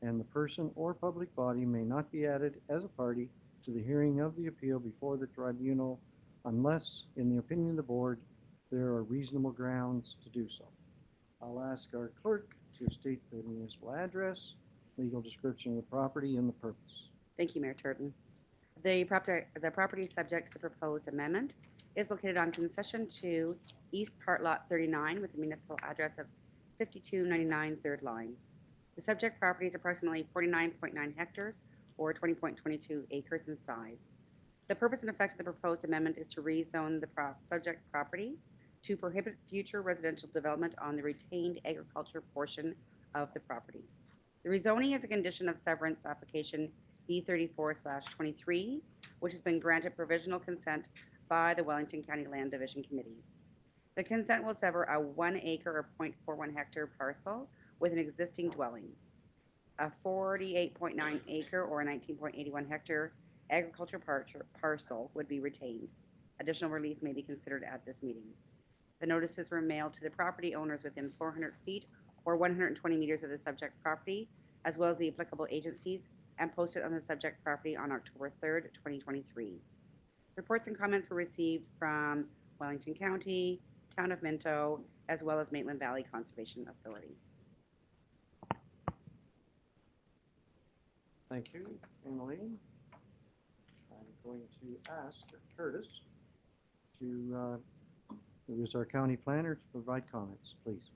S2: and the person or public body may not be added as a party to the hearing of the appeal before the tribunal unless, in the opinion of the board, there are reasonable grounds to do so. I'll ask our clerk to state the municipal address, legal description of the property, and the purpose.
S3: Thank you, Mayor Turton. The property subject to the proposed amendment is located on concession 2, East Part Lot 39, with a municipal address of 5299 Third Line. The subject property is approximately 49.9 hectares, or 20.22 acres in size. The purpose and effect of the proposed amendment is to rezone the subject property to prohibit future residential development on the retained agriculture portion of the property. The rezoning is a condition of severance application B34/23, which has been granted provisional consent by the Wellington County Land Division Committee. The consent will sever a 1 acre or 0.41 hectare parcel with an existing dwelling. A 48.9 acre or 19.81 hectare agriculture parcel would be retained. Additional relief may be considered at this meeting. The notices were mailed to the property owners within 400 feet or 120 meters of the subject property, as well as the applicable agencies, and posted on the subject property on October 3rd, 2023. Reports and comments were received from Wellington County, Town of Minto, as well as Maitland Valley Conservation Authority.
S2: Thank you, Emmeline. I'm going to ask Curtis to, who is our county planner, to provide comments, please.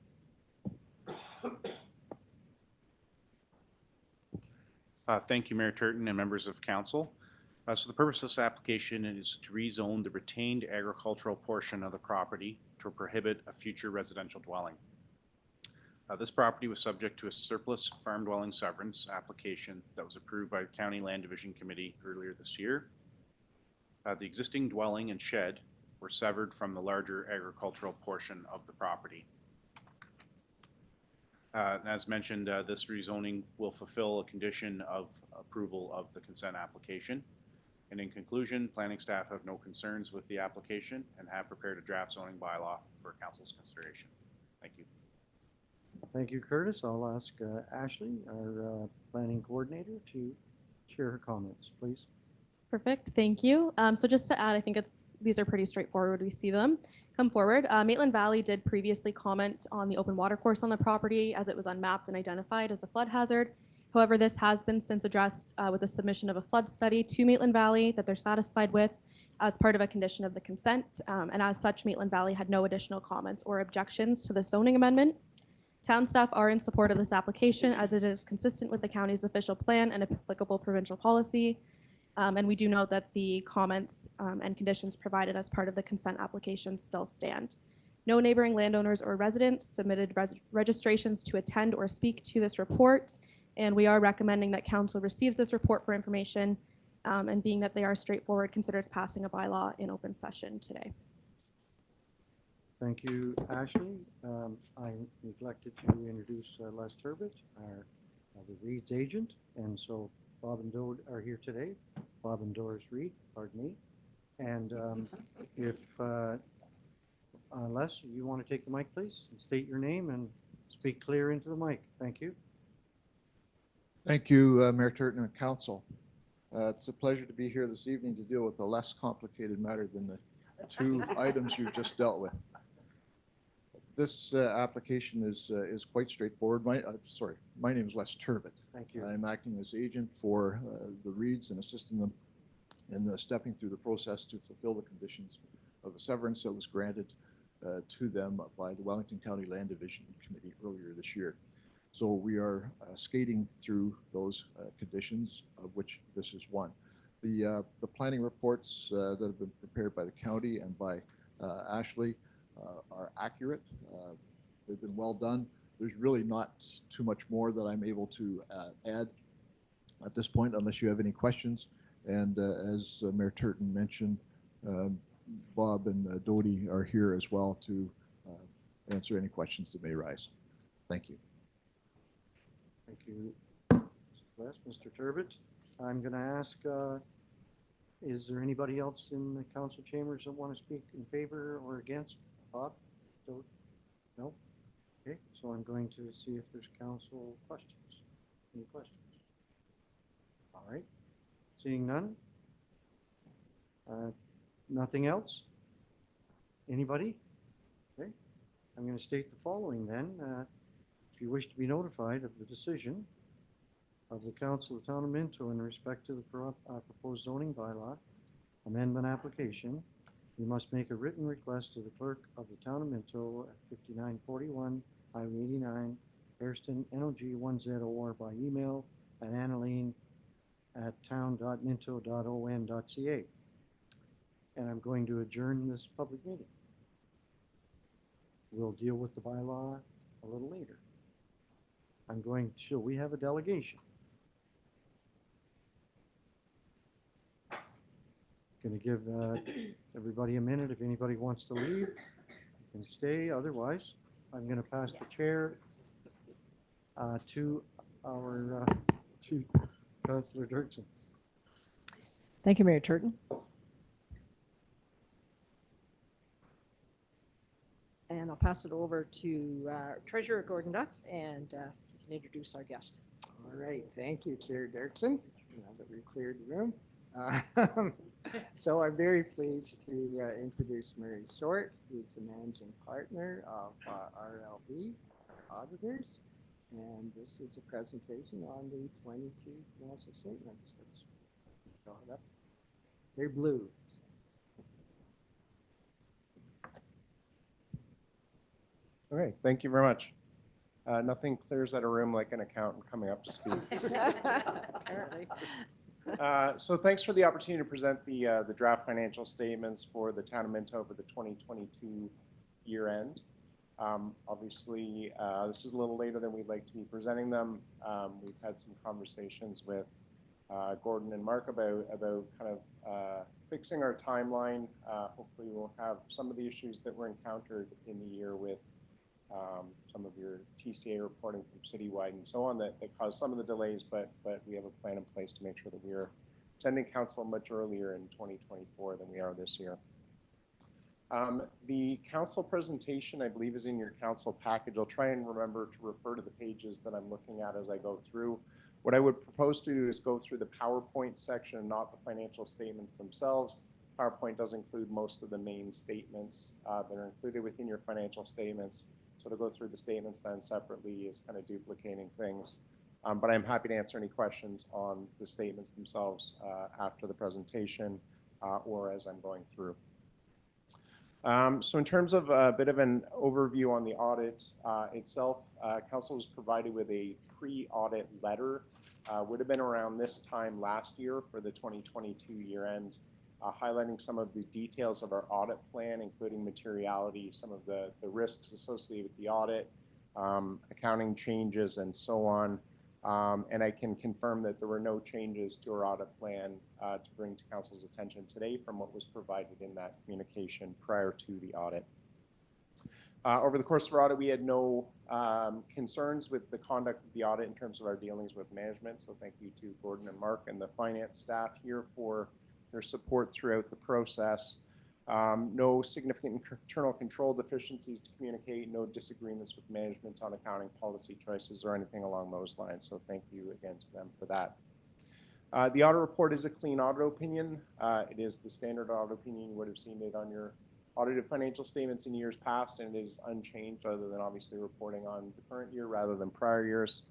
S4: Thank you, Mayor Turton and members of council. So the purpose of this application is to rezone the retained agricultural portion of the property to prohibit a future residential dwelling. This property was subject to a surplus farm dwelling severance application that was approved by the County Land Division Committee earlier this year. The existing dwelling and shed were severed from the larger agricultural portion of the property. As mentioned, this rezoning will fulfill a condition of approval of the consent application. And in conclusion, planning staff have no concerns with the application and have prepared a draft zoning bylaw for council's consideration. Thank you.
S2: Thank you, Curtis. I'll ask Ashley, our planning coordinator, to share her comments, please.
S1: Perfect, thank you. So just to add, I think these are pretty straightforward. We see them come forward. Maitland Valley did previously comment on the open water course on the property as it was unmapped and identified as a flood hazard. However, this has been since addressed with the submission of a flood study to Maitland Valley that they're satisfied with as part of a condition of the consent. And as such, Maitland Valley had no additional comments or objections to the zoning amendment. Town staff are in support of this application as it is consistent with the county's official plan and applicable provincial policy. And we do note that the comments and conditions provided as part of the consent application still stand. No neighboring landowners or residents submitted registrations to attend or speak to this report, and we are recommending that council receives this report for information, and being that they are straightforward, considers passing a bylaw in open session today.
S2: Thank you, Ashley. I neglected to introduce Les Turbot, the Reed's agent, and so Bob and Doe are here today. Bob and Doris Reed, pardon me. And if Les, you want to take the mic, please, and state your name and speak clear into the mic. Thank you.
S16: Thank you, Mayor Turton and Council. It's a pleasure to be here this evening to deal with a less complicated matter than the two items you've just dealt with. This application is quite straightforward. My name is Les Turbot.
S2: Thank you.
S16: I'm acting as agent for the Reeds and assisting them in stepping through the process to fulfill the conditions of the severance that was granted to them by the Wellington County Land Division Committee earlier this year. So we are skating through those conditions, of which this is one. The planning reports that have been prepared by the county and by Ashley are accurate. They've been well done. There's really not too much more that I'm able to add at this point, unless you have any questions. And as Mayor Turton mentioned, Bob and Dodie are here as well to answer any questions that may arise. Thank you.
S2: Thank you, Les. Mr. Turbot, I'm going to ask, is there anybody else in the council chambers that want to speak in favor or against? Bob? No? Okay, so I'm going to see if there's council questions. Any questions? All right. Seeing none? Nothing else? Anybody? Okay. I'm going to state the following then. If you wish to be notified of the decision of the Council of the Town of Minto in respect to the proposed zoning bylaw amendment application, you must make a written request to the clerk of the Town of Minto at 5941 Highway 89, Hairston, NOG 10, or by email at Annalene at town.minto.on.ca. And I'm going to adjourn this public meeting. We'll deal with the bylaw a little later. We have a delegation. Going to give everybody a minute. If anybody wants to leave, you can stay. Otherwise, I'm going to pass the chair to Councillor Dirksen.
S7: Thank you, Mayor Turton. And I'll pass it over to Treasurer Gordon Duff, and he can introduce our guest.
S17: All right, thank you, Chair Dirksen, now that we've cleared the room. So I'm very pleased to introduce Murray Sort, who's the managing partner of RLB Auditors. And this is a presentation on the 22 financial statements, which got up. They're blue.
S18: All right, thank you very much. Nothing clears out a room like an accountant coming up to speed.
S7: Apparently.
S18: So thanks for the opportunity to present the draft financial statements for the town of Minto for the 2022 year end. Obviously, this is a little later than we'd like to be presenting them. We've had some conversations with Gordon and Mark about kind of fixing our timeline. Hopefully we'll have some of the issues that were encountered in the year with some of your TCA reporting from citywide and so on that caused some of the delays, but we have a plan in place to make sure that we are attending council much earlier in 2024 than we are this year. The council presentation, I believe, is in your council package. I'll try and remember to refer to the pages that I'm looking at as I go through. What I would propose to do is go through the PowerPoint section, not the financial statements themselves. PowerPoint does include most of the main statements that are included within your financial statements. So to go through the statements then separately is kind of duplicating things. But I'm happy to answer any questions on the statements themselves after the presentation or as I'm going through. So in terms of a bit of an overview on the audit itself, council was provided with a pre-audit letter. Would have been around this time last year for the 2022 year end, highlighting some of the details of our audit plan, including materiality, some of the risks associated with the audit, accounting changes, and so on. And I can confirm that there were no changes to our audit plan to bring to council's attention today from what was provided in that communication prior to the audit. Over the course of our audit, we had no concerns with the conduct of the audit in terms of our dealings with management. So thank you to Gordon and Mark and the finance staff here for their support throughout the process. No significant internal control deficiencies to communicate, no disagreements with management on accounting policy choices or anything along those lines. So thank you again to them for that. The audit report is a clean audit opinion. It is the standard audit opinion. You would have seen it on your audited financial statements in years past, and it is unchanged other than obviously reporting on the current year rather than prior years.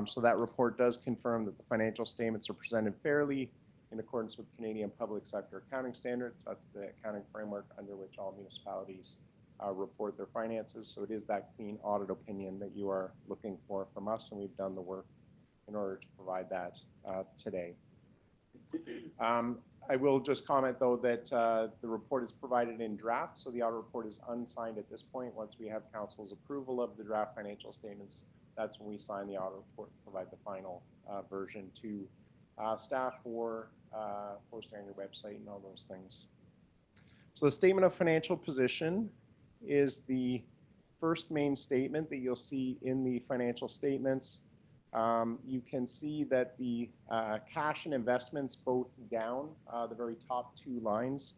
S18: So that report does confirm that the financial statements are presented fairly in accordance with Canadian public sector accounting standards. That's the accounting framework under which all municipalities report their finances. So it is that clean audit opinion that you are looking for from us, and we've done the work in order to provide that today. I will just comment, though, that the report is provided in draft, so the audit report is unsigned at this point. Once we have council's approval of the draft financial statements, that's when we sign the audit report and provide the final version to staff for posting on your website and all those things. So the statement of financial position is the first main statement that you'll see in the financial statements. You can see that the cash and investments both down the very top two lines.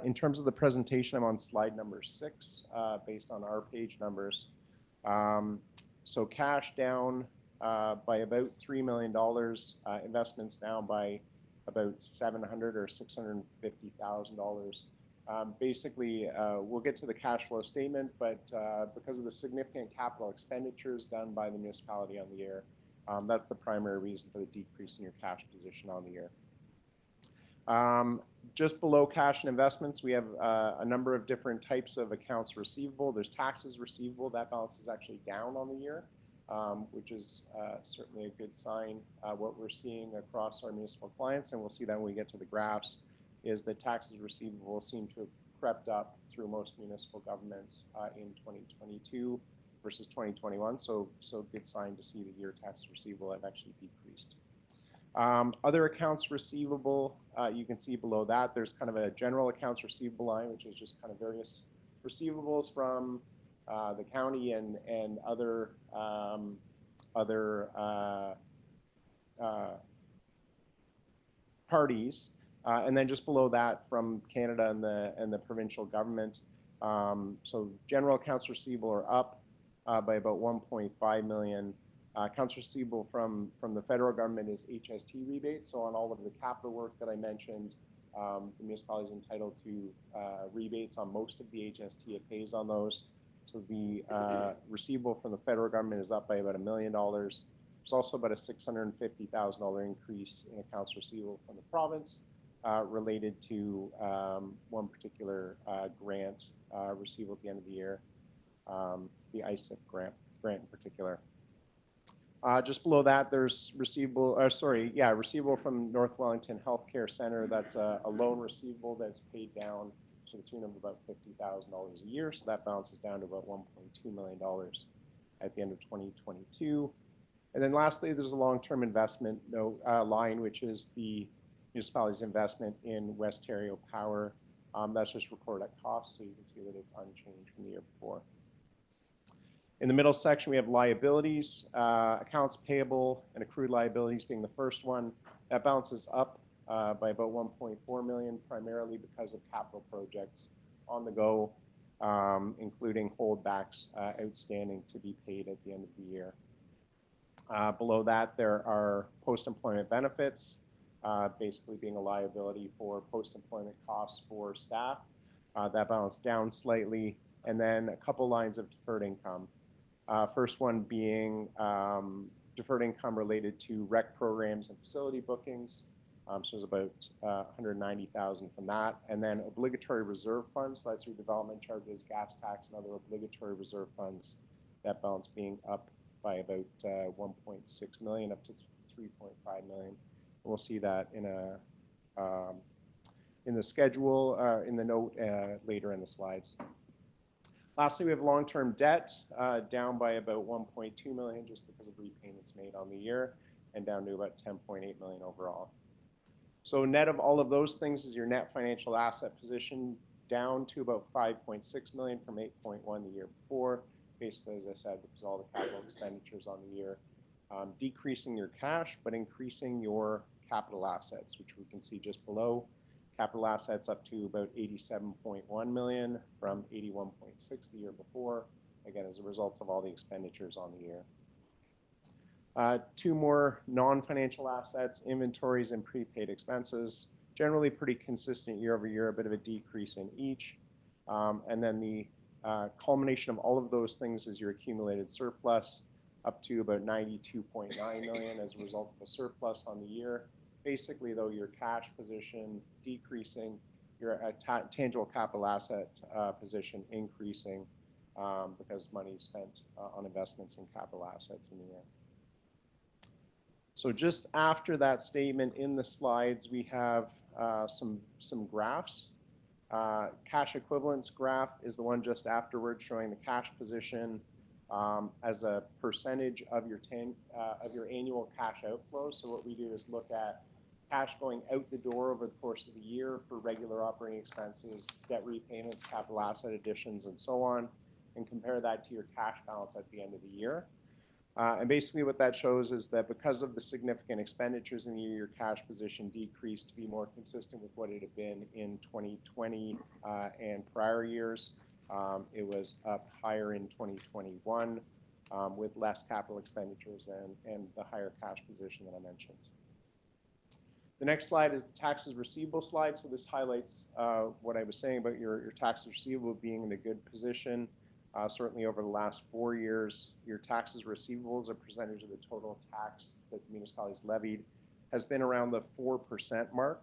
S18: In terms of the presentation, I'm on slide number 6 based on our page numbers. So cash down by about $3 million, investments down by about $700,000 or $650,000. Basically, we'll get to the cash flow statement, but because of the significant capital expenditures done by the municipality on the year, that's the primary reason for the decrease in your cash position on the year. Just below cash and investments, we have a number of different types of accounts receivable. There's taxes receivable. That balance is actually down on the year. which is certainly a good sign. What we're seeing across our municipal clients, and we'll see that when we get to the graphs, is that taxes receivable seem to have crept up through most municipal governments in 2022 versus 2021. So good sign to see the year tax receivable have actually decreased. Other accounts receivable, you can see below that, there's kind of a general accounts receivable line, which is just kind of various receivables from the county and other parties. And then just below that from Canada and the provincial government. So general accounts receivable are up by about 1.5 million. Accounts receivable from the federal government is HST rebates. So on all of the capital work that I mentioned, the municipality is entitled to rebates on most of the HST. It pays on those. So the receivable from the federal government is up by about $1 million. There's also about a $650,000 increase in accounts receivable from the province related to one particular grant receivable at the end of the year, the ISIP grant in particular. Just below that, there's receivable from North Wellington Healthcare Center. That's a loan receivable that's paid down to the tune of about $50,000 a year. So that balances down to about $1.2 million at the end of 2022. And then lastly, there's a long-term investment line, which is the municipality's investment in West Ontario Power. That's just recorded at cost, so you can see that it's unchanged from the year before. In the middle section, we have liabilities, accounts payable and accrued liabilities being the first one. That balances up by about 1.4 million, primarily because of capital projects on the go, including holdbacks outstanding to be paid at the end of the year. Below that, there are post-employment benefits, basically being a liability for post-employment costs for staff. That balanced down slightly. And then a couple lines of deferred income. First one being deferred income related to rec programs and facility bookings. So there's about 190,000 from that. And then obligatory reserve funds, so that's your development charges, gas tax, and other obligatory reserve funds. That balance being up by about 1.6 million up to 3.5 million. We'll see that in the schedule, in the note later in the slides. Lastly, we have long-term debt down by about 1.2 million just because of repayments made on the year, and down to about 10.8 million overall. So net of all of those things is your net financial asset position down to about 5.6 million from 8.1 the year before. Basically, as I said, because all the capital expenditures on the year, decreasing your cash, but increasing your capital assets, which we can see just below. Capital assets up to about 87.1 million from 81.6 the year before, again, as a result of all the expenditures on the year. Two more non-financial assets, inventories and prepaid expenses, generally pretty consistent year over year, a bit of a decrease in each. And then the culmination of all of those things is your accumulated surplus up to about 92.9 million as a result of a surplus on the year. Basically, though, your cash position decreasing, your tangible capital asset position increasing because money is spent on investments in capital assets in the year. So just after that statement in the slides, we have some graphs. Cash equivalents graph is the one just afterwards, showing the cash position as a percentage of your annual cash outflow. So what we do is look at cash going out the door over the course of the year for regular operating expenses, debt repayments, capital asset additions, and so on, and compare that to your cash balance at the end of the year. And basically what that shows is that because of the significant expenditures in the year, your cash position decreased to be more consistent with what it had been in 2020 and prior years. It was up higher in 2021 with less capital expenditures and the higher cash position that I mentioned. The next slide is the taxes receivable slide. So this highlights what I was saying about your taxes receivable being in a good position. Certainly over the last 4 years, your taxes receivable as a percentage of the total tax that the municipality has levied has been around the 4% mark.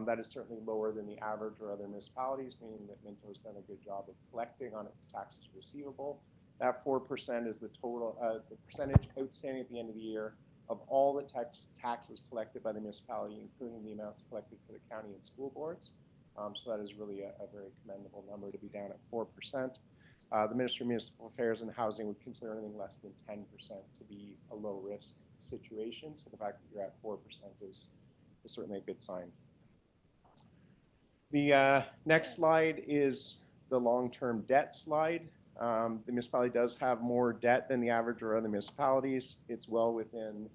S18: That is certainly lower than the average or other municipalities, meaning that Minto has done a good job of collecting on its taxes receivable. That 4% is the total, the percentage outstanding at the end of the year of all the taxes collected by the municipality, including the amounts collected for the county and school boards. So that is really a very commendable number to be down at 4%. The Ministry of Municipal Affairs and Housing would consider anything less than 10% to be a low-risk situation. So the fact that you're at 4% is certainly a good sign. The next slide is the long-term debt slide. The municipality does have more debt than the average or other municipalities. It's well within,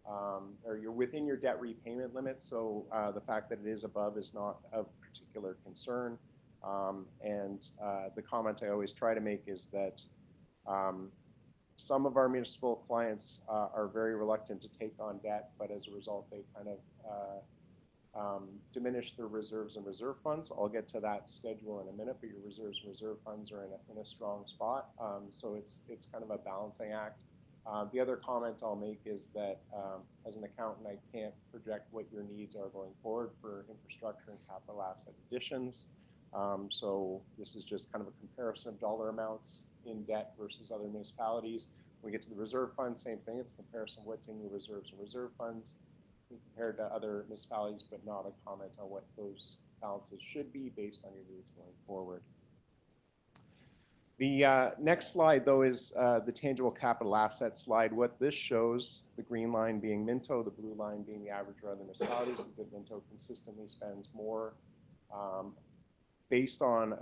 S18: or you're within your debt repayment limit. So the fact that it is above is not of particular concern. The comment I always try to make is that some of our municipal clients are very reluctant to take on debt, but as a result, they kind of diminish their reserves and reserve funds. I'll get to that schedule in a minute, but your reserves and reserve funds are in a strong spot. So it's kind of a balancing act. The other comment I'll make is that as an accountant, I can't project what your needs are going forward for infrastructure and capital asset additions. So this is just kind of a comparison of dollar amounts in debt versus other municipalities. When we get to the reserve fund, same thing. It's a comparison of what's in your reserves and reserve funds compared to other municipalities, but not a comment on what those balances should be based on your needs going forward. The next slide, though, is the tangible capital asset slide. What this shows, the green line being Minto, the blue line being the average or other municipalities, is that Minto consistently spends more based on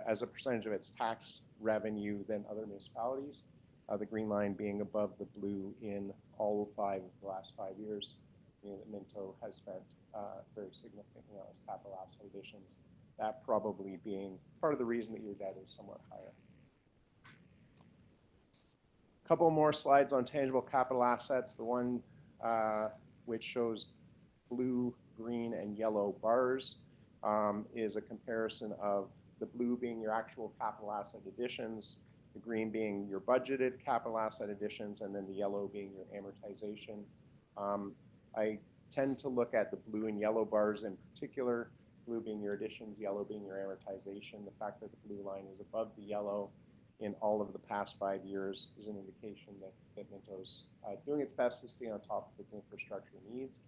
S18: as a percentage of its tax revenue than other municipalities. The green line being above the blue in all 5 of the last 5 years. Meaning that Minto has spent very significantly on its capital asset additions. That probably being part of the reason that your debt is somewhat higher. A couple more slides on tangible capital assets. The one which shows blue, green, and yellow bars is a comparison of the blue being your actual capital asset additions, the green being your budgeted capital asset additions, and then the yellow being your amortization. I tend to look at the blue and yellow bars in particular, blue being your additions, yellow being your amortization. The fact that the blue line is above the yellow in all of the past 5 years is an indication that Minto's doing its best to stay on top of its infrastructure needs.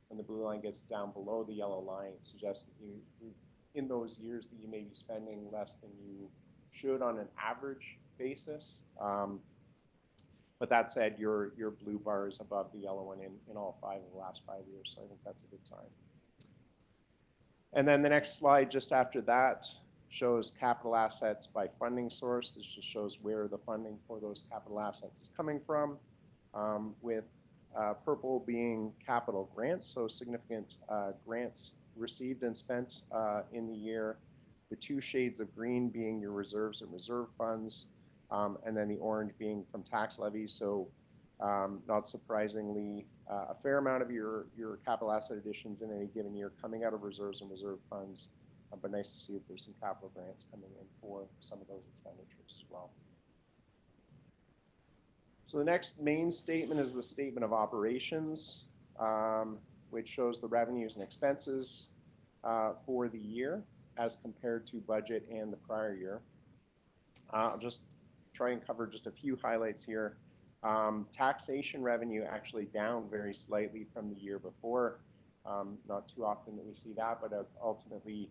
S18: When the blue line gets down below the yellow line, it suggests that you in those years that you may be spending less than you should on an average basis. But that said, your blue bar is above the yellow one in all 5 of the last 5 years, so I think that's a good sign. And then the next slide just after that shows capital assets by funding source. This just shows where the funding for those capital assets is coming from, with purple being capital grants, so significant grants received and spent in the year. The 2 shades of green being your reserves and reserve funds, and then the orange being from tax levies. So not surprisingly, a fair amount of your capital asset additions in any given year coming out of reserves and reserve funds, but nice to see that there's some capital grants coming in for some of those expenditures as well. So the next main statement is the statement of operations, which shows the revenues and expenses for the year as compared to budget and the prior year. I'll just try and cover just a few highlights here. Taxation revenue actually down very slightly from the year before. Not too often that we see that, but ultimately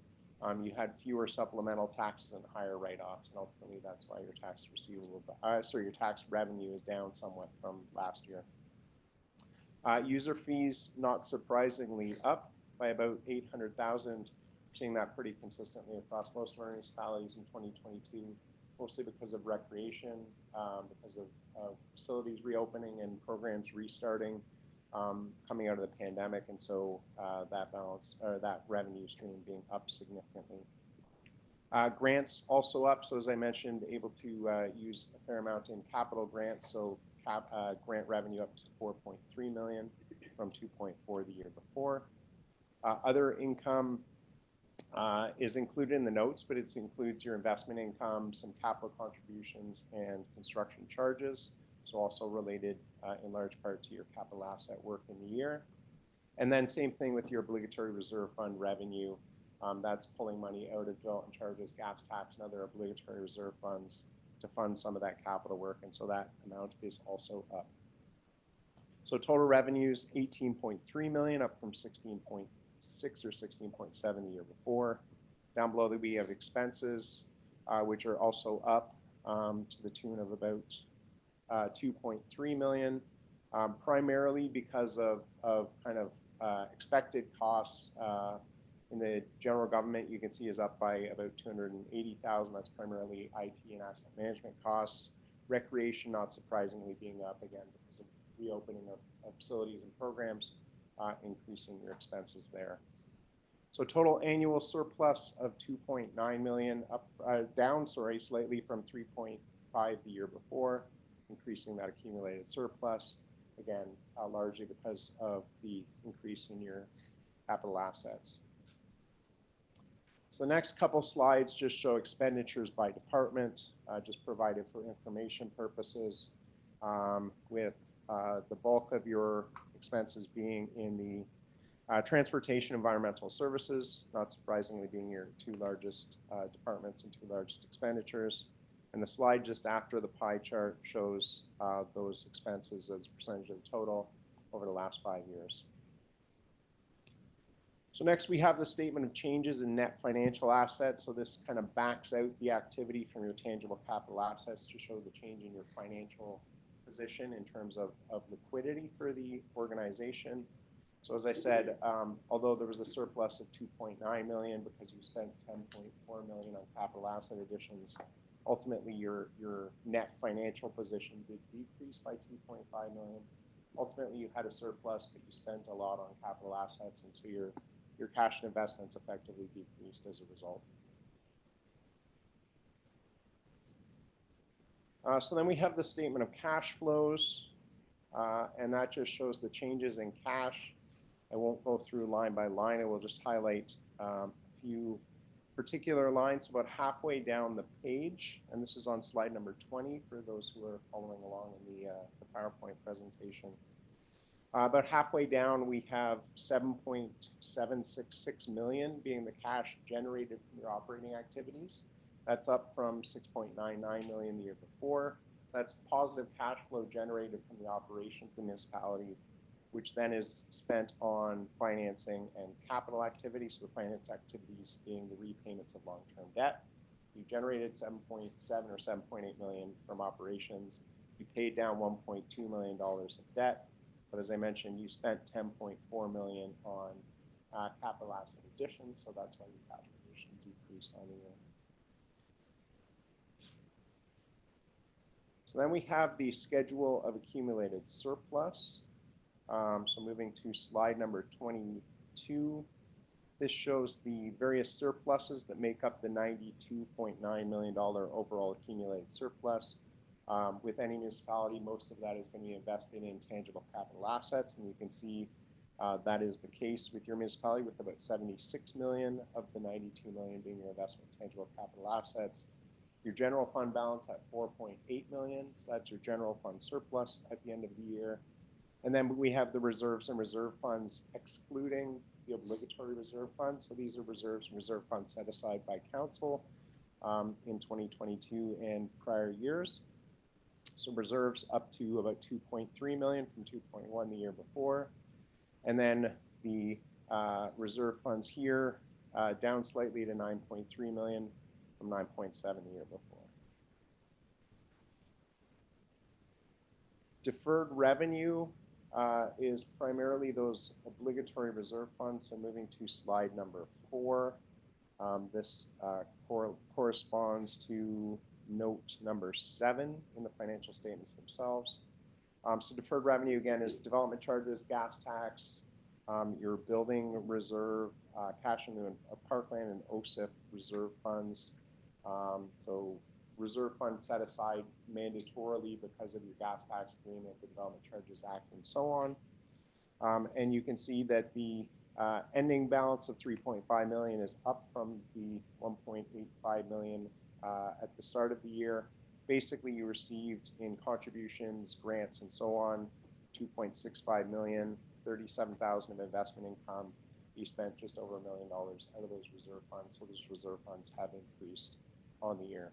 S18: you had fewer supplemental taxes and higher write-offs, and ultimately that's why your tax receivable, your tax revenue is down somewhat from last year. User fees, not surprisingly, up by about 800,000. We're seeing that pretty consistently across most of our municipalities in 2022, mostly because of recreation, because of facilities reopening and programs restarting, coming out of the pandemic, and so that balance or that revenue stream being up significantly. Grants also up, so as I mentioned, able to use a fair amount in capital grants, so grant revenue up to 4.3 million from 2.4 the year before. Other income is included in the notes, but it includes your investment income, some capital contributions, and construction charges. So also related in large part to your capital asset work in the year. And then same thing with your obligatory reserve fund revenue. That's pulling money out of development charges, gas tax, and other obligatory reserve funds to fund some of that capital work, and so that amount is also up. So total revenues, 18.3 million, up from 16.6 or 16.7 the year before. Down below that we have expenses, which are also up to the tune of about 2.3 million, primarily because of kind of expected costs in the general government. You can see is up by about 280,000. That's primarily IT and asset management costs. Recreation, not surprisingly, being up again because of reopening of facilities and programs, increasing your expenses there. So total annual surplus of 2.9 million, up down slightly from 3.5 the year before, increasing that accumulated surplus, again, largely because of the increase in your capital assets. So the next couple slides just show expenditures by department, just provided for information purposes, with the bulk of your expenses being in the transportation environmental services, not surprisingly being your two largest departments and two largest expenditures. And the slide just after the pie chart shows those expenses as a percentage of the total over the last 5 years. So next we have the statement of changes in net financial assets. So this kind of backs out the activity from your tangible capital assets to show the change in your financial position in terms of liquidity for the organization. So as I said, although there was a surplus of 2.9 million because you spent 10.4 million on capital asset additions, ultimately your net financial position did decrease by 2.5 million. Ultimately you had a surplus, but you spent a lot on capital assets, and so your cash and investments effectively decreased as a result. So then we have the statement of cash flows, and that just shows the changes in cash. I won't go through line by line. I will just highlight a few particular lines about halfway down the page, and this is on slide number 20 for those who are following along in the PowerPoint presentation. About halfway down, we have 7.766 million being the cash generated from your operating activities. That's up from 6.99 million the year before. So that's positive cash flow generated from the operations of the municipality, which then is spent on financing and capital activities. So the finance activities being the repayments of long-term debt. You generated 7.7 or 7.8 million from operations. You paid down $1.2 million of debt. But as I mentioned, you spent 10.4 million on capital asset additions, so that's why your cash position decreased on the year. So then we have the schedule of accumulated surplus. So moving to slide number 22, this shows the various surpluses that make up the $92.9 million overall accumulated surplus. With any municipality, most of that is going to be invested in tangible capital assets, and you can see that is the case with your municipality, with about 76 million of the 92 million being your investment in tangible capital assets. Your general fund balance at 4.8 million, so that's your general fund surplus at the end of the year. And then we have the reserves and reserve funds excluding the obligatory reserve funds. So these are reserves and reserve funds set aside by council in 2022 and prior years. So reserves up to about 2.3 million from 2.1 the year before. And then the reserve funds here down slightly to 9.3 million from 9.7 the year before. Deferred revenue is primarily those obligatory reserve funds. So moving to slide number 4, this corresponds to note number 7 in the financial statements themselves. So deferred revenue, again, is development charges, gas tax, your building reserve, cash in the parkland and OSIF reserve funds. So reserve funds set aside mandatorily because of your gas tax agreement, the Development Charges Act, and so on. And you can see that the ending balance of 3.5 million is up from the 1.85 million at the start of the year. Basically, you received in contributions, grants, and so on, 2.65 million, 37,000 of investment income. You spent just over $1 million out of those reserve funds, so those reserve funds have increased on the year.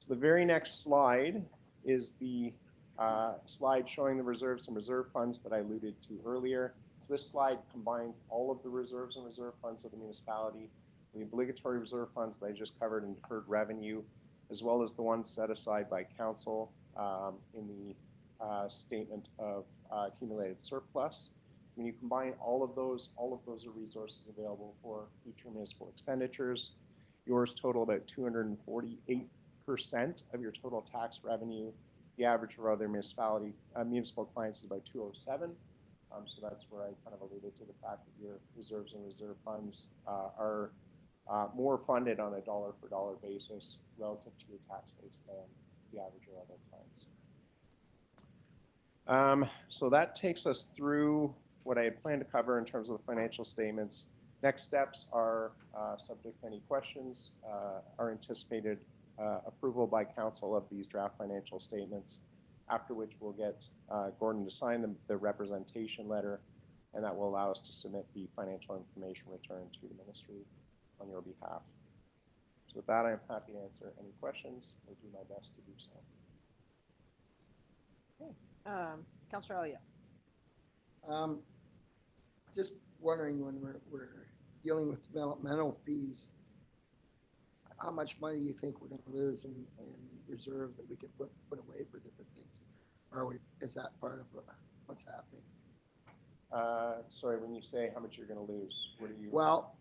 S18: So the very next slide is the slide showing the reserves and reserve funds that I alluded to earlier. So this slide combines all of the reserves and reserve funds of the municipality, the obligatory reserve funds that I just covered in deferred revenue, as well as the ones set aside by council in the statement of accumulated surplus. When you combine all of those are resources available for future municipal expenditures. Yours total about 248% of your total tax revenue. The average for other municipal clients is about 207. So that's where I kind of alluded to the fact that your reserves and reserve funds are more funded on a dollar for dollar basis relative to your tax base than the average of other clients. So that takes us through what I had planned to cover in terms of the financial statements. Next steps are, subject to any questions, are anticipated approval by council of these draft financial statements, after which we'll get Gordon to sign the representation letter, and that will allow us to submit the financial information return to the ministry on your behalf. So with that, I'm happy to answer any questions. I'll do my best to do so.
S7: Okay. Councillor Elliott.
S8: Just wondering, when we're dealing with developmental fees, how much money you think we're going to lose in reserve that we can put away for different things? Is that part of what's happening?
S18: Sorry, when you say how much you're going to lose, what do you?
S8: Well,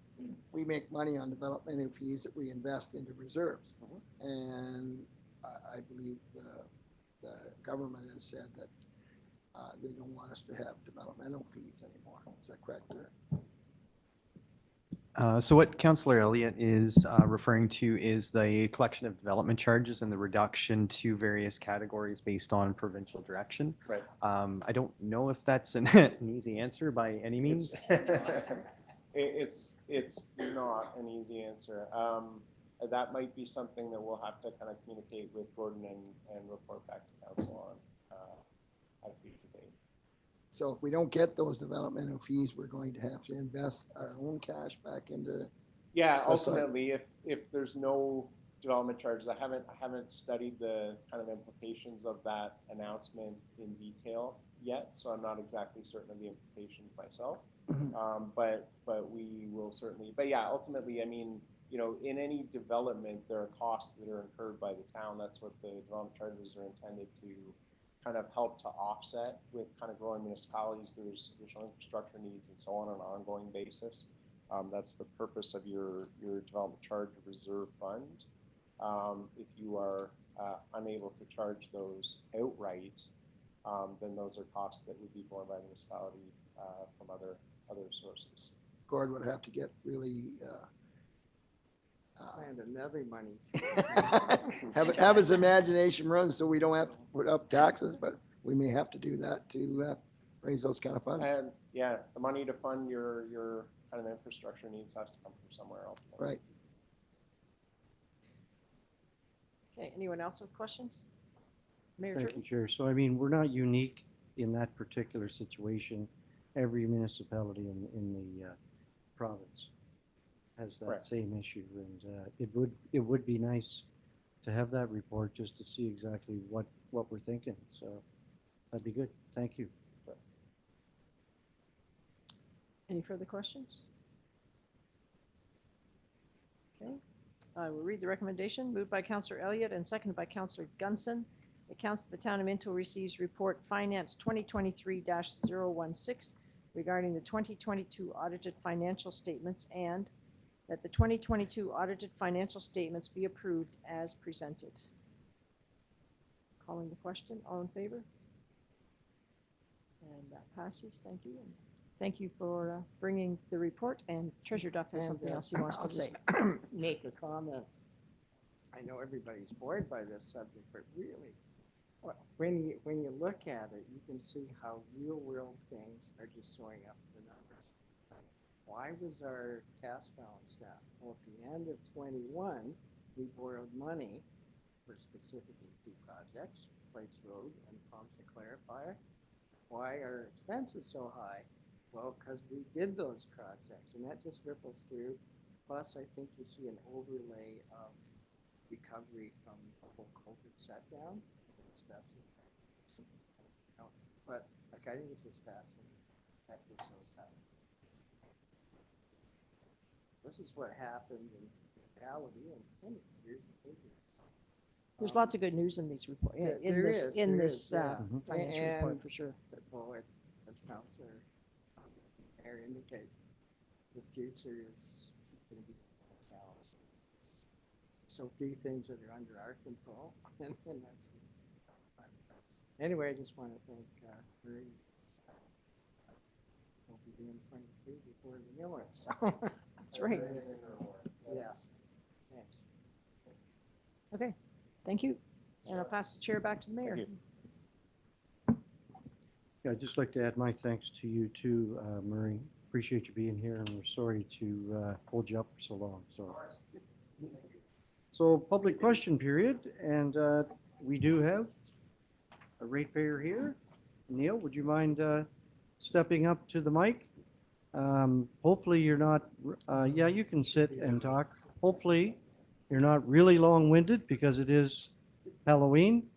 S8: we make money on developmental fees that we invest into reserves. And I believe the government has said that they don't want us to have developmental fees anymore. Is that correct?
S10: So what Councillor Elliott is referring to is the collection of development charges and the reduction to various categories based on provincial direction.
S18: Right.
S10: I don't know if that's an easy answer by any means.
S18: It's not an easy answer. That might be something that we'll have to kind of communicate with Gordon and report back to council on at a future date.
S8: So if we don't get those developmental fees, we're going to have to invest our own cash back into.
S18: Yeah, ultimately, if there's no development charges, I haven't studied the kind of implications of that announcement in detail yet, so I'm not exactly certain of the implications myself. But we will certainly. But yeah, ultimately, I mean, you know, in any development, there are costs that are incurred by the town. That's what the development charges are intended to kind of help to offset with kind of growing municipalities. There's additional infrastructure needs and so on an ongoing basis. That's the purpose of your development charge reserve fund. If you are unable to charge those outright, then those are costs that would be borne by the municipality from other sources.
S8: Gord would have to get really
S17: And another money.
S8: have his imagination run so we don't have to put up taxes, but we may have to do that to raise those kind of funds.
S18: And yeah, the money to fund your kind of infrastructure needs has to come from somewhere else.
S8: Right.
S7: Okay, anyone else with questions? Mayor
S2: Thank
S7: Turton?
S2: you, Chair. So I mean, we're not unique in that particular situation. Every municipality in the province has that same issue, and it would be nice to have that report just to see exactly what we're thinking. So that'd be good. Thank you.
S7: Any further questions? Okay, I will read the recommendation moved by Councillor Elliott and seconded by Councillor Gunson. The Council of the Town of Minto receives report Finance 2023-016 regarding the 2022 audited financial statements, and that the 2022 audited financial statements be approved as presented. Calling the question, all in favor? And that passes. Thank you. And thank you for bringing the report, and Treasurer Duff has something else he wants to say.
S17: Make a comment. I know everybody's bored by this subject, but really, when you look at it, you can see how real world things are just showing up in the numbers. Why was our cash balance down? Well, at the end of 21, we borrowed money for specifically two projects, White's Road and Ponce Clarifier. Why are expenses so high? Well, because we did those projects, and that just ripples through. Plus, I think you see an overlay of recovery from the whole COVID shutdown. But like, I think it's just fascinating. That was so tough. This is what happened in reality, and here's the figures.
S7: There's lots of good news in these report, in
S17: There
S7: this,
S17: is,
S7: in
S17: there
S7: this
S17: is, yeah.
S7: financial report,
S17: And
S7: for sure.
S17: Well, as Councilor Mayor indicated, the future is going to be so few things that are under our control, and that's. Anyway, I just want to thank Marie. We'll be doing 23 before we know it, so.
S7: That's right.
S17: Yes, thanks.
S7: Okay, thank you. And I'll pass the chair back to the mayor.
S2: Yeah, I'd just like to add my thanks to you too, Murray. Appreciate you being here, and we're sorry to hold you up for so long. So public question period, and we do have a ratepayer here. Neil, would you mind stepping up to the mic? Hopefully you're not, yeah, you can sit and talk. Hopefully you're not really long-winded because it is Halloween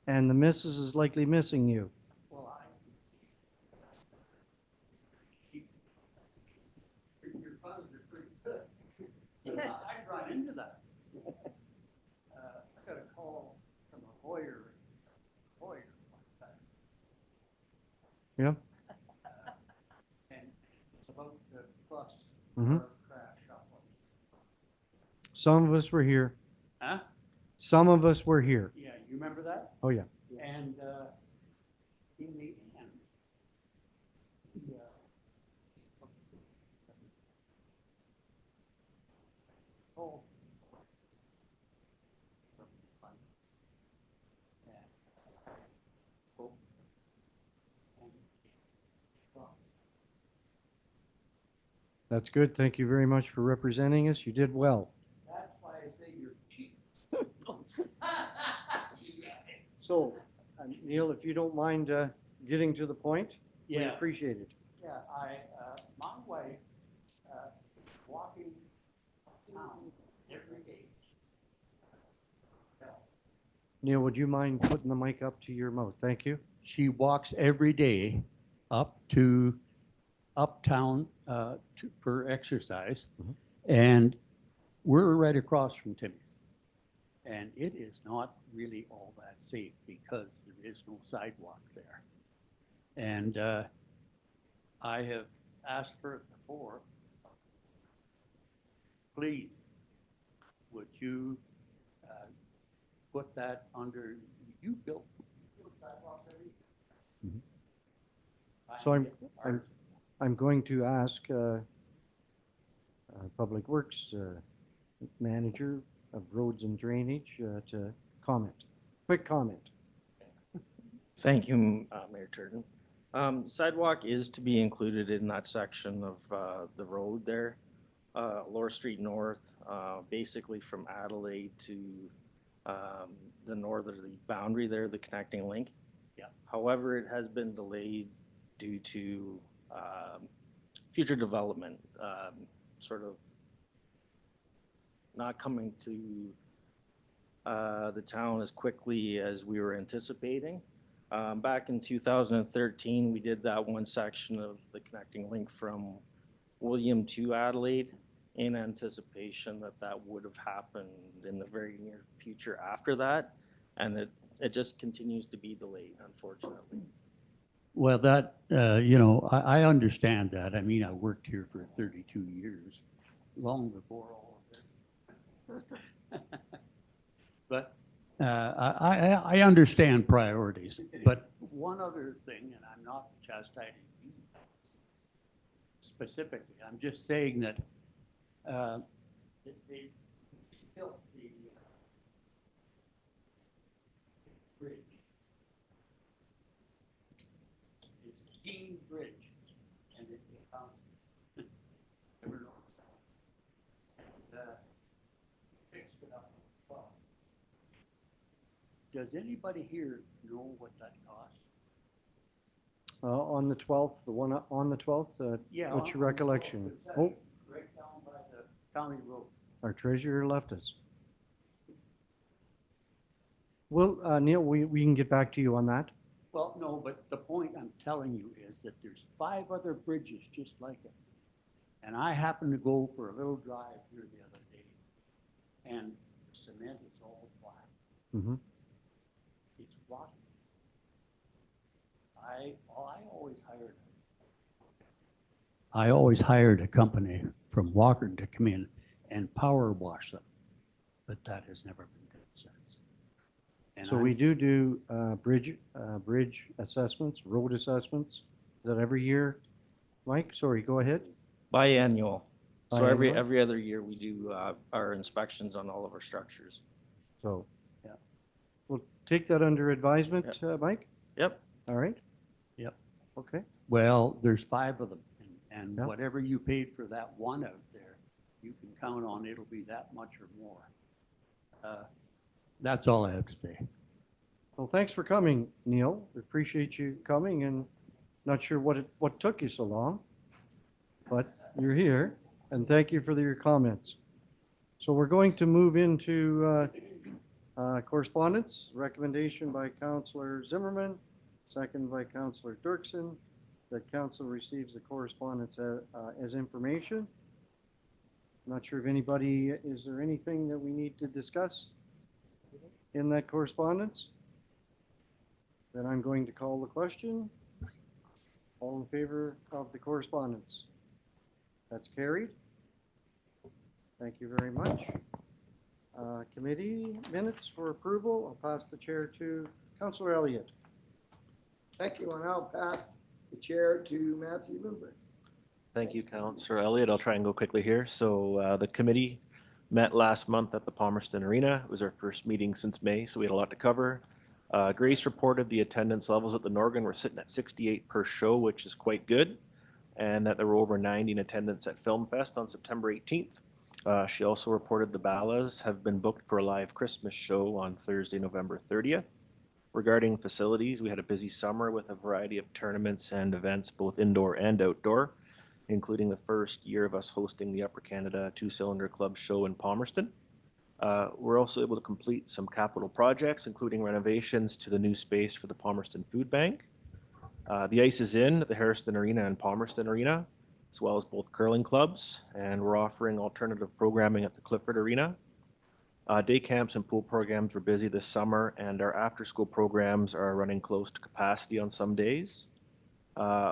S2: and the missus is likely missing you.
S19: Your funds are pretty good. I'd run into that. I got a call from a lawyer one time.
S2: Yeah?
S19: And it's about the bus
S2: Mhm.
S19: crash up on.
S2: Some of us were here.
S19: Huh?
S2: Some of us were here.
S19: Yeah, you remember that?
S2: Oh, yeah.
S19: And in the end, he, oh,
S2: That's good. Thank you very much for representing us. You did well.
S19: that's why I say you're cheap.
S2: So, Neil, if you don't mind getting to the point, we
S19: Yeah.
S2: appreciate it.
S19: Yeah, my wife, walking town every day.
S2: Neil, would you mind putting the mic up to your mouth? Thank you.
S19: She walks every day up to uptown for exercise, and we're right across from Timmy's. And it is not really all that safe because there is no sidewalk there. And I have asked for it before. Please, would you put that under, you built sidewalks every year.
S2: So I'm going to ask Public Works Manager of Roads and Drainage to comment. Quick comment.
S20: Thank you, Mayor Turton. Sidewalk is to be included in that section of the road there, Lower Street North, basically from Adelaide to the northerly boundary there, the connecting link.
S19: Yeah.
S20: However, it has been delayed due to future development, sort of not coming to the town as quickly as we were anticipating. Back in 2013, we did that one section of the connecting link from William to Adelaide in anticipation that that would have happened in the very near future after that. And it just continues to be delayed, unfortunately.
S19: Well, that, I understand that. I mean, I worked here for 32 years, long before all of this. But I understand priorities. But one other thing, and I'm not chastising you specifically, I'm just saying that they built the bridge. It's a Keene Bridge, and it bounces. Never know. And fixed it up. Well, does anybody here know what that cost?
S2: On the 12th, the one on the 12th,
S19: Yeah.
S2: what's your
S19: on the
S2: recollection?
S19: section,
S2: Oh,
S19: right down by the county road.
S2: our treasurer left us. Well, Neil, we can get back to you on that.
S19: Well, no, but the point I'm telling you is that there's 5 other bridges just like it. And I happened to go for a little drive here the other day, and the cement is all black.
S2: Mm-hmm.
S19: It's rotten. I always hired a company from Walker to come in and power wash them, but that has never been done since. And
S2: So we do bridge assessments, road assessments. Is that every year? Mike, sorry, go ahead.
S20: Biannual. So every
S2: Biannual?
S20: other year we do our inspections on all of our structures.
S2: So,
S19: yeah.
S2: We'll take that under advisement, Mike?
S20: Yep.
S2: All right,
S19: Yep.
S2: okay.
S19: Well, there's 5 of them, and
S2: Yeah.
S19: whatever you paid for that one out there, you can count on it'll be that much or more. That's all I have to say.
S2: Well, thanks for coming, Neil. We appreciate you coming, and not sure what took you so long, but you're here, and thank you for your comments. So we're going to move into correspondence. Recommendation by Councillor Zimmerman, second by Councillor Dirksen, that council receives the correspondence as information. Not sure if anybody, is there anything that we need to discuss in that correspondence? Then I'm going to call the question. All in favor of the correspondence? That's carried. Thank you very much. Committee minutes for approval. I'll pass the chair to Councillor Elliott.
S8: Thank you, and I'll pass the chair to Matthew Lubitz.
S21: Thank you, Councillor Elliott. I'll try and go quickly here. So the committee met last month at the Palmerston Arena. It was our first meeting since May, so we had a lot to cover. Grace reported the attendance levels at the Norgan were sitting at 68 per show, which is quite good, and that there were over 90 in attendance at Film Fest on September 18th. She also reported the Ballas have been booked for a live Christmas show on Thursday, November 30th. Regarding facilities, we had a busy summer with a variety of tournaments and events, both indoor and outdoor, including the first year of us hosting the Upper Canada Two-Cylinder Club show in Palmerston. We're also able to complete some capital projects, including renovations to the new space for the Palmerston Food Bank. The ice is in at the Harrison Arena and Palmerston Arena, as well as both curling clubs, and we're offering alternative programming at the Clifford Arena. Day camps and pool programs were busy this summer, and our after-school programs are running close to capacity on some days.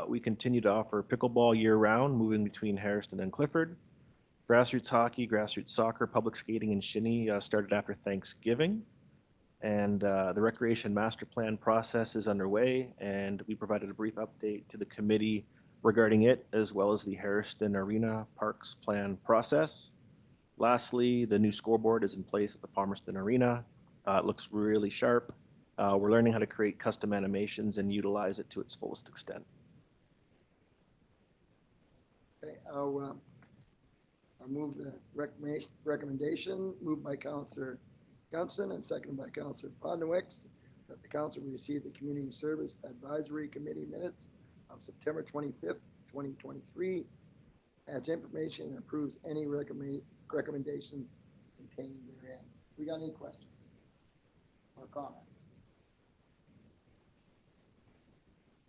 S21: We continue to offer pickleball year-round, moving between Harrison and Clifford. Grassroots hockey, grassroots soccer, public skating, and shinny started after Thanksgiving. And the recreation master plan process is underway, and we provided a brief update to the committee regarding it, as well as the Harrison Arena Parks Plan process. Lastly, the new scoreboard is in place at the Palmerston Arena. It looks really sharp. We're learning how to create custom animations and utilize it to its fullest extent.
S8: Okay, I'll move the recommendation, moved by Councillor Gunson and seconded by Councillor Podnowicz, that the council receive the Community Service Advisory Committee minutes of September 25th, 2023, as information and approves any recommendations contained therein. We got any questions or comments?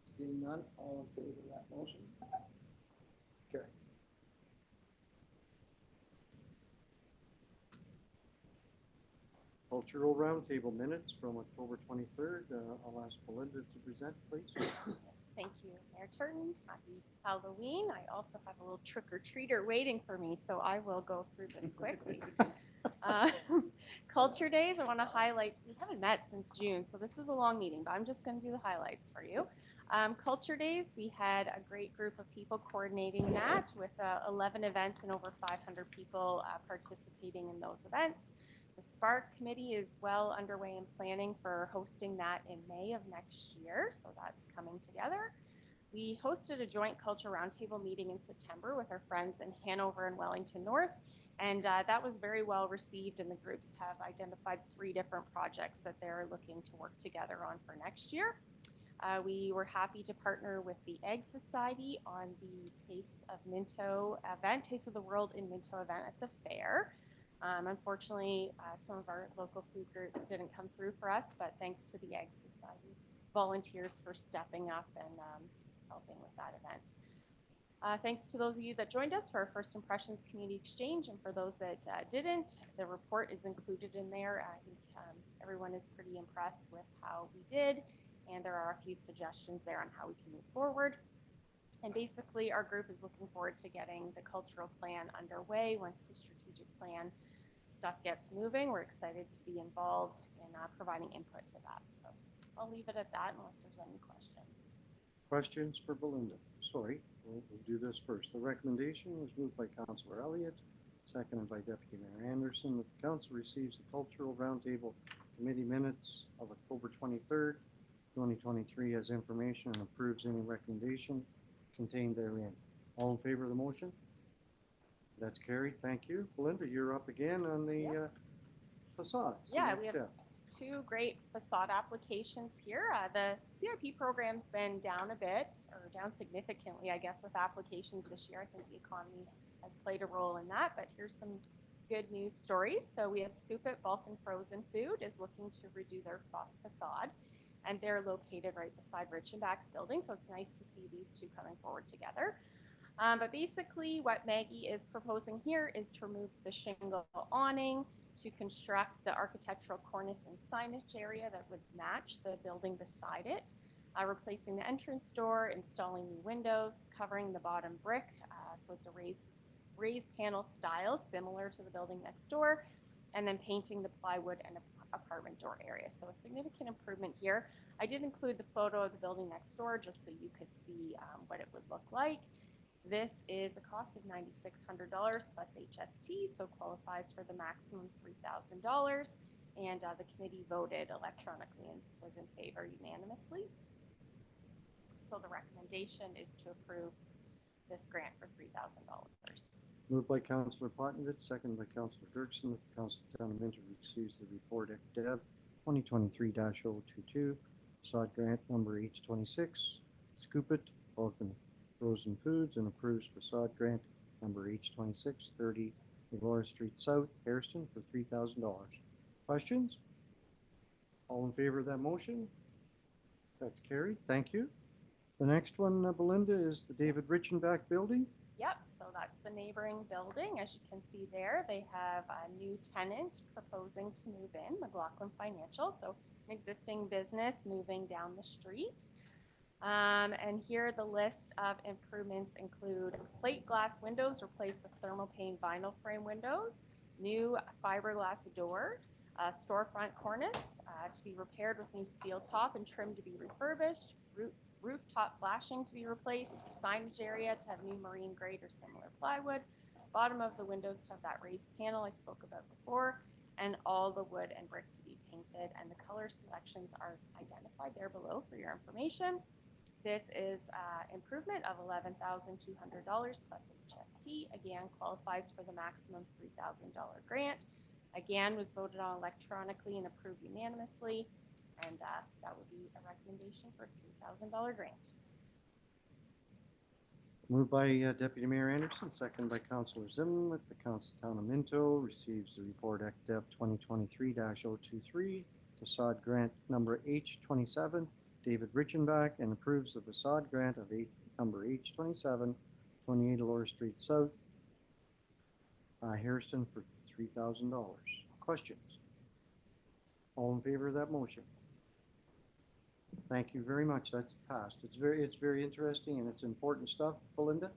S8: Seeing none, all in favor of that motion? Okay.
S2: Cultural Roundtable minutes from October 23rd. I'll ask Belinda to present, please.
S22: Yes, thank you, Mayor Turton. Happy Halloween. I also have a little trick-or-treater waiting for me, so I will go through this quickly. Culture Days, I want to highlight, we haven't met since June, so this was a long meeting, but I'm just going to do the highlights for you. Culture Days, we had a great group of people coordinating that with 11 events and over 500 people participating in those events. The Spark Committee is well underway in planning for hosting that in May of next year, so that's coming together. We hosted a joint culture roundtable meeting in September with our friends in Hanover and Wellington North, and that was very well received, and the groups have identified 3 different projects that they're looking to work together on for next year. We were happy to partner with the Egg Society on the Taste of Minto event, Taste of the World in Minto event at the fair. Unfortunately, some of our local food groups didn't come through for us, but thanks to the Ag Society volunteers for stepping up and helping with that event. Thanks to those of you that joined us for our First Impressions Community Exchange, and for those that didn't, the report is included in there. I think everyone is pretty impressed with how we did, and there are a few suggestions there on how we can move forward. And basically, our group is looking forward to getting the cultural plan underway once the strategic plan stuff gets moving. We're excited to be involved in providing input to that. So I'll leave it at that unless there's any questions.
S2: Questions for Belinda? Sorry, we'll do this first. The recommendation was moved by Councillor Elliott, seconded by Deputy Mayor Anderson, that the council receives the Cultural Roundtable Committee minutes of October 23rd, 2023 as information and approves any recommendation contained therein. All in favor of the motion? That's carried. Thank you. Belinda, you're up again on the facades.
S22: Yeah, we have two great facade applications here. The CRP program's been down a bit, or down significantly, I guess, with applications this year. I think the economy has played a role in that, but here's some good news stories. So we have Scoop It Bulk and Frozen Food is looking to redo their facade, and they're located right beside Richenbach's building, so it's nice to see these two coming forward together. But basically what Maggie is proposing here is to remove the shingle awning, to construct the architectural cornice and signage area that would match the building beside it, replacing the entrance door, installing new windows, covering the bottom brick, so it's a raised panel style similar to the building next door, and then painting the plywood and apartment door area. So a significant improvement here. I did include the photo of the building next door just so you could see what it would look like. This is a cost of $9,600 plus HST, so qualifies for the maximum $3,000. And the committee voted electronically and was in favor unanimously. So the recommendation is to approve this grant for $3,000.
S2: Moved by Councillor Pottenvit, seconded by Councillor Dirksen, that the Council of Town of Minto receives the report Dev 2023-022, facade grant number H26, Scoop It, Bulk and Frozen Foods, and approves facade grant number H26, 30 Aurora Street South, Hairston, for $3,000. Questions? All in favor of that motion? That's carried. Thank you. The next one, Belinda, is the David Richenbach building.
S22: Yep, so that's the neighboring building. As you can see there, they have a new tenant proposing to move in, McLaughlin Financial. So an existing business moving down the street. And here the list of improvements include plate glass windows replaced with thermopane vinyl frame windows, new fiberglass door, storefront cornice to be repaired with new steel top and trim to be refurbished, rooftop flashing to be replaced, signage area to have new marine grade or similar plywood, bottom of the windows to have that raised panel I spoke about before, and all the wood and brick to be painted. And the color selections are identified there below for your information. This is improvement of $11,200 plus HST. Again, qualifies for the maximum $3,000 grant. Again, was voted on electronically and approved unanimously. And that would be a recommendation for a $3,000 grant.
S2: Moved by Deputy Mayor Anderson, seconded by Councillor Zimmerman, that the Council of Town of Minto receives the report Dev 2023-023, facade grant number H27, David Richenbach, and approves the facade grant of number H27, 28 Aurora Street South, Hairston, for $3,000. Questions? All in favor of that motion? Thank you very much. That's passed. It's very interesting and it's important stuff, Belinda.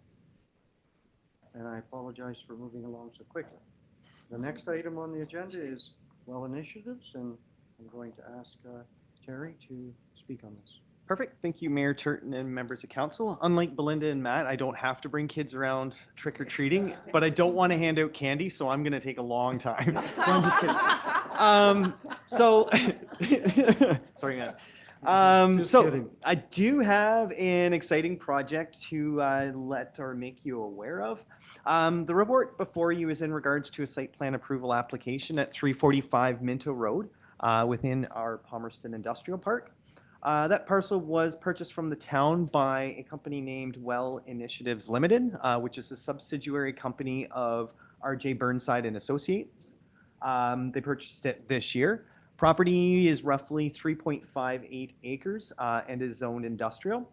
S2: And I apologize for moving along so quickly. The next item on the agenda is well initiatives, and I'm going to ask Terry to speak on this.
S10: Perfect. Thank you, Mayor Turton and members of council. Unlike Belinda and Matt, I don't have to bring kids around trick-or-treating, but I don't want to hand out candy, so I'm going to take a long time. So I'm just kidding. Sorry, man. So
S2: kidding.
S10: I do have an exciting project to let or make you aware of. The report before you is in regards to a site plan approval application at 345 Minto Road within our Palmerston Industrial Park. That parcel was purchased from the town by a company named Well Initiatives Limited, which is a subsidiary company of R.J. Burnside and Associates. They purchased it this year. Property is roughly 3.58 acres and is zoned industrial.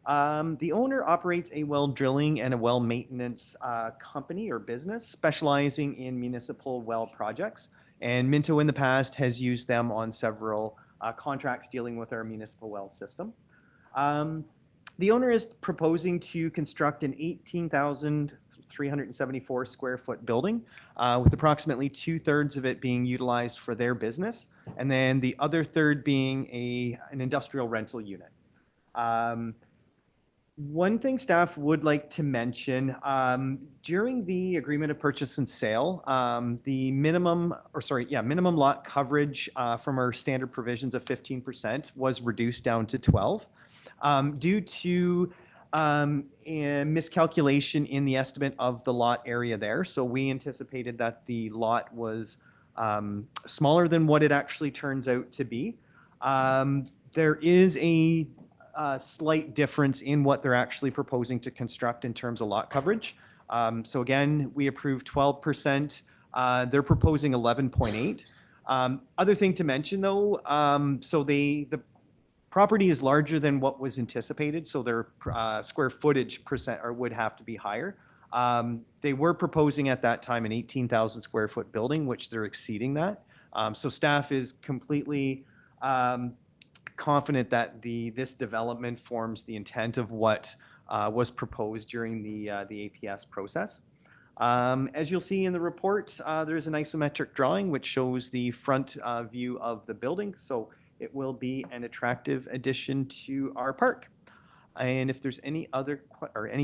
S10: The owner operates a well drilling and a well maintenance company or business specializing in municipal well projects. And Minto in the past has used them on several contracts dealing with our municipal well system. The owner is proposing to construct an 18,374 square foot building with approximately 2/3 of it being utilized for their business, and then the other third being an industrial rental unit. One thing staff would like to mention, during the agreement of purchase and sale, the minimum lot coverage from our standard provisions of 15% was reduced down to 12 due to a miscalculation in the estimate of the lot area there. So we anticipated that the lot was smaller than what it actually turns out to be. There is a slight difference in what they're actually proposing to construct in terms of lot coverage. So again, we approved 12%. They're proposing 11.8. Other thing to mention though, so the property is larger than what was anticipated, so their square footage percent would have to be higher. They were proposing at that time an 18,000 square foot building, which they're exceeding that. So staff is completely confident that this development forms the intent of what was proposed during the APS process. As you'll see in the report, there's an isometric drawing which shows the front view of the building. So it will be an attractive addition to our park. And if there's any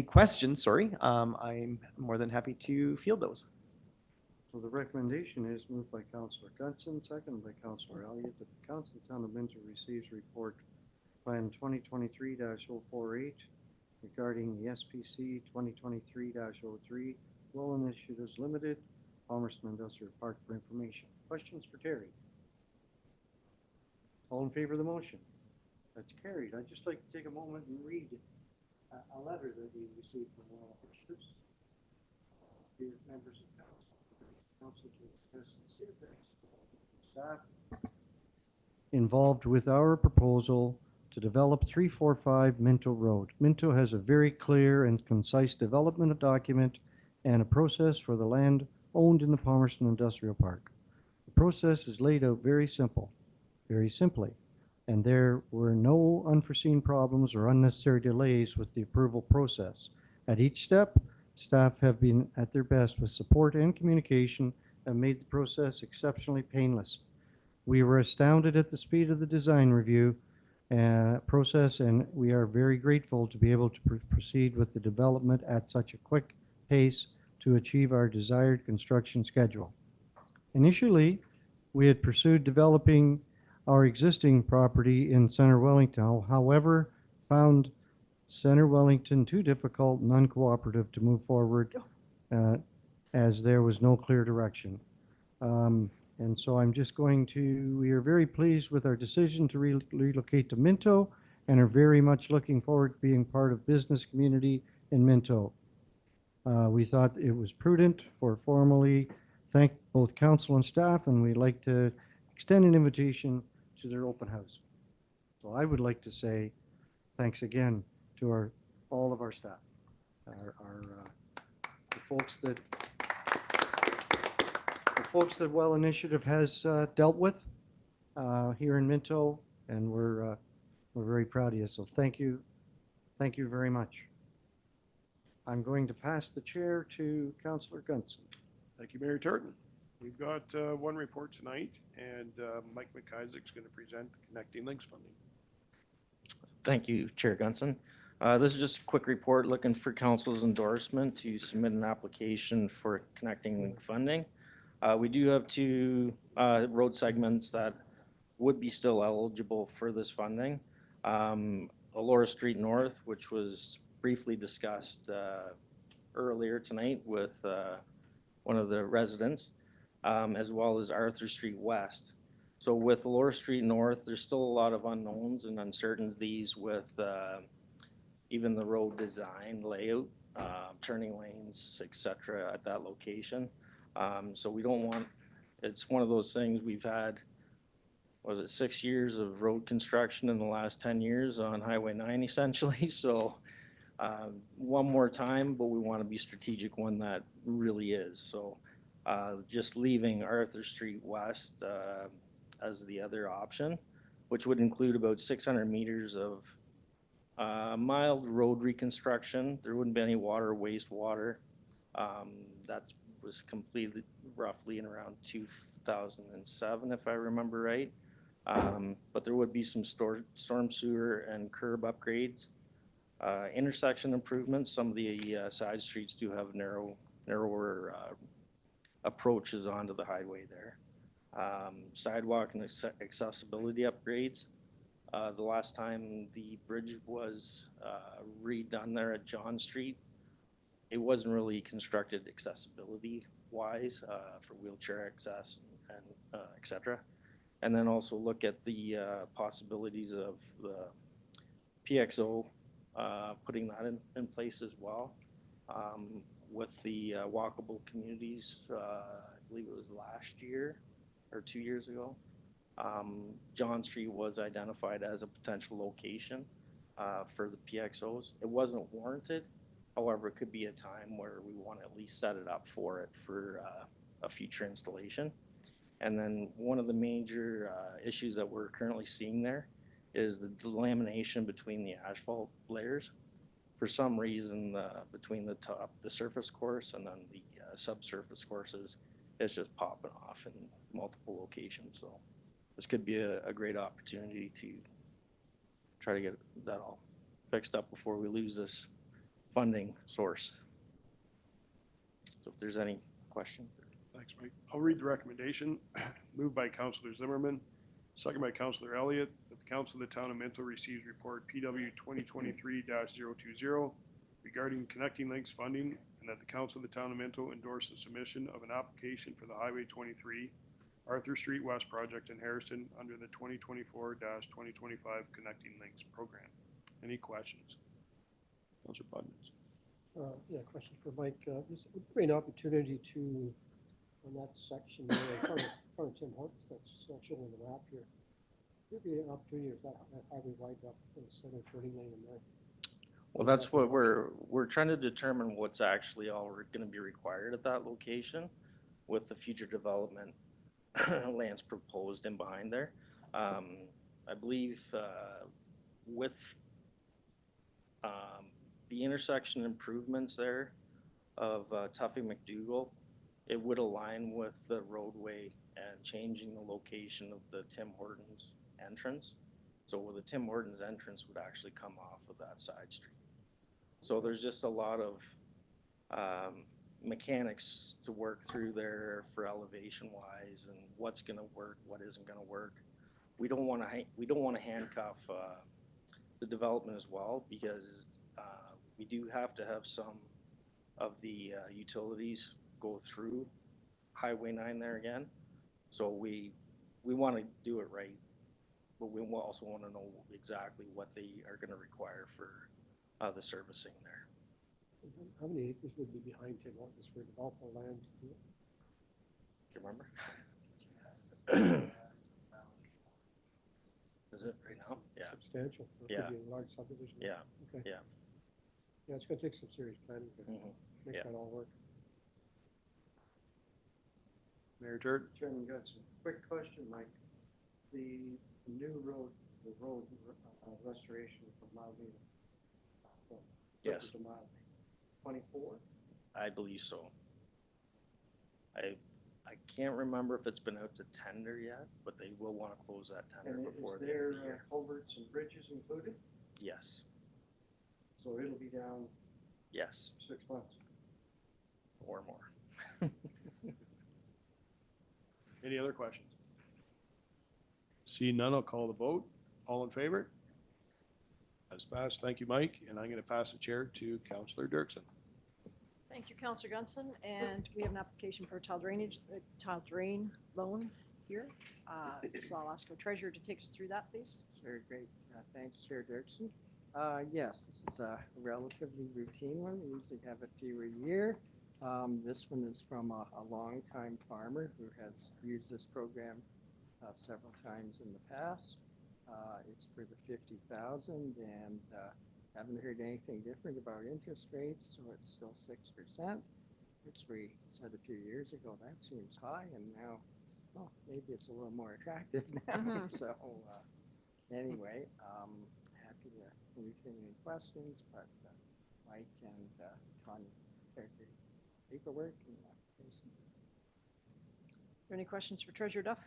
S10: questions, I'm more than happy to field those.
S2: So the recommendation is moved by Councillor Gunson, seconded by Councillor Elliott, that the Council of the Town of Minto receives report Plan 2023-048 regarding the SPC 2023-03 Well Initiatives Limited, Palmerston Industrial Park for information. Questions for Terry? All in favor of the motion? That's carried. I'd just like to take a moment and read a letter that we received from all officials, dear members of council to express sincere thanks to all the staff involved with our proposal to develop 345 Minto Road. Minto has a very clear and concise development document and a process for the land owned in the Palmerston Industrial Park. The process is laid out very simply, and there were no unforeseen problems or unnecessary delays with the approval process. At each step, staff have been at their best with support and communication and made the process exceptionally painless. We were astounded at the speed of the design review process, and we are very grateful to be able to proceed with the development at such a quick pace to achieve our desired construction schedule. Initially, we had pursued developing our existing property in Center Wellington, however, found Center Wellington too difficult and uncooperative to move forward as there was no clear direction. And so we are very pleased with our decision to relocate to Minto and are very much looking forward to being part of business community in Minto. We thought it was prudent for formally thank both council and staff, and we'd like to extend an invitation to their open house. So I would like to say thanks again to all of our staff, the folks that Well Initiative has dealt with here in Minto, and we're very proud of you. So thank you very much. I'm going to pass the chair to Councillor Gunson.
S11: Thank you, Mayor Turton. We've got one report tonight, and Mike McIsaac's going to present the Connecting Links funding.
S5: Thank you, Chair Gunson. This is just a quick report looking for council's endorsement to submit an application for Connecting Link funding. We do have two road segments that would be still eligible for this funding. Elora Street North, which was briefly discussed earlier tonight with one of the residents, as well as Arthur Street West. So with Elora Street North, there's still a lot of unknowns and uncertainties with even the road design, layout, turning lanes, etc. at that location.
S20: So we don't want, it's one of those things we've had, was it 6 years of road construction in the last 10 years on Highway 9 essentially? So one more time, but we want to be strategic when that really is. So just leaving Arthur Street West as the other option, which would include about 600 meters of mild road reconstruction. There wouldn't be any water, wastewater. That was completed roughly in around 2007, if I remember right. But there would be some storm sewer and curb upgrades. Intersection improvements. Some of the side streets do have narrower approaches onto the highway there. Sidewalk and accessibility upgrades. The last time the bridge was redone there at John Street, it wasn't really constructed accessibility wise for wheelchair access and et cetera. And then also look at the possibilities of the PXO, putting that in place as well. With the walkable communities, I believe it was last year or 2 years ago. John Street was identified as a potential location for the PXOs. It wasn't warranted. However, it could be a time where we want to at least set it up for it for a future installation. And then one of the major issues that we're currently seeing there is the delamination between the asphalt layers. For some reason, between the surface course and then the subsurface courses, it's just popping off in multiple locations. So this could be a great opportunity to try to get that all fixed up before we lose this funding source. So if there's any question.
S11: Thanks, Mike. I'll read the recommendation. Moved by Councillor Zimmerman, second by Councillor Elliott, that the Council of the Town of Minto receives report PW 2023-020 regarding Connecting Links funding, and that the Council of the Town of Minto endorse the submission of an application for the Highway 23 Arthur Street West project in Harrison under the 2024-2025 Connecting Links program. Any questions? Councillor Budmans.
S6: Yeah, question for Mike. This would be an opportunity to, on that section there, in front of Tim Hortons, that's shown in the map here. Would be an opportunity if that highway widened up instead of turning lane in there.
S20: Well, that's what we're trying to determine what's actually all going to be required at that location with the future development lands proposed in behind there. I believe with the intersection improvements there of Tuffy McDougall, it would align with the roadway and changing the location of the Tim Hortons entrance. So the Tim Hortons entrance would actually come off of that side street. So there's just a lot of mechanics to work through there for elevation wise and what's going to work, what isn't going to work. We don't want to handcuff the development as well, because we do have to have some of the utilities go through Highway 9 there again. So we want to do it right, but we also want to know exactly what they are going to require for the servicing there.
S6: How many acres would be behind Tim Hortons for developable land? Do
S20: you remember? Is it right now? Yeah.
S6: Substantial. It
S20: Yeah.
S6: could be a large subdivision.
S20: Yeah.
S6: Okay.
S20: Yeah.
S6: Yeah, it's going to take some serious planning to make
S20: Yeah.
S6: that all work.
S11: Mayor Turd.
S2: Chairman Gudson, quick question, Mike. The new road, the road restoration from Malavita.
S20: Yes.
S2: To Malavita, 24?
S20: I believe so. I can't remember if it's been out to tender yet, but they will want to close that tender
S2: And
S20: before
S2: is
S20: the end of the
S2: there
S20: year.
S2: culverts and bridges included?
S20: Yes.
S2: So it'll be down
S20: Yes.
S2: 6 months.
S20: Or more.
S11: Any other questions? See none, I'll call the vote. All in favor? That's passed. Thank you, Mike. And I'm going to pass the chair to Councillor Dirksen.
S7: Thank you, Councillor Gunson, and we have an application for a tile drain loan here. So I'll ask our treasurer to take us through that, please.
S17: Very great. Thanks, Chair Dirksen. Yes, this is a relatively routine one. We usually have a few a year. This one is from a longtime farmer who has used this program several times in the past. It's for the 50,000 and haven't heard anything different about interest rates, so it's still 6%, which we said a few years ago, that seems high, and now, well, maybe it's a little more attractive now. So anyway, happy to entertain any questions, but Mike and Tanya prepared the paperwork and the application.
S7: Are there any questions for Treasurer Duff?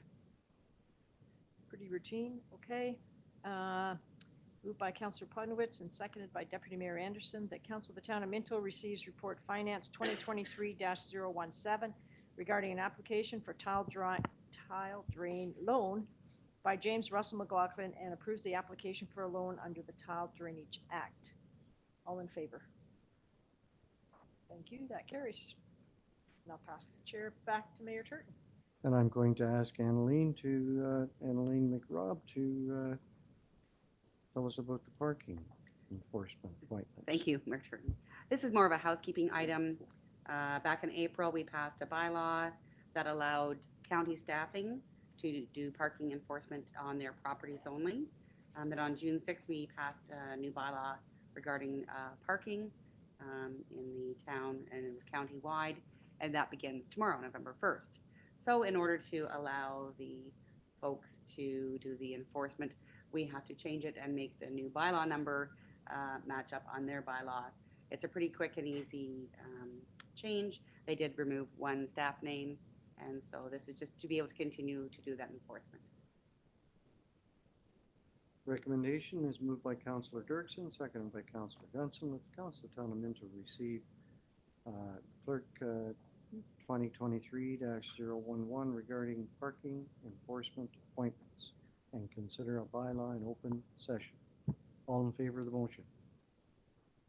S7: Pretty routine, okay. Moved by Councillor Podnowitz and seconded by Deputy Mayor Anderson that Council of the Town of Minto receives report finance 2023-017 regarding an application for tile drain loan by James Russell McLaughlin and approves the application for a loan under the Tile Drainage Act. All in favor? Thank you, that carries. And I'll pass the chair back to Mayor Turton.
S2: And I'm going to ask Annaleen McRobb to tell us about the parking enforcement appointments.
S3: Thank you, Mayor Turton. This is more of a housekeeping item. Back in April, we passed a bylaw that allowed county staffing to do parking enforcement on their properties only. Then on June 6th, we passed a new bylaw regarding parking in the town, and it was county-wide, and that begins tomorrow, November 1st. So in order to allow the folks to do the enforcement, we have to change it and make the new bylaw number match up on their bylaw. It's a pretty quick and easy change. They did remove one staff name, and so this is just to be able to continue to do that enforcement.
S2: Recommendation is moved by Councillor Dirksen, seconded by Councillor Gunson, that the Council of the Town of Minto receive clerk 2023-011 regarding parking enforcement appointments and consider a bylaw in open session. All in favor of the motion?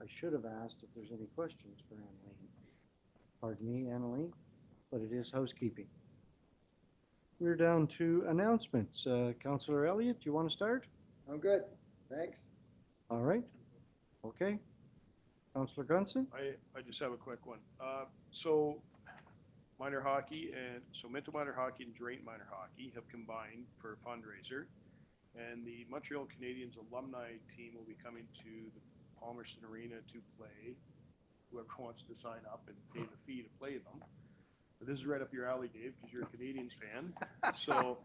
S2: I should have asked if there's any questions for Annaleen. Pardon me, Annaleen, but it is housekeeping. We're down to announcements. Councillor Elliott, do you want to start?
S8: I'm good, thanks.
S2: All right. Okay. Councillor Gunson?
S11: I just have a quick one. So minor hockey so Minto Minor Hockey and Drayton Minor Hockey have combined for a fundraiser, and the Montreal Canadiens alumni team will be coming to the Palmerston Arena to play. Whoever wants to sign up and pay the fee to play them. But this is right up your alley, Dave, because you're a Canadiens fan. So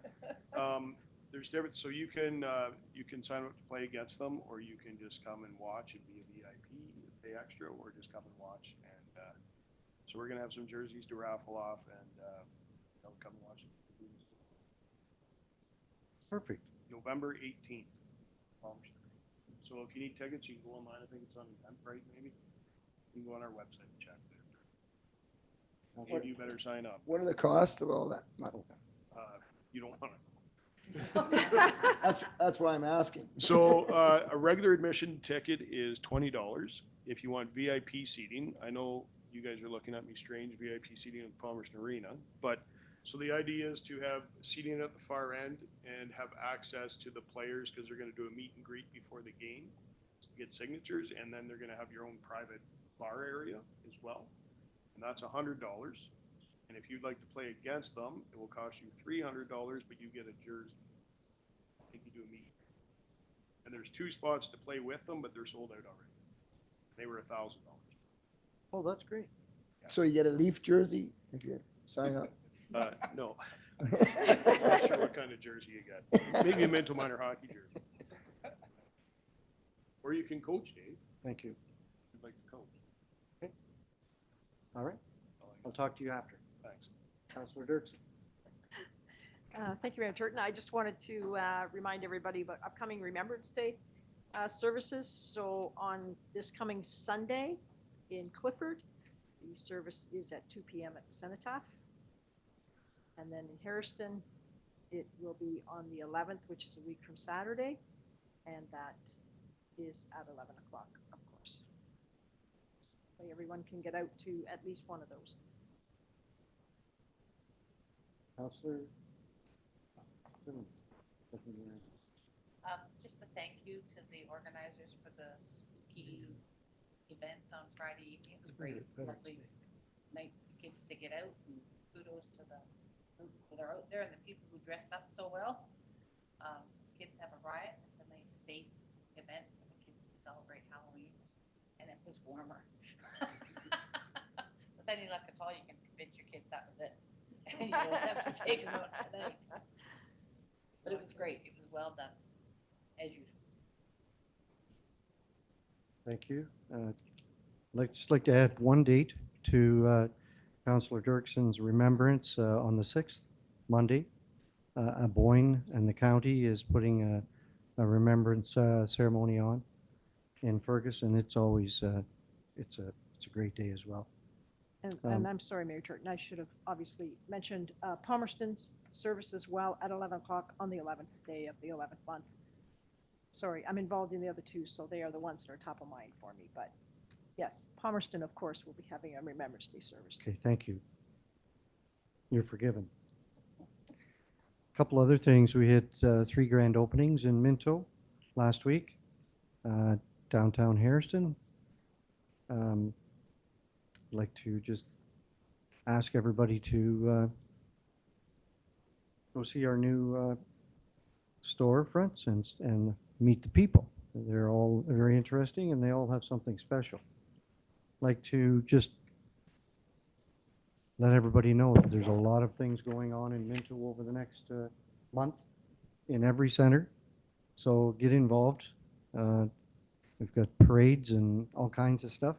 S11: there's different. So you can sign up to play against them, or you can just come and watch and be a VIP, pay extra, or just come and watch. And so we're gonna have some jerseys to raffle off, and come and watch.
S2: Perfect.
S11: November 18th. So if you need tickets, you can go online. I think it's on Eventbrite, maybe. You can go on our website and check there. And you better sign up.
S8: What are the costs of all that?
S11: You don't want to.
S8: That's why I'm asking.
S11: So a regular admission ticket is $20. If you want VIP seating, I know you guys are looking at me strange, VIP seating at Palmerston Arena, but so the idea is to have seating at the far end and have access to the players, because they're going to do a meet and greet before the game to get signatures, and then they're going to have your own private bar area as well, and that's $100. And if you'd like to play against them, it will cost you $300, but you get a jersey. I think you do a meet. And there's 2 spots to play with them, but they're sold out already. They were $1,000.
S2: Oh, that's great.
S8: So you get a Leaf jersey if you sign up?
S11: No. Not sure what kind of jersey you got. Maybe a Minto Minor Hockey jersey. Or you can coach, Dave.
S2: Thank you.
S11: If you'd like to coach.
S2: Okay. All right. I'll talk to you after.
S11: Thanks.
S2: Councillor Dirksen.
S7: Thank you, Mayor Turton. I just wanted to remind everybody about upcoming Remembrance Day services. So on this coming Sunday in Clifford, the service is at 2 p.m. at the Cenotaph. And then in Harriston, it will be on the 11th, which is a week from Saturday, and that is at 11 o'clock, of course. So everyone can get out to at least one of those.
S2: Councillor
S12: Just a thank you to the organizers for the spooky event on Friday evening. It was great. It's lovely night for the kids to get out, and kudos to the groups that are out there and the people who dressed up so well. Kids have a riot. It's a nice, safe event for the kids to celebrate Halloween, and it was warmer. With any luck at all, you can convince your kids that was it. And you don't have to take them out tonight. But it was great. It was well done, as usual.
S2: Thank you. Just like to add one date to Councillor Dirkson's remembrance on the 6th, Monday. Boyne and the county is putting a remembrance ceremony on in Ferguson. It's always it's a great day as well.
S7: And I'm sorry, Mayor Turton, I should have obviously mentioned Palmerston's service as well at 11 o'clock on the 11th day of the 11th month. Sorry, I'm involved in the other two, so they are the ones that are top of mind for me. But yes, Palmerston, of course, will be having a Remembrance Day service.
S2: Okay, thank you. You're forgiven. A couple other things. We had 3 grand openings in Minto last week, downtown Hairston. I'd like to just ask everybody to go see our new storefronts and meet the people. They're all very interesting and they all have something special. I'd like to just let everybody know that there's a lot of things going on in Minto over the next month in every center. So get involved. We've got parades and all kinds of stuff.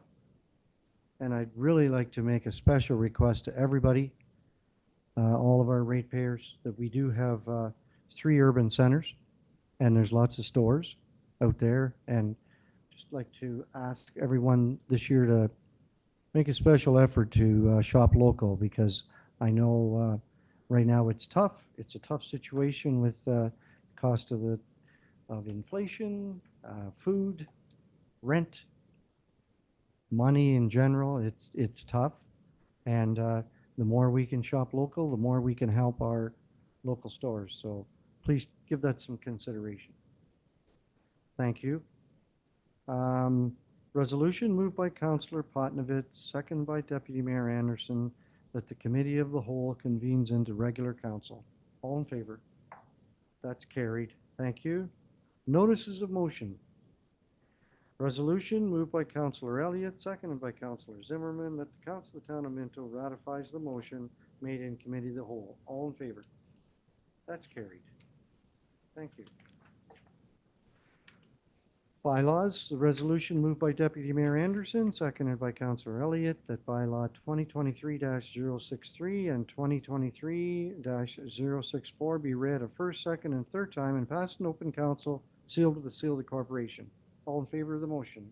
S2: And I'd really like to make a special request to everybody, all of our ratepayers, that we do have 3 urban centers, and there's lots of stores out there. And just like to ask everyone this year to make a special effort to shop local, because I know right now it's tough. It's a tough situation with cost of inflation, food, rent, money in general. It's tough, and the more we can shop local, the more we can help our local stores. So please give that some consideration. Thank you. Resolution moved by Councillor Potnovich, second by Deputy Mayor Anderson, that the Committee of the Whole convenes into regular council. All in favor? That's carried. Thank you. Notices of motion. Resolution moved by Councillor Elliott, seconded by Councillor Zimmerman, that the Council of the Town of Minto ratifies the motion made in Committee of the Whole. All in favor? That's carried. Thank you. Bylaws. The resolution moved by Deputy Mayor Anderson, seconded by Councillor Elliott, that bylaw 2023-063 and 2023-064 be read a first, second, and third time and passed in open council, sealed with the seal of the corporation. All in favor of the motion?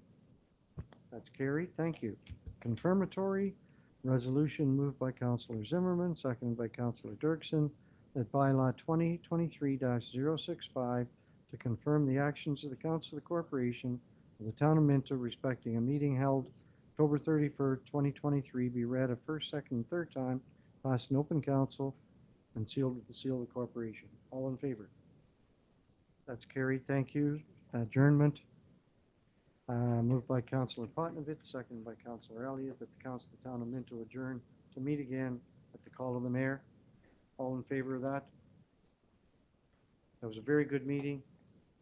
S2: That's carried. Thank you. Confirmatory. Resolution moved by Councillor Zimmerman, seconded by Councillor Dirksen, that bylaw 2023-065 to confirm the actions of the Council of the Corporation of the Town of Minto respecting a meeting held October 31st, 2023 be read a first, second, and third time, passed in open council, and sealed with the seal of the corporation. All in favor? That's carried. Thank you. Adjournment. Moved by Councillor Potnovich, seconded by Councillor Elliott, that the Council of the Town of Minto adjourn to meet again at the call of the Mayor. All in favor of that? That was a very good meeting.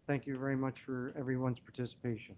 S2: Thank you very much for everyone's participation.